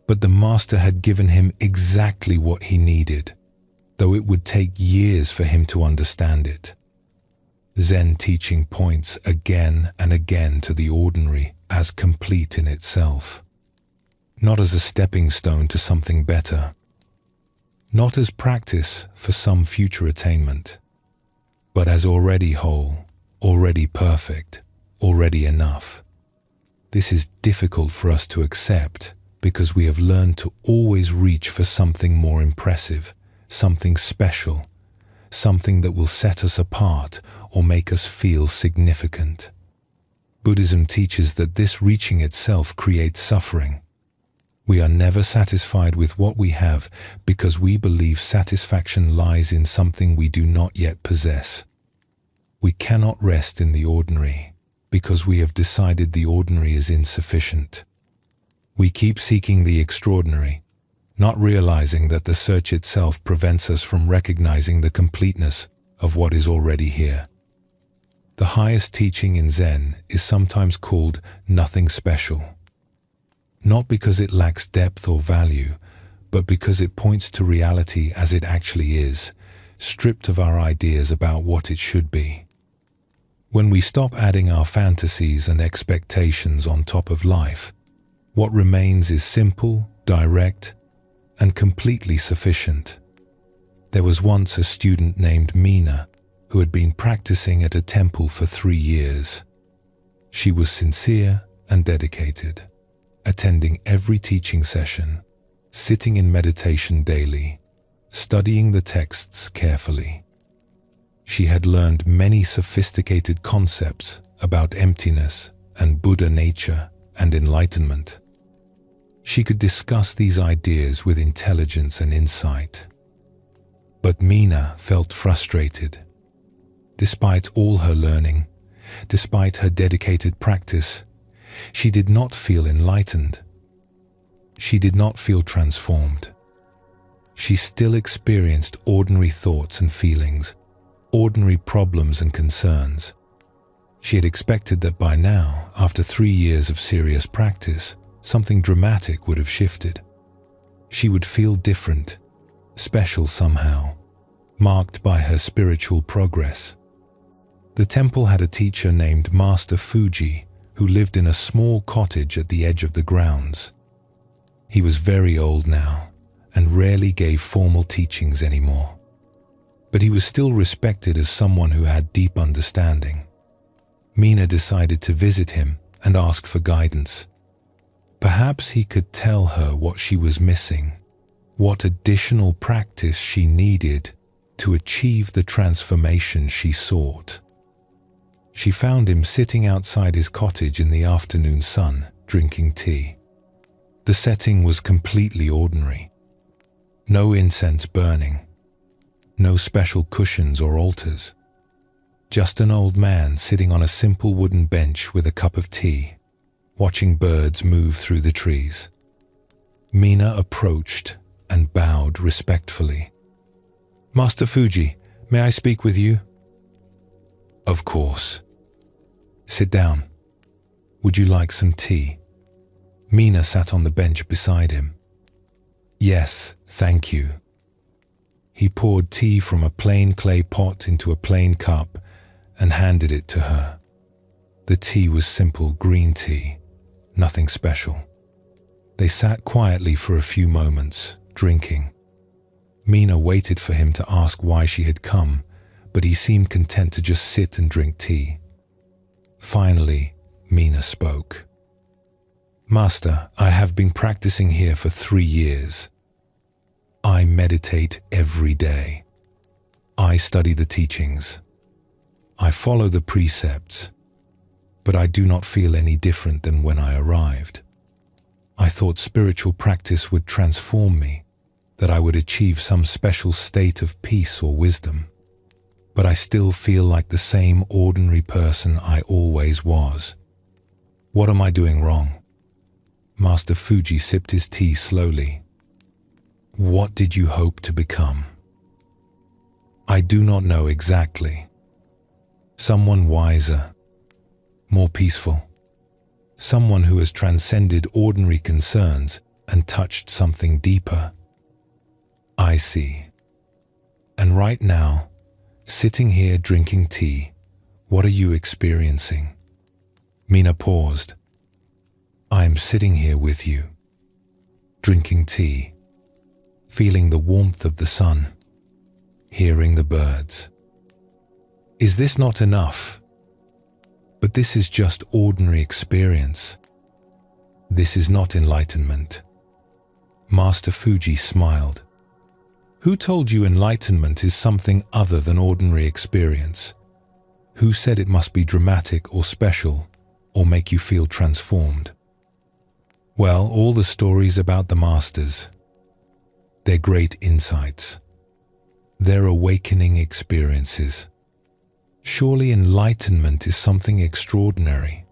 Speaker 1: but the master had given him exactly what he needed, though it would take years for him to understand it. Zen teaching points again and again to the ordinary as complete in itself, not as a stepping stone to something better, not as practice for some future attainment, but as already whole, already perfect, already enough. This is difficult for us to accept because we have learned to always reach for something more impressive, something special, something that will set us apart or make us feel significant. Buddhism teaches that this reaching itself creates suffering. We are never satisfied with what we have because we believe satisfaction lies in something we do not yet possess. We cannot rest in the ordinary because we have decided the ordinary is insufficient. We keep seeking the extraordinary, not realizing that the search itself prevents us from recognizing the completeness of what is already here. The highest teaching in Zen is sometimes called nothing special, not because it lacks depth or value, but because it points to reality as it actually is, stripped of our ideas about what it should be. When we stop adding our fantasies and expectations on top of life, what remains is simple, direct, and completely sufficient. There was once a student named Mina who had been practicing at a temple for 3 years. She was sincere and dedicated, attending every teaching session, sitting in meditation daily, studying the texts carefully. She had learned many sophisticated concepts about emptiness and Buddha nature and enlightenment. She could discuss these ideas with intelligence and insight. But Mina felt frustrated. Despite all her learning, despite her dedicated practice, she did not feel enlightened. She did not feel transformed. She still experienced ordinary thoughts and feelings, ordinary problems and concerns. She had expected that by now, after 3 years of serious practice, something dramatic would have shifted. She would feel different, special somehow, marked by her spiritual progress. The temple had a teacher named Master Fuji who lived in a small cottage at the edge of the grounds. He was very old now and rarely gave formal teachings anymore. But he was still respected as someone who had deep understanding, Mina decided to visit him and ask for guidance. Perhaps he could tell her what she was missing, what additional practice she needed to achieve the transformation she sought. She found him sitting outside his cottage in the afternoon sun, drinking tea. The setting was completely ordinary. No incense burning, no special cushions or altars. Just an old man sitting on a simple wooden bench with a cup of tea, watching birds move through the trees. Mina approached and bowed respectfully. "Master Fuji, may I speak with you?" "Of course." "Sit down. Would you like some tea?" Mina sat on the bench beside him. "Yes, thank you." He poured tea from a plain clay pot into a plain cup and handed it to her. The tea was simple green tea, nothing special. They sat quietly for a few moments, drinking. Mina waited for him to ask why she had come, but he seemed content to just sit and drink tea. Finally, Mina spoke. "Master, I have been practicing here for 3 years. I meditate every day. I study the teachings. I follow the precepts, but I do not feel any different than when I arrived. I thought spiritual practice would transform me, that I would achieve some special state of peace or wisdom. But I still feel like the same ordinary person I always was. What am I doing wrong?" Master Fuji sipped his tea slowly. "What did you hope to become?" "I do not know exactly. Someone wiser, more peaceful. Someone who has transcended ordinary concerns and touched something deeper." "I see. And right now, sitting here drinking tea, what are you experiencing?" Mina paused. "I am sitting here with you, drinking tea, feeling the warmth of the sun, hearing the birds. Is this not enough? But this is just ordinary experience. This is not enlightenment." Master Fuji smiled. "Who told you enlightenment is something other than ordinary experience? Who said it must be dramatic or special, or make you feel transformed?" "Well, all the stories about the masters. Their great insights. Their awakening experiences. Surely enlightenment is something extraordinary.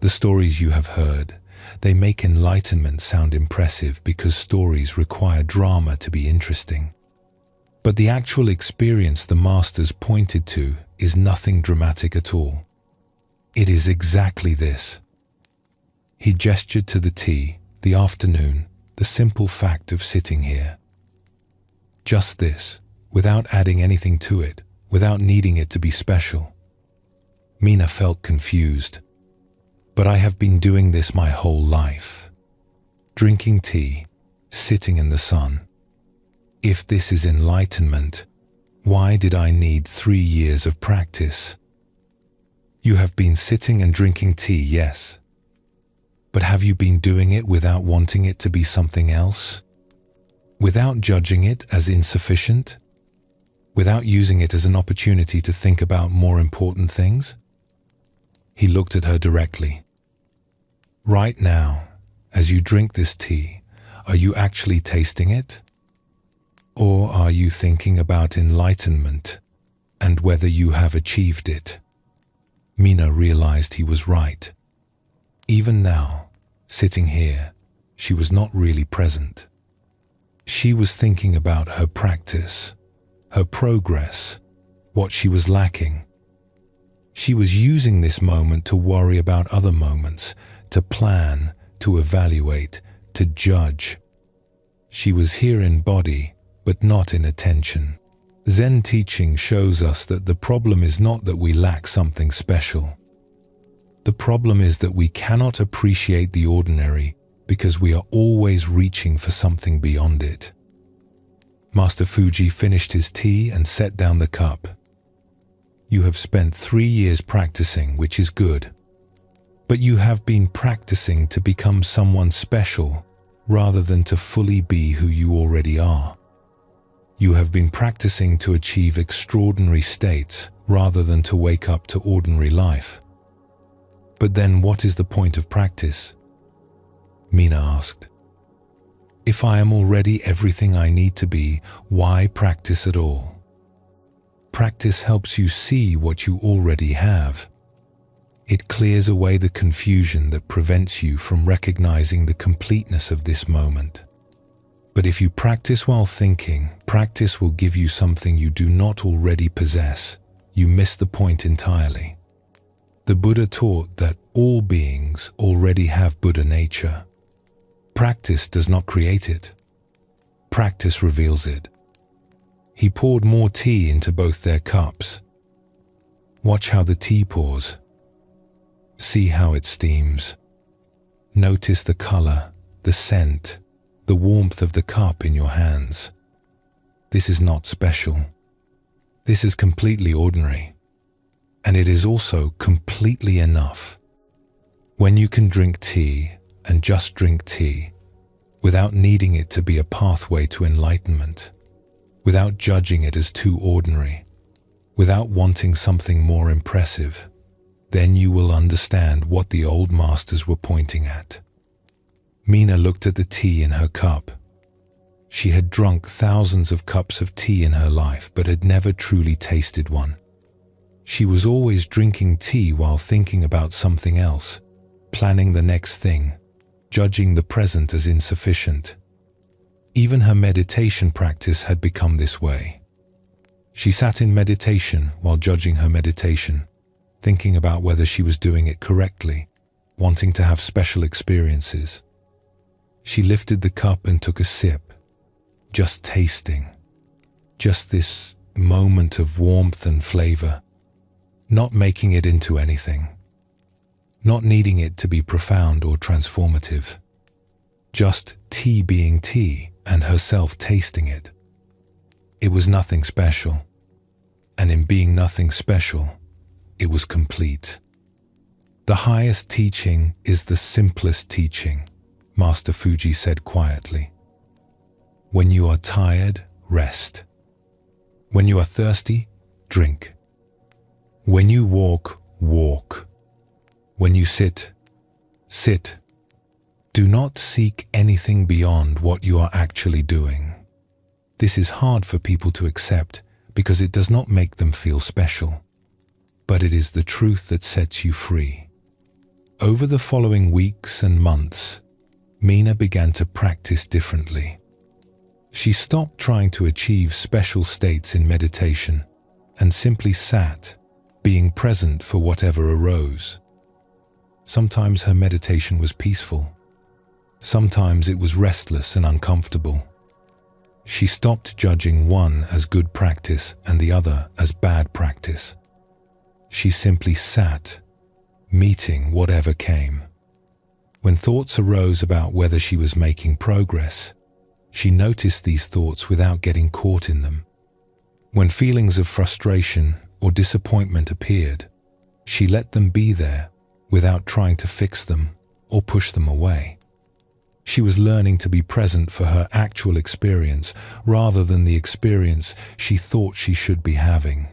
Speaker 1: The stories you have heard, they make enlightenment sound impressive because stories require drama to be interesting. But the actual experience the masters pointed to is nothing dramatic at all. It is exactly this." He gestured to the tea, the afternoon, the simple fact of sitting here. Just this, without adding anything to it, without needing it to be special. Mina felt confused. "But I have been doing this my whole life. Drinking tea, sitting in the sun. If this is enlightenment, why did I need 3 years of practice?" "You have been sitting and drinking tea, yes. But have you been doing it without wanting it to be something else? Without judging it as insufficient? Without using it as an opportunity to think about more important things?" He looked at her directly. "Right now, as you drink this tea, are you actually tasting it? Or are you thinking about enlightenment and whether you have achieved it?" Mina realized he was right. Even now, sitting here, she was not really present. She was thinking about her practice, her progress, what she was lacking. She was using this moment to worry about other moments, to plan, to evaluate, to judge. She was here in body, but not in attention. Zen teaching shows us that the problem is not that we lack something special. The problem is that we cannot appreciate the ordinary because we are always reaching for something beyond it. Master Fuji finished his tea and set down the cup. You have spent 3 years practicing, which is good. But you have been practicing to become someone special rather than to fully be who you already are. You have been practicing to achieve extraordinary states rather than to wake up to ordinary life. But then what is the point of practice? Mina asked. If I am already everything I need to be, why practice at all? Practice helps you see what you already have. It clears away the confusion that prevents you from recognizing the completeness of this moment. But if you practice while thinking, practice will give you something you do not already possess. You miss the point entirely. The Buddha taught that all beings already have Buddha nature. Practice does not create it. Practice reveals it. He poured more tea into both their cups. Watch how the tea pours. See how it steams. Notice the color, the scent, the warmth of the cup in your hands. This is not special. This is completely ordinary. And it is also completely enough. When you can drink tea and just drink tea, without needing it to be a pathway to enlightenment, without judging it as too ordinary, without wanting something more impressive, then you will understand what the old masters were pointing at. Mina looked at the tea in her cup. She had drunk thousands of cups of tea in her life, but had never truly tasted one. She was always drinking tea while thinking about something else, planning the next thing, judging the present as insufficient. Even her meditation practice had become this way. She sat in meditation while judging her meditation, thinking about whether she was doing it correctly, wanting to have special experiences. She lifted the cup and took a sip, just tasting, just this moment of warmth and flavor, not making it into anything, not needing it to be profound or transformative, just tea being tea and herself tasting it. It was nothing special, and in being nothing special, it was complete. The highest teaching is the simplest teaching, Master Fuji said quietly. When you are tired, rest. When you are thirsty, drink. When you walk, walk. When you sit, sit. Do not seek anything beyond what you are actually doing. This is hard for people to accept because it does not make them feel special. But it is the truth that sets you free. Over the following weeks and months, Mina began to practice differently. She stopped trying to achieve special states in meditation and simply sat, being present for whatever arose. Sometimes her meditation was peaceful. Sometimes it was restless and uncomfortable. She stopped judging one as good practice and the other as bad practice. She simply sat, meeting whatever came. When thoughts arose about whether she was making progress, she noticed these thoughts without getting caught in them. When feelings of frustration or disappointment appeared, she let them be there without trying to fix them or push them away. She was learning to be present for her actual experience rather than the experience she thought she should be having.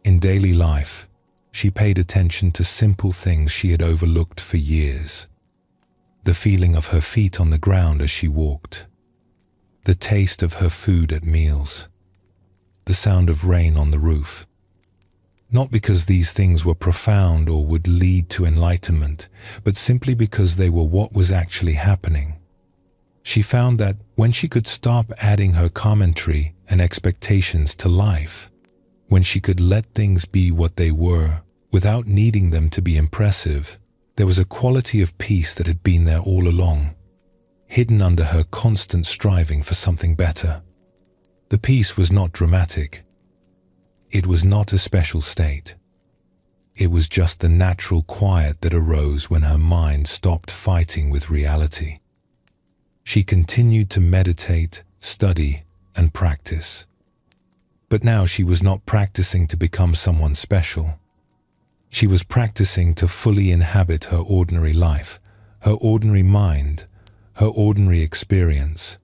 Speaker 1: In daily life, she paid attention to simple things she had overlooked for years. The feeling of her feet on the ground as she walked, the taste of her food at meals, the sound of rain on the roof. Not because these things were profound or would lead to enlightenment, but simply because they were what was actually happening. She found that when she could stop adding her commentary and expectations to life, when she could let things be what they were without needing them to be impressive, there was a quality of peace that had been there all along, hidden under her constant striving for something better. The peace was not dramatic. It was not a special state. It was just the natural quiet that arose when her mind stopped fighting with reality. She continued to meditate, study, and practice. But now she was not practicing to become someone special. She was practicing to fully inhabit her ordinary life, her ordinary mind, her ordinary experience.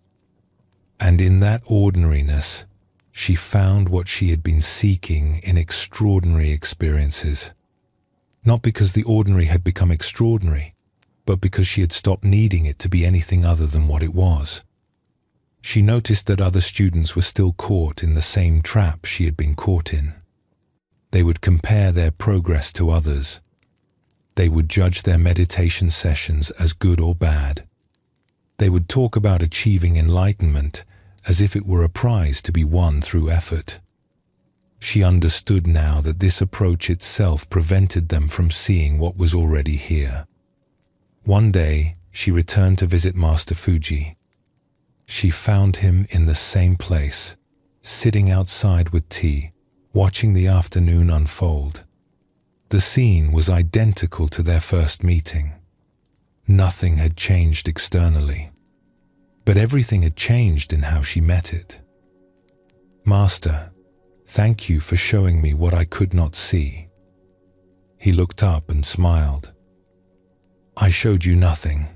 Speaker 1: And in that ordinariness, she found what she had been seeking in extraordinary experiences. Not because the ordinary had become extraordinary, but because she had stopped needing it to be anything other than what it was. She noticed that other students were still caught in the same trap she had been caught in. They would compare their progress to others. They would judge their meditation sessions as good or bad. They would talk about achieving enlightenment as if it were a prize to be won through effort. She understood now that this approach itself prevented them from seeing what was already here. One day, she returned to visit Master Fuji. She found him in the same place, sitting outside with tea, watching the afternoon unfold. The scene was identical to their first meeting. Nothing had changed externally, but everything had changed in how she met it. "Master, thank you for showing me what I could not see." He looked up and smiled. "I showed you nothing.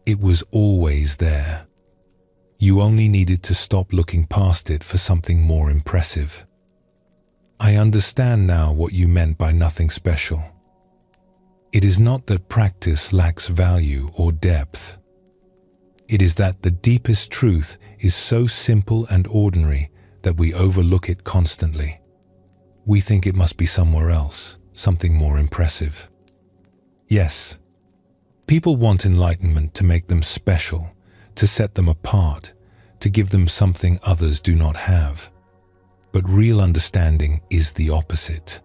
Speaker 1: It was always there. You only needed to stop looking past it for something more impressive. I understand now what you meant by nothing special. It is not that practice lacks value or depth. It is that the deepest truth is so simple and ordinary that we overlook it constantly. We think it must be somewhere else, something more impressive. Yes, people want enlightenment to make them special, to set them apart, to give them something others do not have. But real understanding is the opposite.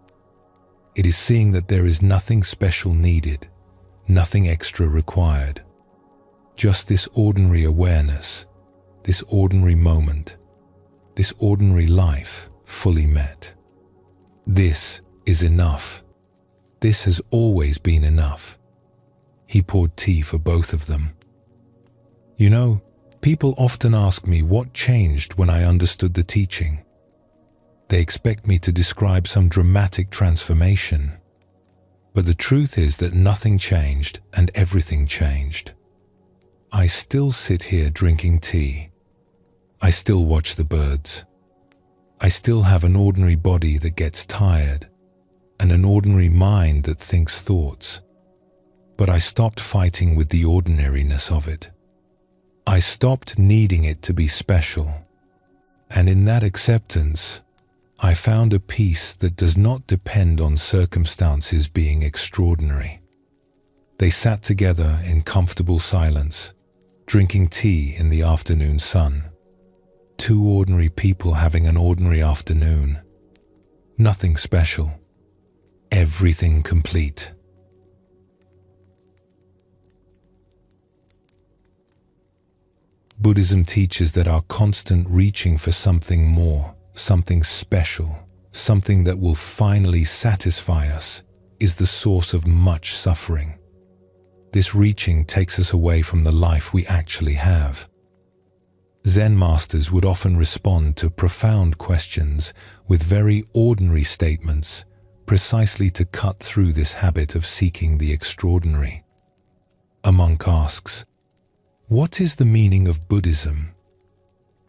Speaker 1: It is seeing that there is nothing special needed, nothing extra required. Just this ordinary awareness, this ordinary moment, this ordinary life fully met. This is enough. This has always been enough." He poured tea for both of them. "You know, people often ask me what changed when I understood the teaching. They expect me to describe some dramatic transformation. But the truth is that nothing changed and everything changed. I still sit here drinking tea. I still watch the birds. I still have an ordinary body that gets tired and an ordinary mind that thinks thoughts. But I stopped fighting with the ordinariness of it. I stopped needing it to be special. And in that acceptance, I found a peace that does not depend on circumstances being extraordinary." They sat together in comfortable silence, drinking tea in the afternoon sun. Two ordinary people having an ordinary afternoon. Nothing special. Everything complete. Buddhism teaches that our constant reaching for something more, something special, something that will finally satisfy us, is the source of much suffering. This reaching takes us away from the life we actually have. Zen masters would often respond to profound questions with very ordinary statements, precisely to cut through this habit of seeking the extraordinary. A monk asks, "What is the meaning of Buddhism?"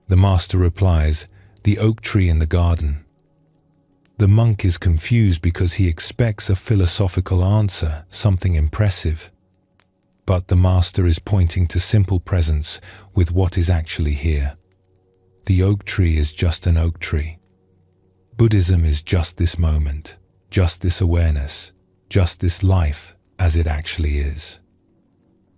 Speaker 1: The master replies, "The oak tree in the garden." The monk is confused because he expects a philosophical answer, something impressive. But the master is pointing to simple presence with what is actually here. The oak tree is just an oak tree. Buddhism is just this moment, just this awareness, just this life as it actually is.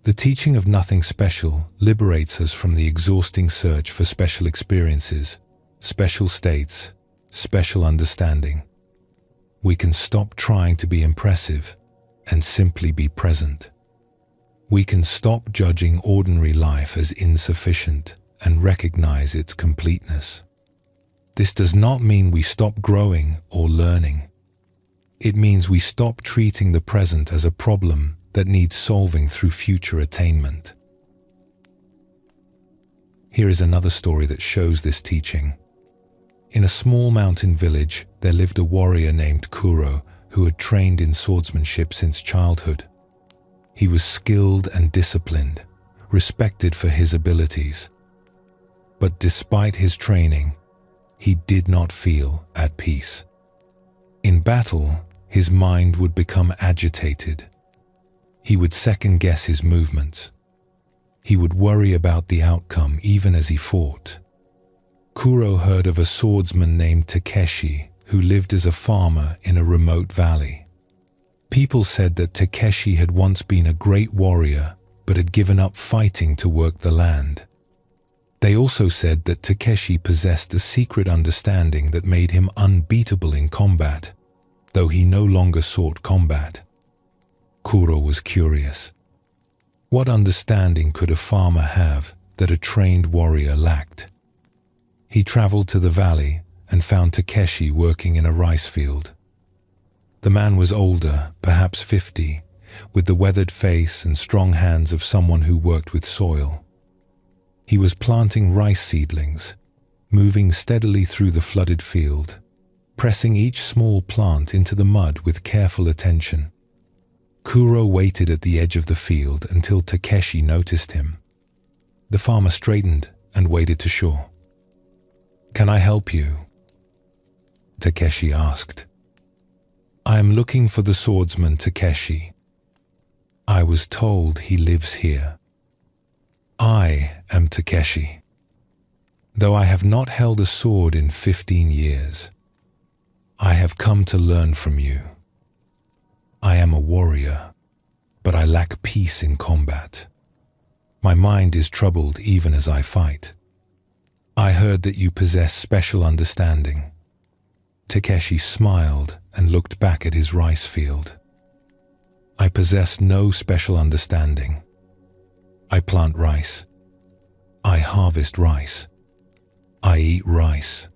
Speaker 1: The teaching of nothing special liberates us from the exhausting search for special experiences, special states, special understanding. We can stop trying to be impressive and simply be present. We can stop judging ordinary life as insufficient and recognize its completeness. This does not mean we stop growing or learning. It means we stop treating the present as a problem that needs solving through future attainment. Here is another story that shows this teaching. In a small mountain village, there lived a warrior named Kuro who had trained in swordsmanship since childhood. He was skilled and disciplined, respected for his abilities. But despite his training, he did not feel at peace. In battle, his mind would become agitated. He would second-guess his movements. He would worry about the outcome even as he fought. Kuro heard of a swordsman named Takeshi who lived as a farmer in a remote valley. People said that Takeshi had once been a great warrior but had given up fighting to work the land. They also said that Takeshi possessed a secret understanding that made him unbeatable in combat, though he no longer sought combat. Kuro was curious. What understanding could a farmer have that a trained warrior lacked? He traveled to the valley and found Takeshi working in a rice field. The man was older, perhaps 50, with the weathered face and strong hands of someone who worked with soil. He was planting rice seedlings, moving steadily through the flooded field, pressing each small plant into the mud with careful attention. Kuro waited at the edge of the field until Takeshi noticed him. The farmer straightened and waded to shore. "Can I help you?" Takeshi asked. "I am looking for the swordsman Takeshi. I was told he lives here." "I am Takeshi. Though I have not held a sword in 15 years, I have come to learn from you. I am a warrior, but I lack peace in combat. My mind is troubled even as I fight. I heard that you possess special understanding." Takeshi smiled and looked back at his rice field. "I possess no special understanding. I plant rice. I harvest rice. I eat rice.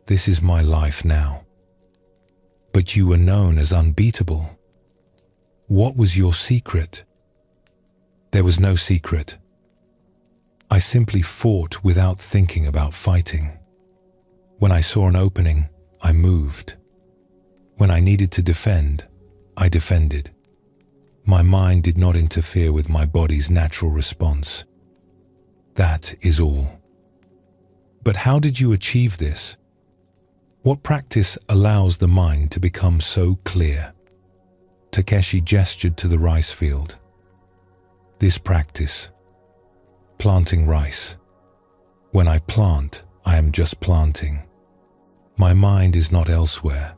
Speaker 1: This is my life now. But you were known as unbeatable. What was your secret?" "There was no secret. I simply fought without thinking about fighting. When I saw an opening, I moved. When I needed to defend, I defended. My mind did not interfere with my body's natural response. That is all." "But how did you achieve this? What practice allows the mind to become so clear?" Takeshi gestured to the rice field. "This practice. Planting rice. When I plant, I am just planting. My mind is not elsewhere.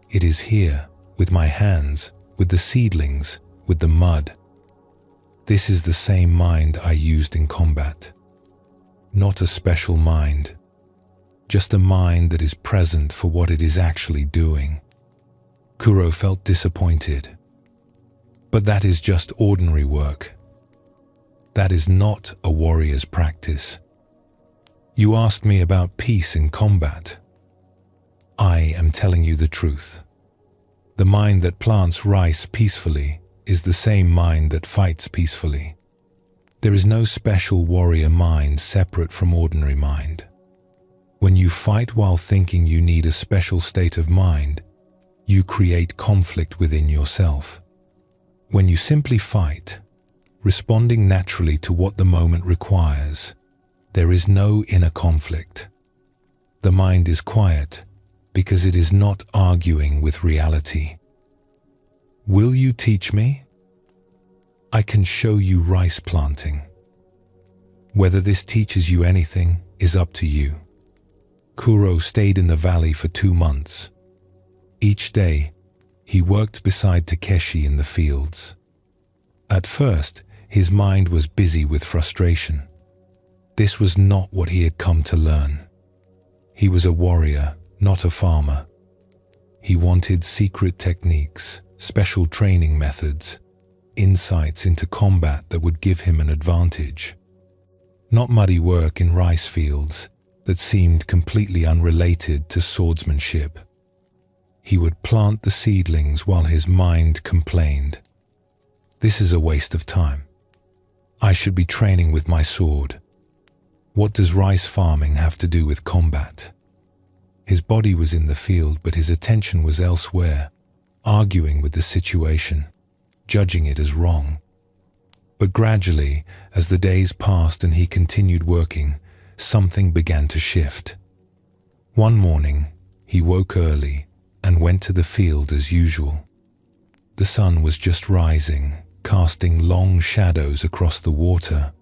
Speaker 1: It is here, with my hands, with the seedlings, with the mud. This is the same mind I used in combat. Not a special mind, just a mind that is present for what it is actually doing." Kuro felt disappointed. "But that is just ordinary work. That is not a warrior's practice. You asked me about peace in combat. I am telling you the truth. The mind that plants rice peacefully is the same mind that fights peacefully. There is no special warrior mind separate from ordinary mind. When you fight while thinking you need a special state of mind, you create conflict within yourself. When you simply fight, responding naturally to what the moment requires, there is no inner conflict. The mind is quiet because it is not arguing with reality. Will you teach me? I can show you rice planting. Whether this teaches you anything is up to you." Kuro stayed in the valley for 2 months. Each day, he worked beside Takeshi in the fields. At first, his mind was busy with frustration. This was not what he had come to learn. He was a warrior, not a farmer. He wanted secret techniques, special training methods, insights into combat that would give him an advantage. Not muddy work in rice fields that seemed completely unrelated to swordsmanship. He would plant the seedlings while his mind complained. "This is a waste of time. I should be training with my sword. What does rice farming have to do with combat?" His body was in the field, but his attention was elsewhere, arguing with the situation, judging it as wrong. But gradually, as the days passed and he continued working, something began to shift. One morning, he woke early and went to the field as usual. The sun was just rising, casting long shadows across the water.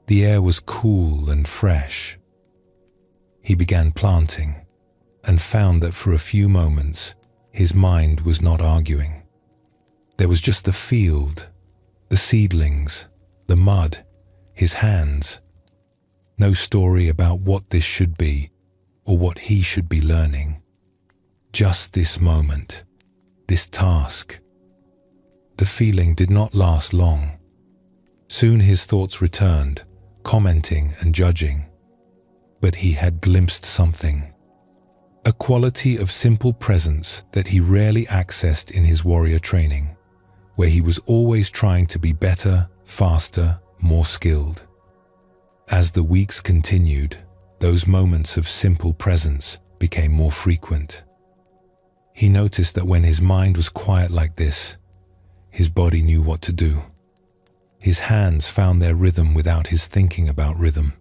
Speaker 1: The air was cool and fresh. He began planting and found that for a few moments, his mind was not arguing. There was just the field, the seedlings, the mud, his hands. No story about what this should be or what he should be learning. Just this moment, this task. The feeling did not last long. Soon his thoughts returned, commenting and judging. But he had glimpsed something. A quality of simple presence that he rarely accessed in his warrior training, where he was always trying to be better, faster, more skilled. As the weeks continued, those moments of simple presence became more frequent. He noticed that when his mind was quiet like this, his body knew what to do. His hands found their rhythm without his thinking about rhythm.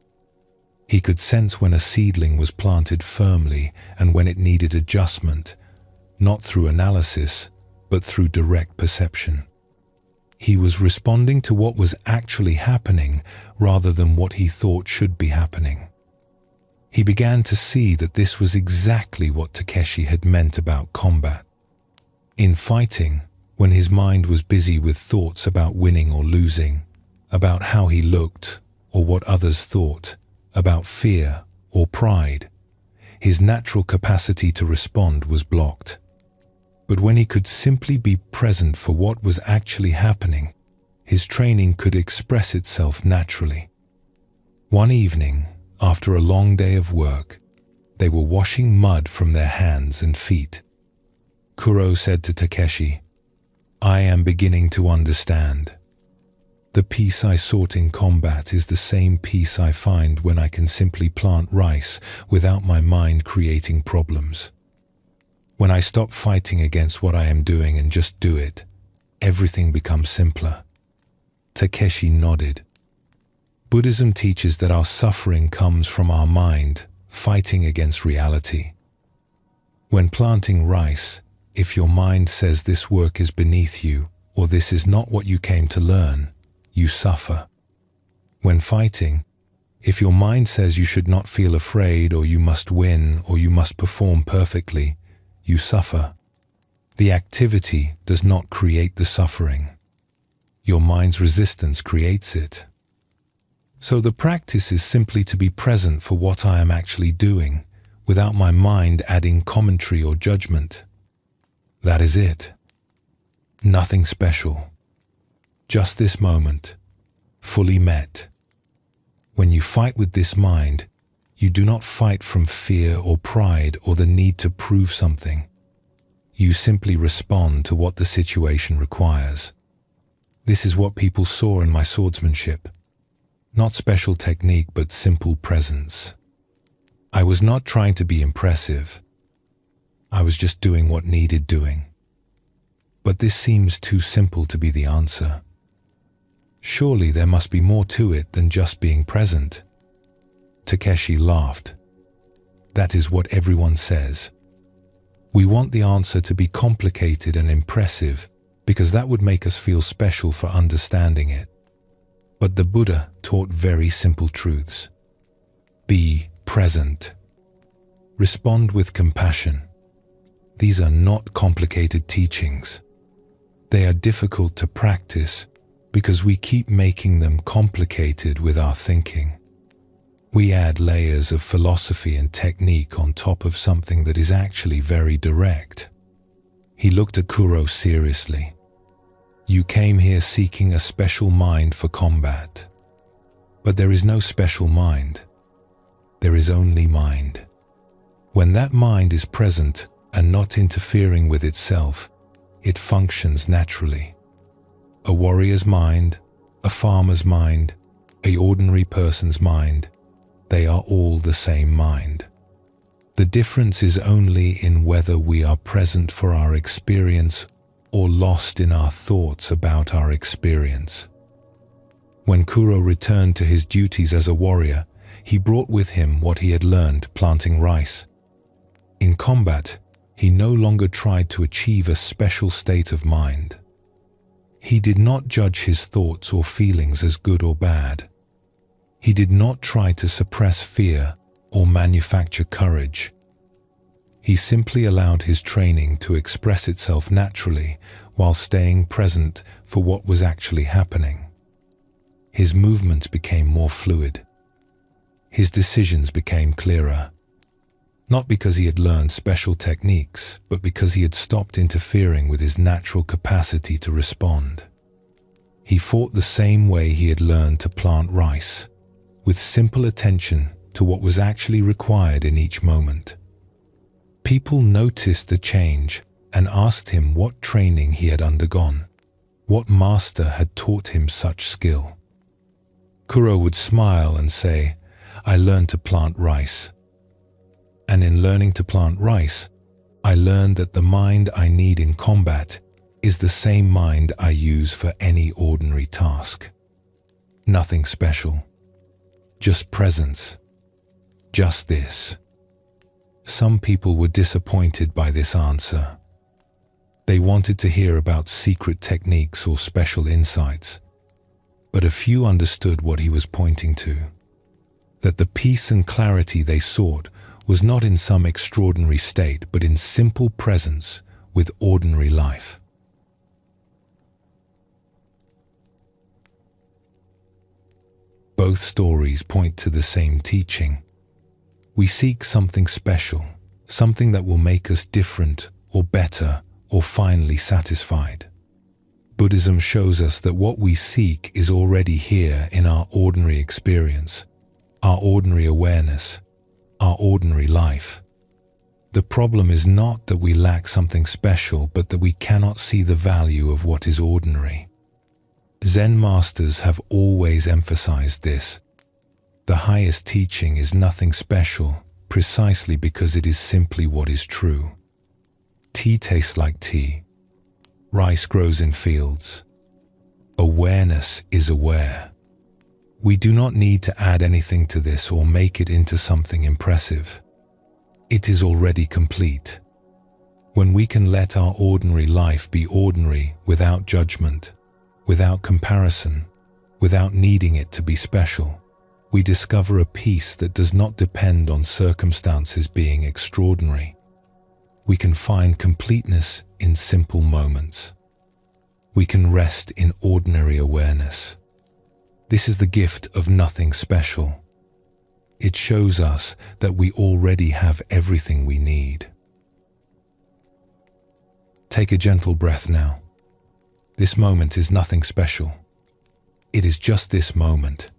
Speaker 1: He could sense when a seedling was planted firmly and when it needed adjustment, not through analysis, but through direct perception. He was responding to what was actually happening rather than what he thought should be happening. He began to see that this was exactly what Takeshi had meant about combat. In fighting, when his mind was busy with thoughts about winning or losing, about how he looked or what others thought, about fear or pride, his natural capacity to respond was blocked. But when he could simply be present for what was actually happening, his training could express itself naturally. One evening, after a long day of work, they were washing mud from their hands and feet. Kuro said to Takeshi, "I am beginning to understand. The peace I sought in combat is the same peace I find when I can simply plant rice without my mind creating problems. When I stop fighting against what I am doing and just do it, everything becomes simpler." Takeshi nodded. Buddhism teaches that our suffering comes from our mind fighting against reality. When planting rice, if your mind says this work is beneath you or this is not what you came to learn, you suffer. When fighting, if your mind says you should not feel afraid or you must win or you must perform perfectly, you suffer. The activity does not create the suffering. Your mind's resistance creates it. So the practice is simply to be present for what I am actually doing, without my mind adding commentary or judgment. That is it. Nothing special. Just this moment, fully met. When you fight with this mind, you do not fight from fear or pride or the need to prove something. You simply respond to what the situation requires. This is what people saw in my swordsmanship. Not special technique, but simple presence. I was not trying to be impressive. I was just doing what needed doing. But this seems too simple to be the answer. Surely there must be more to it than just being present. Takeshi laughed. That is what everyone says. We want the answer to be complicated and impressive because that would make us feel special for understanding it. But the Buddha taught very simple truths. Be present. Respond with compassion. These are not complicated teachings. They are difficult to practice because we keep making them complicated with our thinking. We add layers of philosophy and technique on top of something that is actually very direct. He looked at Kuro seriously. You came here seeking a special mind for combat. But there is no special mind. There is only mind. When that mind is present and not interfering with itself, it functions naturally. A warrior's mind, a farmer's mind, an ordinary person's mind, they are all the same mind. The difference is only in whether we are present for our experience or lost in our thoughts about our experience. When Kuro returned to his duties as a warrior, he brought with him what he had learned planting rice. In combat, he no longer tried to achieve a special state of mind. He did not judge his thoughts or feelings as good or bad. He did not try to suppress fear or manufacture courage. He simply allowed his training to express itself naturally while staying present for what was actually happening. His movements became more fluid. His decisions became clearer. Not because he had learned special techniques, but because he had stopped interfering with his natural capacity to respond. He fought the same way he had learned to plant rice, with simple attention to what was actually required in each moment. People noticed the change and asked him what training he had undergone, what master had taught him such skill. Kuro would smile and say, "I learned to plant rice. And in learning to plant rice, I learned that the mind I need in combat is the same mind I use for any ordinary task. Nothing special. Just presence. Just this." Some people were disappointed by this answer. They wanted to hear about secret techniques or special insights, but a few understood what he was pointing to, that the peace and clarity they sought was not in some extraordinary state, but in simple presence with ordinary life. Both stories point to the same teaching. We seek something special, something that will make us different or better or finally satisfied. Buddhism shows us that what we seek is already here in our ordinary experience, our ordinary awareness, our ordinary life. The problem is not that we lack something special, but that we cannot see the value of what is ordinary. Zen masters have always emphasized this. The highest teaching is nothing special, precisely because it is simply what is true. Tea tastes like tea. Rice grows in fields. Awareness is aware. We do not need to add anything to this or make it into something impressive. It is already complete. When we can let our ordinary life be ordinary without judgment, without comparison, without needing it to be special, we discover a peace that does not depend on circumstances being extraordinary. We can find completeness in simple moments. We can rest in ordinary awareness. This is the gift of nothing special. It shows us that we already have everything we need. Take a gentle breath now. This moment is nothing special. It is just this moment.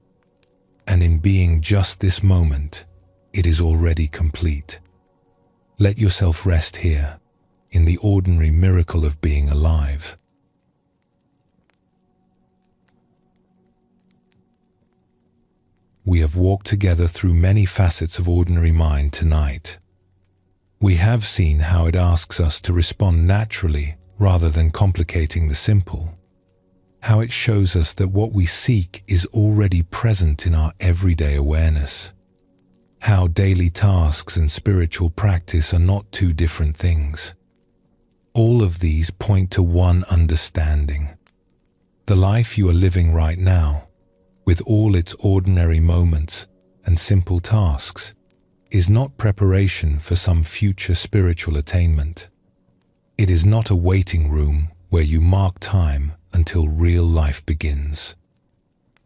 Speaker 1: And in being just this moment, it is already complete. Let yourself rest here, in the ordinary miracle of being alive. We have walked together through many facets of ordinary mind tonight. We have seen how it asks us to respond naturally rather than complicating the simple. How it shows us that what we seek is already present in our everyday awareness. How daily tasks and spiritual practice are not two different things. All of these point to one understanding. The life you are living right now, with all its ordinary moments and simple tasks, is not preparation for some future spiritual attainment. It is not a waiting room where you mark time until real life begins.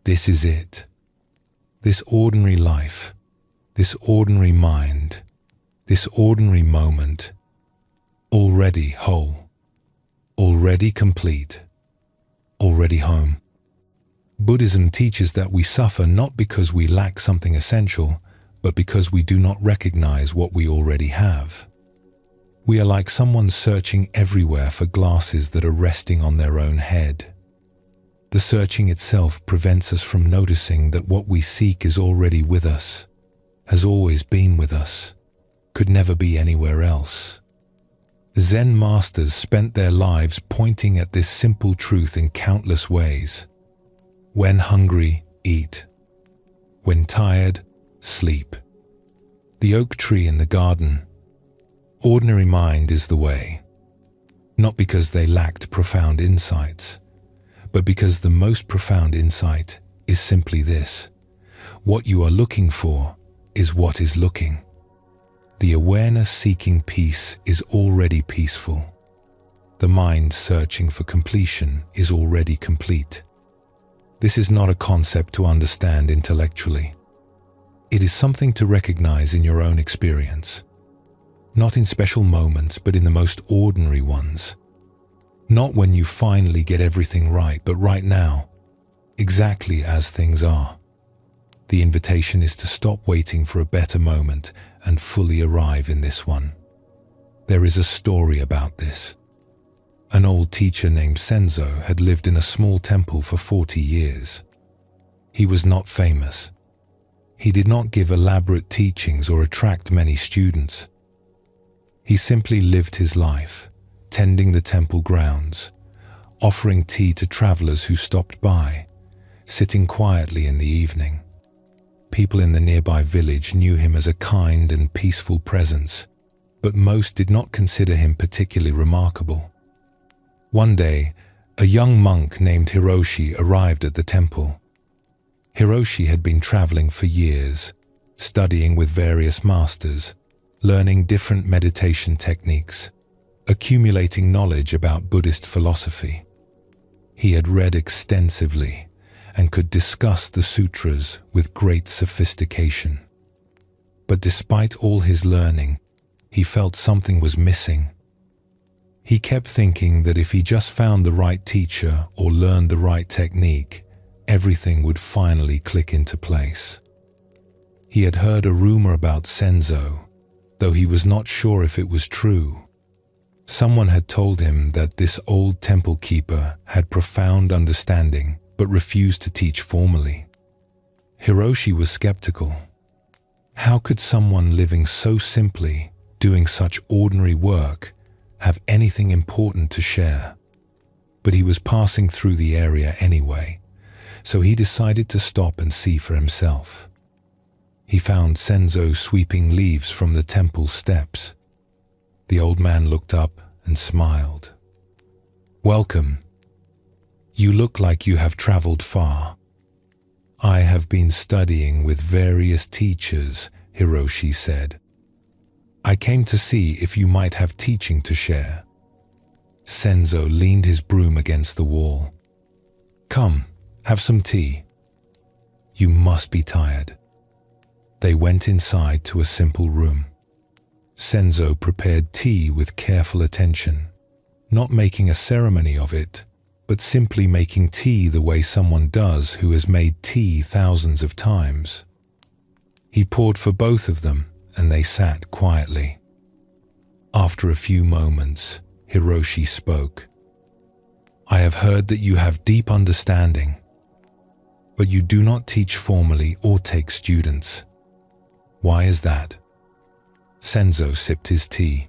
Speaker 1: This is it. This ordinary life, this ordinary mind, this ordinary moment, already whole, already complete, already home. Buddhism teaches that we suffer not because we lack something essential, but because we do not recognize what we already have. We are like someone searching everywhere for glasses that are resting on their own head. The searching itself prevents us from noticing that what we seek is already with us, has always been with us. could never be anywhere else. Zen masters spent their lives pointing at this simple truth in countless ways. When hungry, eat. When tired, sleep. The oak tree in the garden. Ordinary mind is the way. Not because they lacked profound insights, but because the most profound insight is simply this: what you are looking for is what is looking. The awareness seeking peace is already peaceful. The mind searching for completion is already complete. This is not a concept to understand intellectually. It is something to recognize in your own experience. Not in special moments, but in the most ordinary ones. Not when you finally get everything right, but right now, exactly as things are. The invitation is to stop waiting for a better moment and fully arrive in this one. There is a story about this. An old teacher named Senzo had lived in a small temple for 40 years. He was not famous. He did not give elaborate teachings or attract many students. He simply lived his life, tending the temple grounds, offering tea to travelers who stopped by, sitting quietly in the evening. People in the nearby village knew him as a kind and peaceful presence, but most did not consider him particularly remarkable. One day, a young monk named Hiroshi arrived at the temple. Hiroshi had been traveling for years, studying with various masters, learning different meditation techniques, accumulating knowledge about Buddhist philosophy. He had read extensively and could discuss the sutras with great sophistication. But despite all his learning, he felt something was missing. He kept thinking that if he just found the right teacher or learned the right technique, everything would finally click into place. He had heard a rumor about Senzo, though he was not sure if it was true. Someone had told him that this old temple keeper had profound understanding but refused to teach formally. Hiroshi was skeptical. How could someone living so simply, doing such ordinary work, have anything important to share? But he was passing through the area anyway, so he decided to stop and see for himself. He found Senzo sweeping leaves from the temple steps. The old man looked up and smiled. "Welcome. You look like you have traveled far." "I have been studying with various teachers," Hiroshi said. "I came to see if you might have teaching to share." Senzo leaned his broom against the wall. "Come, have some tea. You must be tired." They went inside to a simple room. Senzo prepared tea with careful attention, not making a ceremony of it, but simply making tea the way someone does who has made tea thousands of times. He poured for both of them, and they sat quietly. After a few moments, Hiroshi spoke. "I have heard that you have deep understanding, but you do not teach formally or take students. Why is that?" Senzo sipped his tea.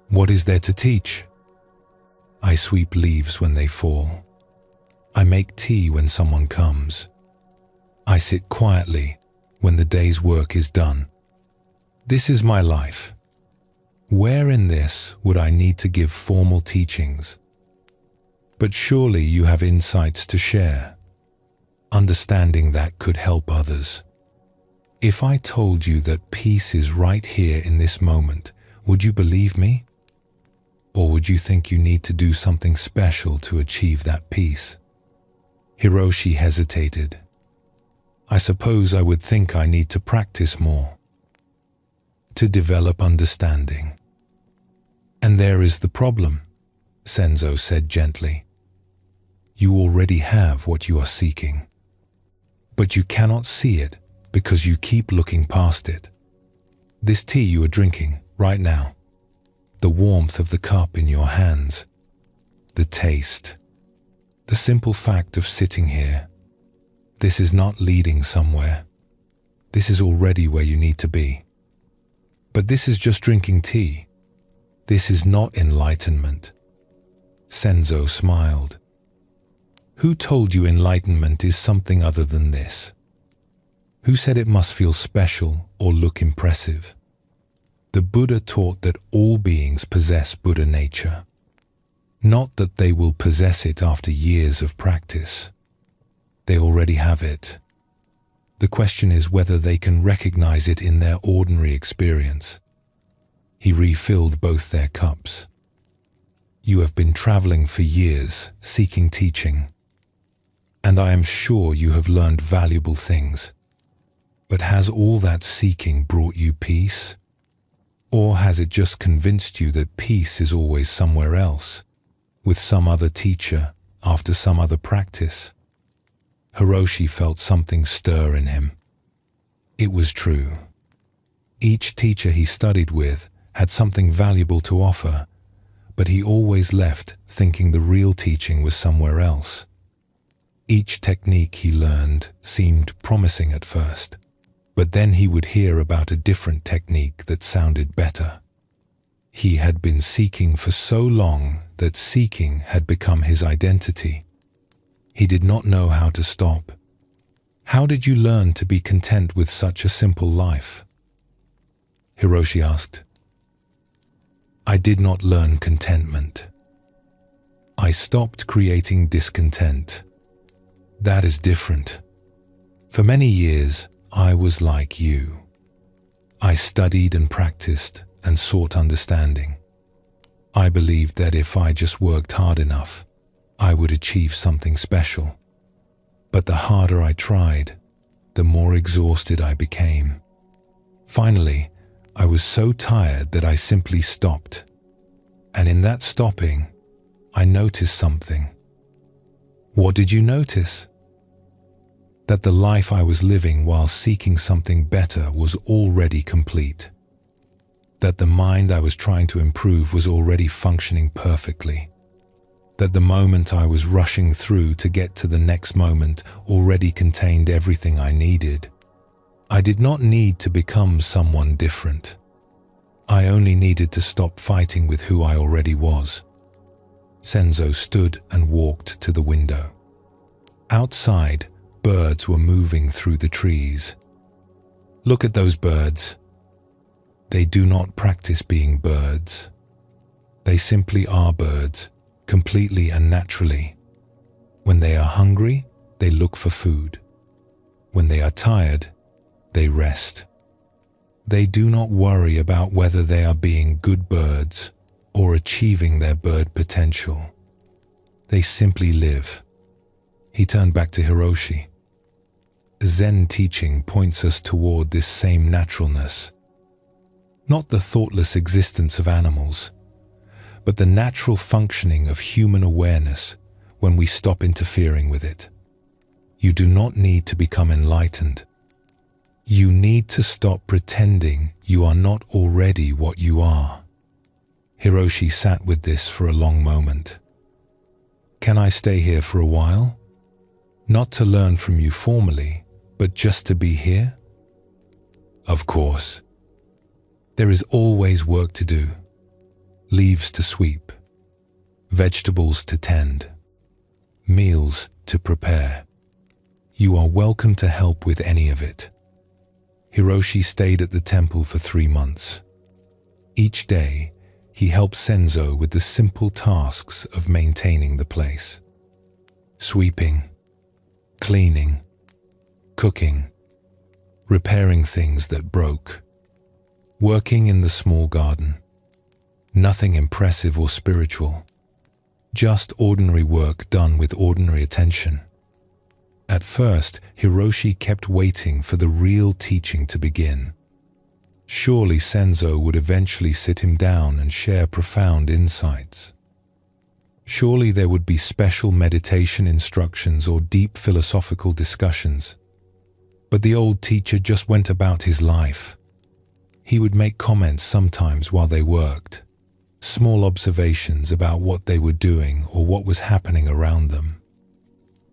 Speaker 1: "What is there to teach? I sweep leaves when they fall. I make tea when someone comes. I sit quietly when the day's work is done. This is my life. Where in this would I need to give formal teachings? But surely you have insights to share, understanding that could help others. If I told you that peace is right here in this moment, would you believe me? Or would you think you need to do something special to achieve that peace?" Hiroshi hesitated. "I suppose I would think I need to practice more, to develop understanding." "And there is the problem," Senzo said gently. "You already have what you are seeking, but you cannot see it because you keep looking past it. This tea you are drinking right now, the warmth of the cup in your hands, the taste, the simple fact of sitting here, this is not leading somewhere. This is already where you need to be. But this is just drinking tea. This is not enlightenment. Senzo smiled. Who told you enlightenment is something other than this? Who said it must feel special or look impressive? The Buddha taught that all beings possess Buddha nature, not that they will possess it after years of practice. They already have it. The question is whether they can recognize it in their ordinary experience. He refilled both their cups. You have been traveling for years, seeking teaching, and I am sure you have learned valuable things. But has all that seeking brought you peace? Or has it just convinced you that peace is always somewhere else, with some other teacher, after some other practice? Hiroshi felt something stir in him. It was true. Each teacher he studied with had something valuable to offer, but he always left thinking the real teaching was somewhere else. Each technique he learned seemed promising at first, but then he would hear about a different technique that sounded better. He had been seeking for so long that seeking had become his identity. He did not know how to stop. How did you learn to be content with such a simple life? Hiroshi asked. I did not learn contentment. I stopped creating discontent. That is different. For many years, I was like you. I studied and practiced and sought understanding. I believed that if I just worked hard enough, I would achieve something special. But the harder I tried, the more exhausted I became. Finally, I was so tired that I simply stopped. And in that stopping, I noticed something. What did you notice? That the life I was living while seeking something better was already complete. That the mind I was trying to improve was already functioning perfectly. That the moment I was rushing through to get to the next moment already contained everything I needed. I did not need to become someone different. I only needed to stop fighting with who I already was. Senzo stood and walked to the window. Outside, birds were moving through the trees. Look at those birds. They do not practice being birds. They simply are birds, completely and naturally. When they are hungry, they look for food. When they are tired, they rest. They do not worry about whether they are being good birds or achieving their bird potential. They simply live. He turned back to Hiroshi. Zen teaching points us toward this same naturalness. Not the thoughtless existence of animals, but the natural functioning of human awareness when we stop interfering with it. You do not need to become enlightened. You need to stop pretending you are not already what you are. Hiroshi sat with this for a long moment. Can I stay here for a while? Not to learn from you formally, but just to be here? Of course. There is always work to do. Leaves to sweep. Vegetables to tend. Meals to prepare. You are welcome to help with any of it. Hiroshi stayed at the temple for 3 months. Each day, he helped Senzo with the simple tasks of maintaining the place. Sweeping, cleaning, cooking, repairing things that broke, working in the small garden. Nothing impressive or spiritual, just ordinary work done with ordinary attention. At first, Hiroshi kept waiting for the real teaching to begin. Surely Senzo would eventually sit him down and share profound insights. Surely there would be special meditation instructions or deep philosophical discussions. But the old teacher just went about his life. He would make comments sometimes while they worked, small observations about what they were doing or what was happening around them,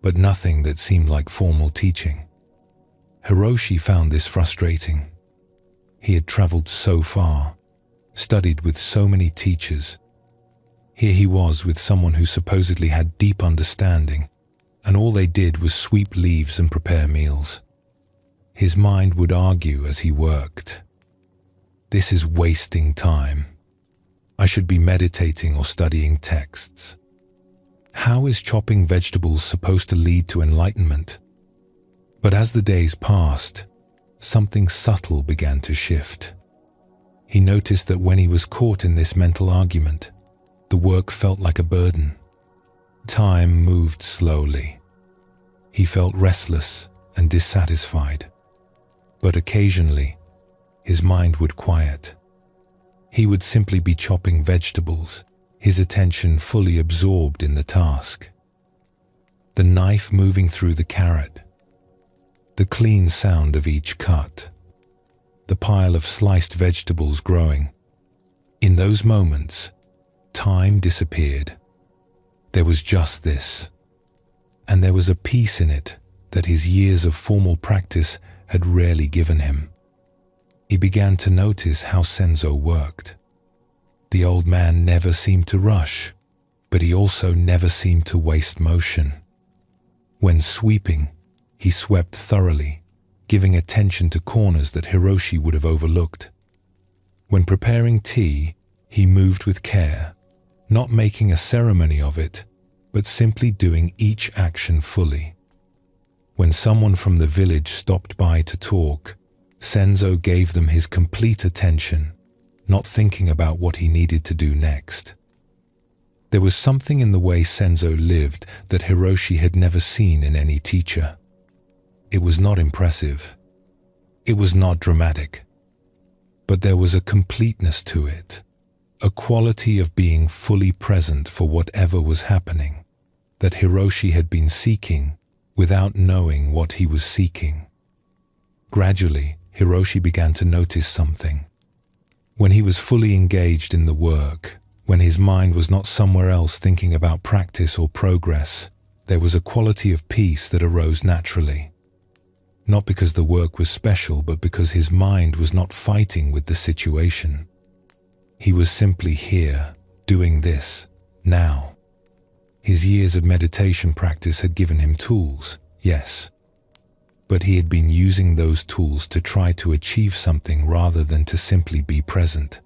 Speaker 1: but nothing that seemed like formal teaching. Hiroshi found this frustrating. He had traveled so far, studied with so many teachers. Here he was with someone who supposedly had deep understanding, and all they did was sweep leaves and prepare meals. His mind would argue as he worked. This is wasting time. I should be meditating or studying texts. How is chopping vegetables supposed to lead to enlightenment? But as the days passed, something subtle began to shift. He noticed that when he was caught in this mental argument, the work felt like a burden. Time moved slowly. He felt restless and dissatisfied. But occasionally, his mind would quiet. He would simply be chopping vegetables, his attention fully absorbed in the task. The knife moving through the carrot, the clean sound of each cut, the pile of sliced vegetables growing. In those moments, time disappeared. There was just this, and there was a peace in it that his years of formal practice had rarely given him. He began to notice how Senzo worked. The old man never seemed to rush, but he also never seemed to waste motion. When sweeping, he swept thoroughly, giving attention to corners that Hiroshi would have overlooked. When preparing tea, he moved with care, not making a ceremony of it, but simply doing each action fully. When someone from the village stopped by to talk, Senzo gave them his complete attention, not thinking about what he needed to do next. There was something in the way Senzo lived that Hiroshi had never seen in any teacher. It was not impressive. It was not dramatic. But there was a completeness to it, a quality of being fully present for whatever was happening, that Hiroshi had been seeking without knowing what he was seeking. Gradually, Hiroshi began to notice something. When he was fully engaged in the work, when his mind was not somewhere else thinking about practice or progress, there was a quality of peace that arose naturally. Not because the work was special, but because his mind was not fighting with the situation. He was simply here, doing this, now. His years of meditation practice had given him tools, yes, but he had been using those tools to try to achieve something rather than to simply be present.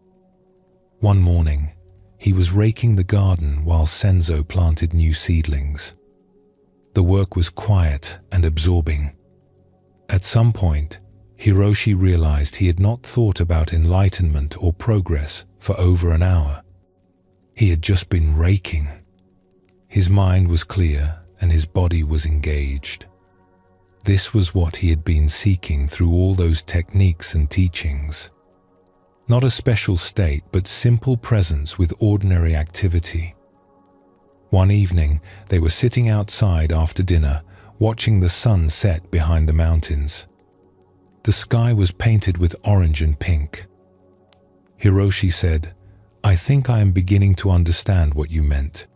Speaker 1: One morning, he was raking the garden while Senzo planted new seedlings. The work was quiet and absorbing. At some point, Hiroshi realized he had not thought about enlightenment or progress for over an hour. He had just been raking. His mind was clear and his body was engaged. This was what he had been seeking through all those techniques and teachings. Not a special state, but simple presence with ordinary activity. One evening, they were sitting outside after dinner, watching the sun set behind the mountains. The sky was painted with orange and pink. Hiroshi said, "I think I am beginning to understand what you meant.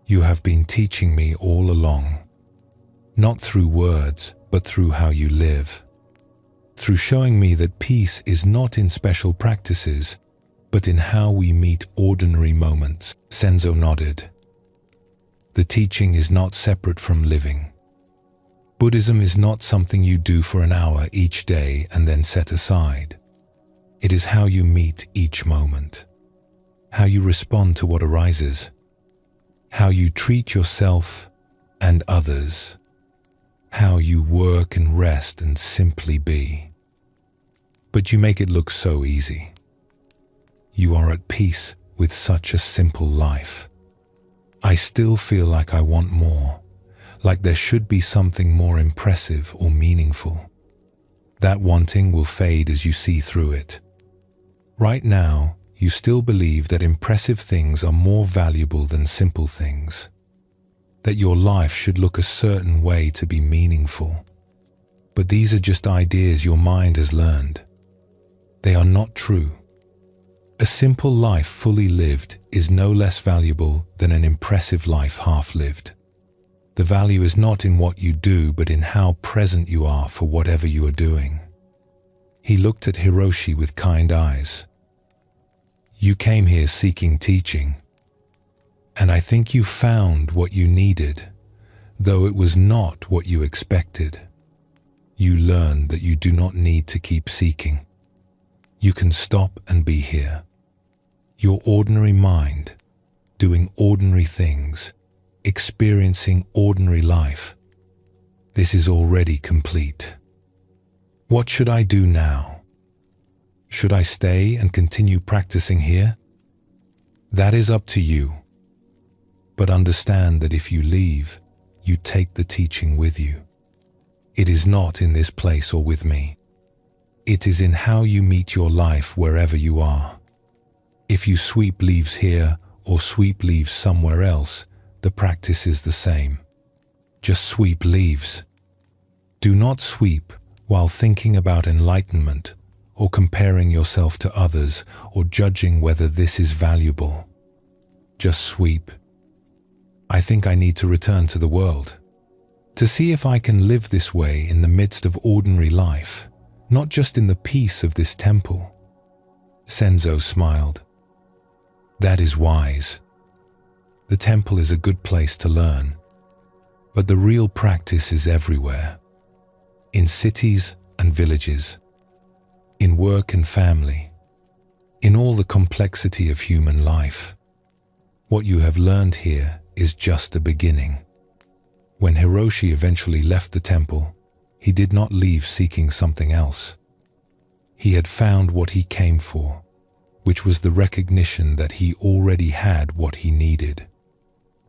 Speaker 1: You have been teaching me all along. Not through words, but through how you live. Through showing me that peace is not in special practices, but in how we meet ordinary moments." Senzo nodded. The teaching is not separate from living. Buddhism is not something you do for an hour each day and then set aside. It is how you meet each moment, how you respond to what arises, how you treat yourself and others, how you work and rest and simply be. But you make it look so easy. You are at peace with such a simple life. I still feel like I want more, like there should be something more impressive or meaningful. That wanting will fade as you see through it. Right now, you still believe that impressive things are more valuable than simple things, that your life should look a certain way to be meaningful. But these are just ideas your mind has learned. They are not true. A simple life fully lived is no less valuable than an impressive life half-lived. The value is not in what you do, but in how present you are for whatever you are doing. He looked at Hiroshi with kind eyes. You came here seeking teaching, and I think you found what you needed, though it was not what you expected. You learned that you do not need to keep seeking. You can stop and be here. Your ordinary mind, doing ordinary things, experiencing ordinary life. This is already complete. What should I do now? Should I stay and continue practicing here? That is up to you. But understand that if you leave, you take the teaching with you. It is not in this place or with me. It is in how you meet your life wherever you are. If you sweep leaves here or sweep leaves somewhere else, the practice is the same. Just sweep leaves. Do not sweep while thinking about enlightenment or comparing yourself to others or judging whether this is valuable. Just sweep. I think I need to return to the world, to see if I can live this way in the midst of ordinary life, not just in the peace of this temple. Senzo smiled. That is wise. The temple is a good place to learn, but the real practice is everywhere. In cities and villages, in work and family, in all the complexity of human life. What you have learned here is just a beginning. When Hiroshi eventually left the temple, he did not leave seeking something else. He had found what he came for, which was the recognition that he already had what he needed.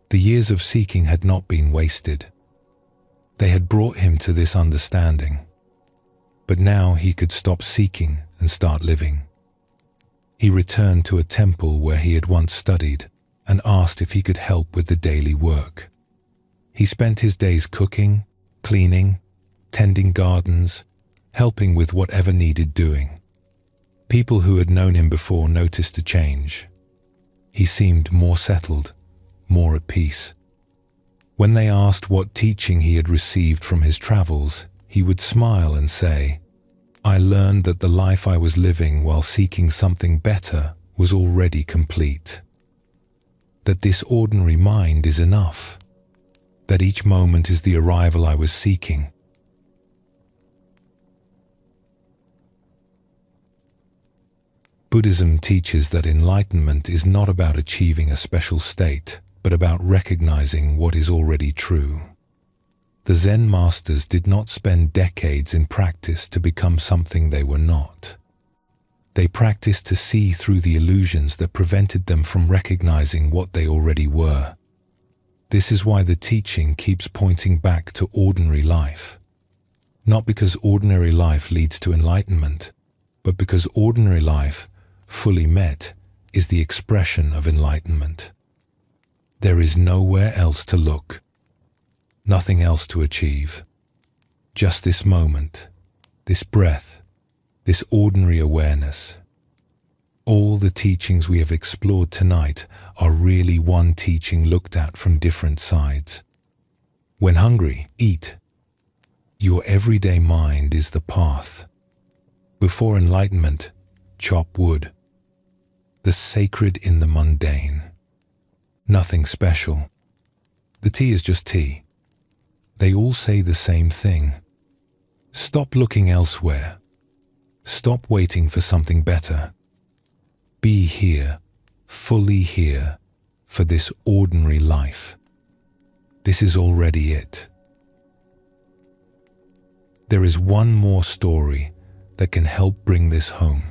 Speaker 1: The years of seeking had not been wasted. They had brought him to this understanding. But now he could stop seeking and start living. He returned to a temple where he had once studied and asked if he could help with the daily work. He spent his days cooking, cleaning, tending gardens, helping with whatever needed doing. People who had known him before noticed a change. He seemed more settled, more at peace. When they asked what teaching he had received from his travels, he would smile and say, I learned that the life I was living while seeking something better was already complete. That this ordinary mind is enough. That each moment is the arrival I was seeking. Buddhism teaches that enlightenment is not about achieving a special state, but about recognizing what is already true. The Zen masters did not spend decades in practice to become something they were not. They practiced to see through the illusions that prevented them from recognizing what they already were. This is why the teaching keeps pointing back to ordinary life. Not because ordinary life leads to enlightenment, but because ordinary life, fully met, is the expression of enlightenment. There is nowhere else to look, nothing else to achieve. Just this moment, this breath, this ordinary awareness. All the teachings we have explored tonight are really one teaching looked at from different sides. When hungry, eat. Your everyday mind is the path. Before enlightenment, chop wood. The sacred in the mundane. Nothing special. The tea is just tea. They all say the same thing. Stop looking elsewhere. Stop waiting for something better. Be here, fully here, for this ordinary life. This is already it. There is one more story that can help bring this home.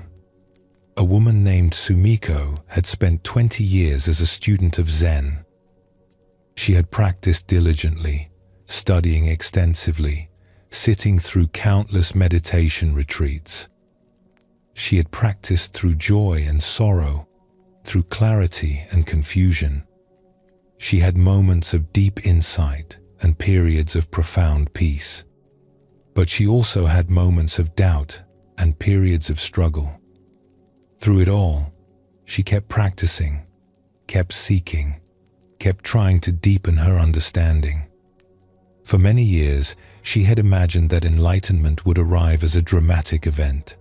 Speaker 1: A woman named Sumiko had spent 20 years as a student of Zen. She had practiced diligently, studying extensively, sitting through countless meditation retreats. She had practiced through joy and sorrow, through clarity and confusion. She had moments of deep insight and periods of profound peace. But she also had moments of doubt and periods of struggle. Through it all, she kept practicing, kept seeking, kept trying to deepen her understanding. For many years, she had imagined that enlightenment would arrive as a dramatic event,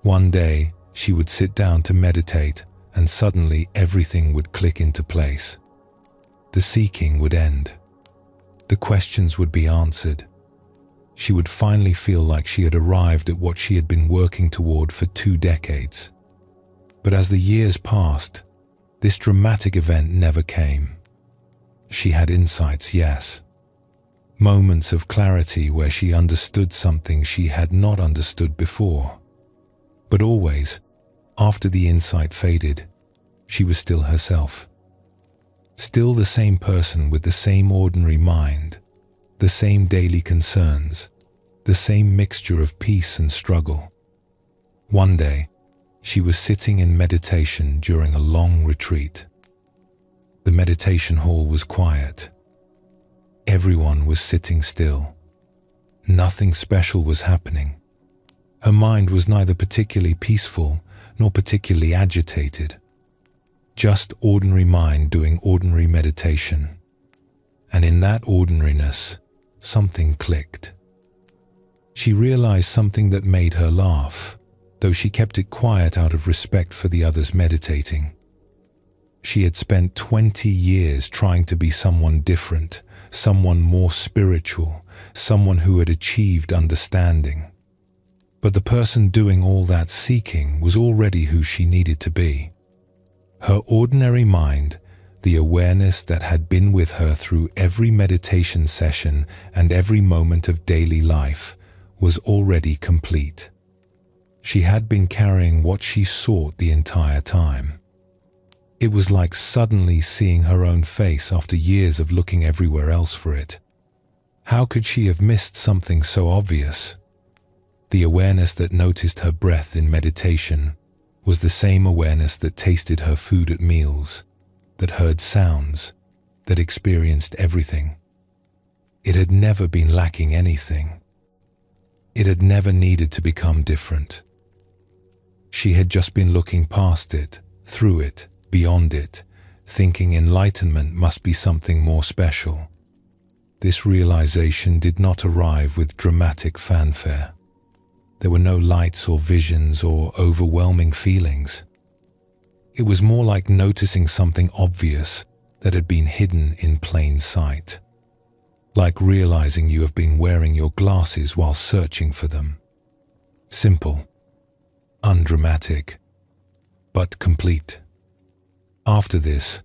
Speaker 1: One day, she would sit down to meditate, and suddenly everything would click into place. The seeking would end. The questions would be answered. She would finally feel like she had arrived at what she had been working toward for 2 decades. But as the years passed, this dramatic event never came. She had insights, yes. Moments of clarity where she understood something she had not understood before. But always, after the insight faded, she was still herself. Still the same person with the same ordinary mind, the same daily concerns, the same mixture of peace and struggle. One day, she was sitting in meditation during a long retreat. The meditation hall was quiet. Everyone was sitting still. Nothing special was happening. Her mind was neither particularly peaceful nor particularly agitated. Just ordinary mind doing ordinary meditation. And in that ordinariness, something clicked. She realized something that made her laugh, though she kept it quiet out of respect for the others meditating. She had spent 20 years trying to be someone different, someone more spiritual, someone who had achieved understanding. But the person doing all that seeking was already who she needed to be. Her ordinary mind, the awareness that had been with her through every meditation session and every moment of daily life, was already complete. She had been carrying what she sought the entire time. It was like suddenly seeing her own face after years of looking everywhere else for it. How could she have missed something so obvious? The awareness that noticed her breath in meditation was the same awareness that tasted her food at meals, that heard sounds, that experienced everything. It had never been lacking anything. It had never needed to become different. She had just been looking past it, through it, beyond it, thinking enlightenment must be something more special. This realization did not arrive with dramatic fanfare. There were no lights or visions or overwhelming feelings. It was more like noticing something obvious that had been hidden in plain sight. Like realizing you have been wearing your glasses while searching for them. Simple, undramatic, but complete. After this,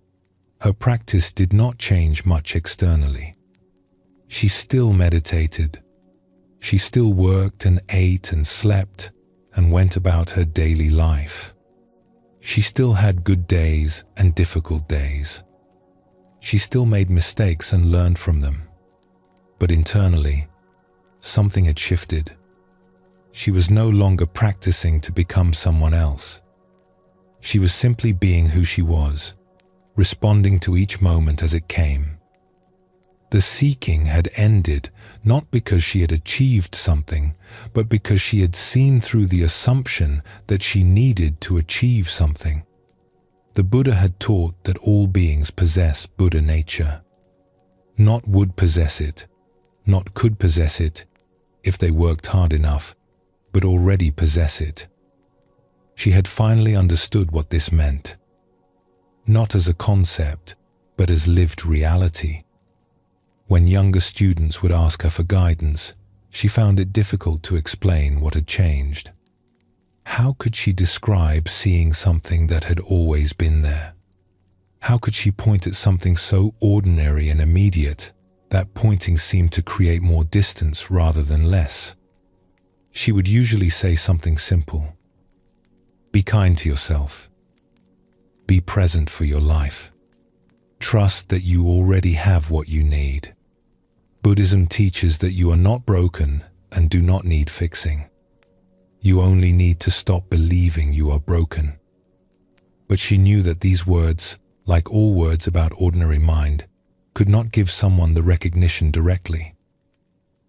Speaker 1: her practice did not change much externally. She still meditated. She still worked and ate and slept and went about her daily life. She still had good days and difficult days. She still made mistakes and learned from them. But internally, something had shifted. She was no longer practicing to become someone else. She was simply being who she was, responding to each moment as it came. The seeking had ended not because she had achieved something, but because she had seen through the assumption that she needed to achieve something. The Buddha had taught that all beings possess Buddha nature. Not would possess it, not could possess it, if they worked hard enough, but already possess it. She had finally understood what this meant. Not as a concept, but as lived reality. When younger students would ask her for guidance, she found it difficult to explain what had changed. How could she describe seeing something that had always been there? How could she point at something so ordinary and immediate that pointing seemed to create more distance rather than less? She would usually say something simple. Be kind to yourself. Be present for your life. Trust that you already have what you need. Buddhism teaches that you are not broken and do not need fixing. You only need to stop believing you are broken. But she knew that these words, like all words about ordinary mind, could not give someone the recognition directly.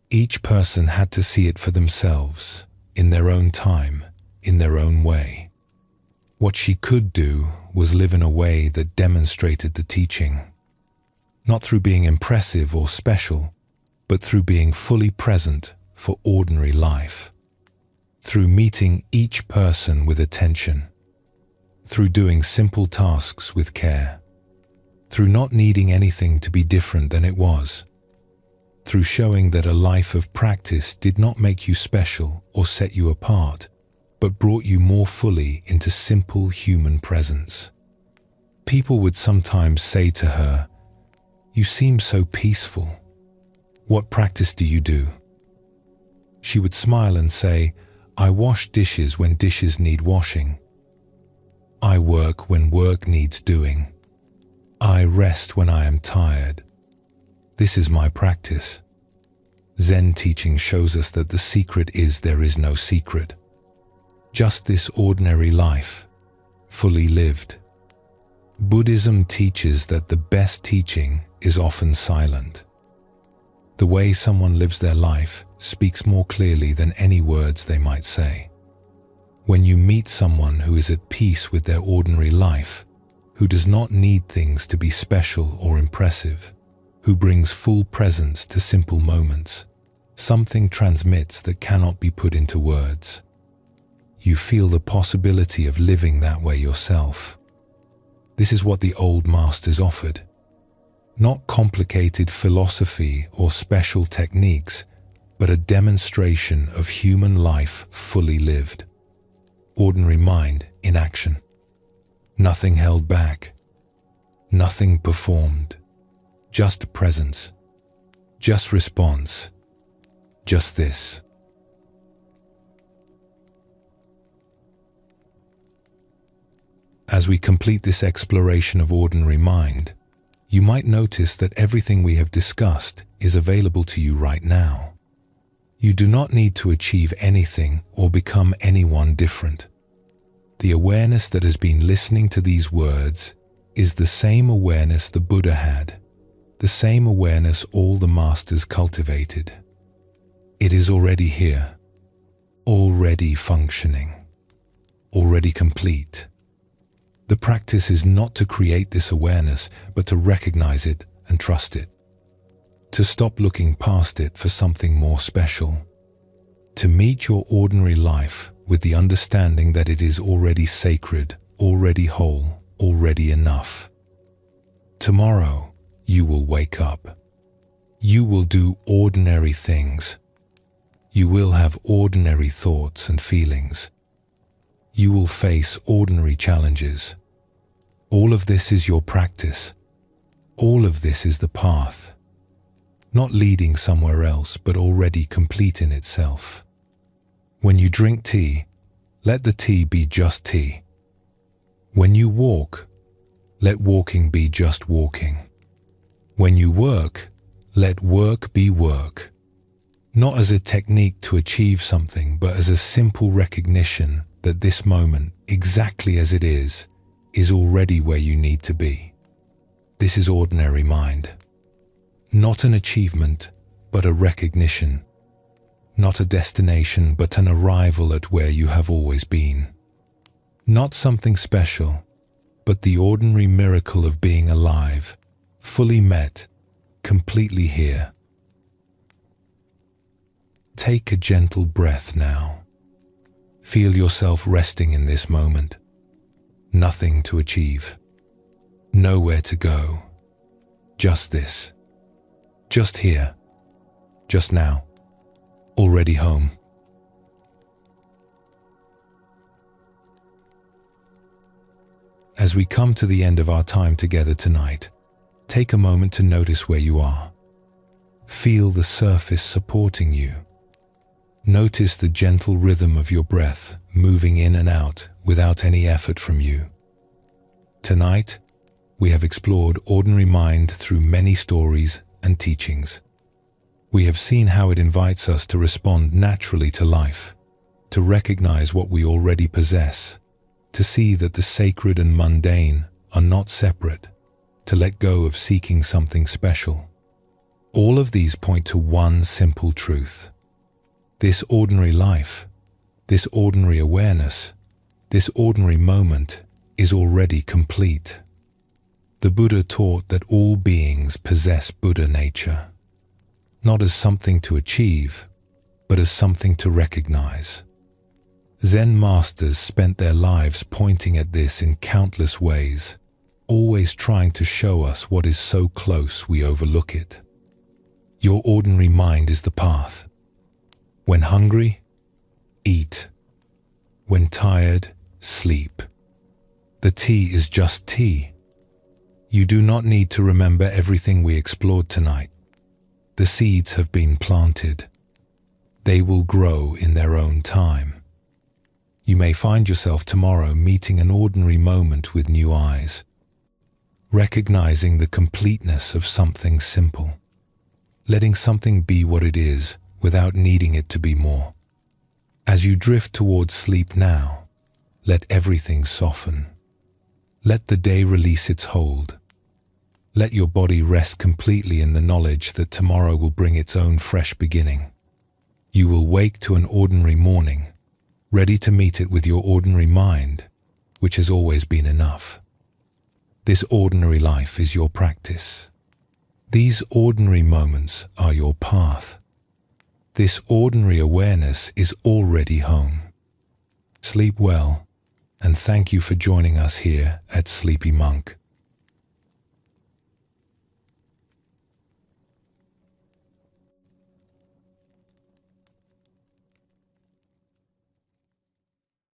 Speaker 1: Each person had to see it for themselves, in their own time, in their own way. What she could do was live in a way that demonstrated the teaching. Not through being impressive or special, but through being fully present for ordinary life. through meeting each person with attention, through doing simple tasks with care, through not needing anything to be different than it was, through showing that a life of practice did not make you special or set you apart, but brought you more fully into simple human presence. People would sometimes say to her, "You seem so peaceful. What practice do you do?" She would smile and say, "I wash dishes when dishes need washing. I work when work needs doing. I rest when I am tired. This is my practice." Zen teaching shows us that the secret is there is no secret. Just this ordinary life, fully lived. Buddhism teaches that the best teaching is often silent. The way someone lives their life speaks more clearly than any words they might say. When you meet someone who is at peace with their ordinary life, who does not need things to be special or impressive, who brings full presence to simple moments, something transmits that cannot be put into words. You feel the possibility of living that way yourself. This is what the old masters offered. Not complicated philosophy or special techniques, but a demonstration of human life fully lived. Ordinary mind in action. Nothing held back. Nothing performed. Just presence. Just response. Just this. As we complete this exploration of ordinary mind, you might notice that everything we have discussed is available to you right now. You do not need to achieve anything or become anyone different. The awareness that has been listening to these words is the same awareness the Buddha had, the same awareness all the masters cultivated. It is already here, already functioning, already complete. The practice is not to create this awareness, but to recognize it and trust it. To stop looking past it for something more special. To meet your ordinary life with the understanding that it is already sacred, already whole, already enough. Tomorrow, you will wake up. You will do ordinary things. You will have ordinary thoughts and feelings. You will face ordinary challenges. All of this is your practice. All of this is the path. Not leading somewhere else, but already complete in itself. When you drink tea, let the tea be just tea. When you walk, let walking be just walking. When you work, let work be work. Not as a technique to achieve something, but as a simple recognition that this moment, exactly as it is already where you need to be. This is ordinary mind. Not an achievement, but a recognition. Not a destination, but an arrival at where you have always been. Not something special, but the ordinary miracle of being alive, fully met, completely here. Take a gentle breath now. Feel yourself resting in this moment. Nothing to achieve. Nowhere to go. Just this. Just here. Just now. Already home. As we come to the end of our time together tonight, take a moment to notice where you are. Feel the surface supporting you. Notice the gentle rhythm of your breath moving in and out without any effort from you. Tonight, we have explored ordinary mind through many stories and teachings. We have seen how it invites us to respond naturally to life, to recognize what we already possess, to see that the sacred and mundane are not separate, to let go of seeking something special. All of these point to one simple truth. This ordinary life, this ordinary awareness, this ordinary moment is already complete. The Buddha taught that all beings possess Buddha nature, not as something to achieve, but as something to recognize. Zen masters spent their lives pointing at this in countless ways, always trying to show us what is so close we overlook it. Your ordinary mind is the path. When hungry, eat. When tired, sleep. The tea is just tea. You do not need to remember everything we explored tonight. The seeds have been planted. They will grow in their own time. You may find yourself tomorrow meeting an ordinary moment with new eyes, recognizing the completeness of something simple, letting something be what it is without needing it to be more. As you drift towards sleep now, let everything soften. Let the day release its hold. Let your body rest completely in the knowledge that tomorrow will bring its own fresh beginning. You will wake to an ordinary morning, ready to meet it with your ordinary mind, which has always been enough. This ordinary life is your practice. These ordinary moments are your path. This ordinary awareness is already home. Sleep well, and thank you for joining us here at Sleepy Monk.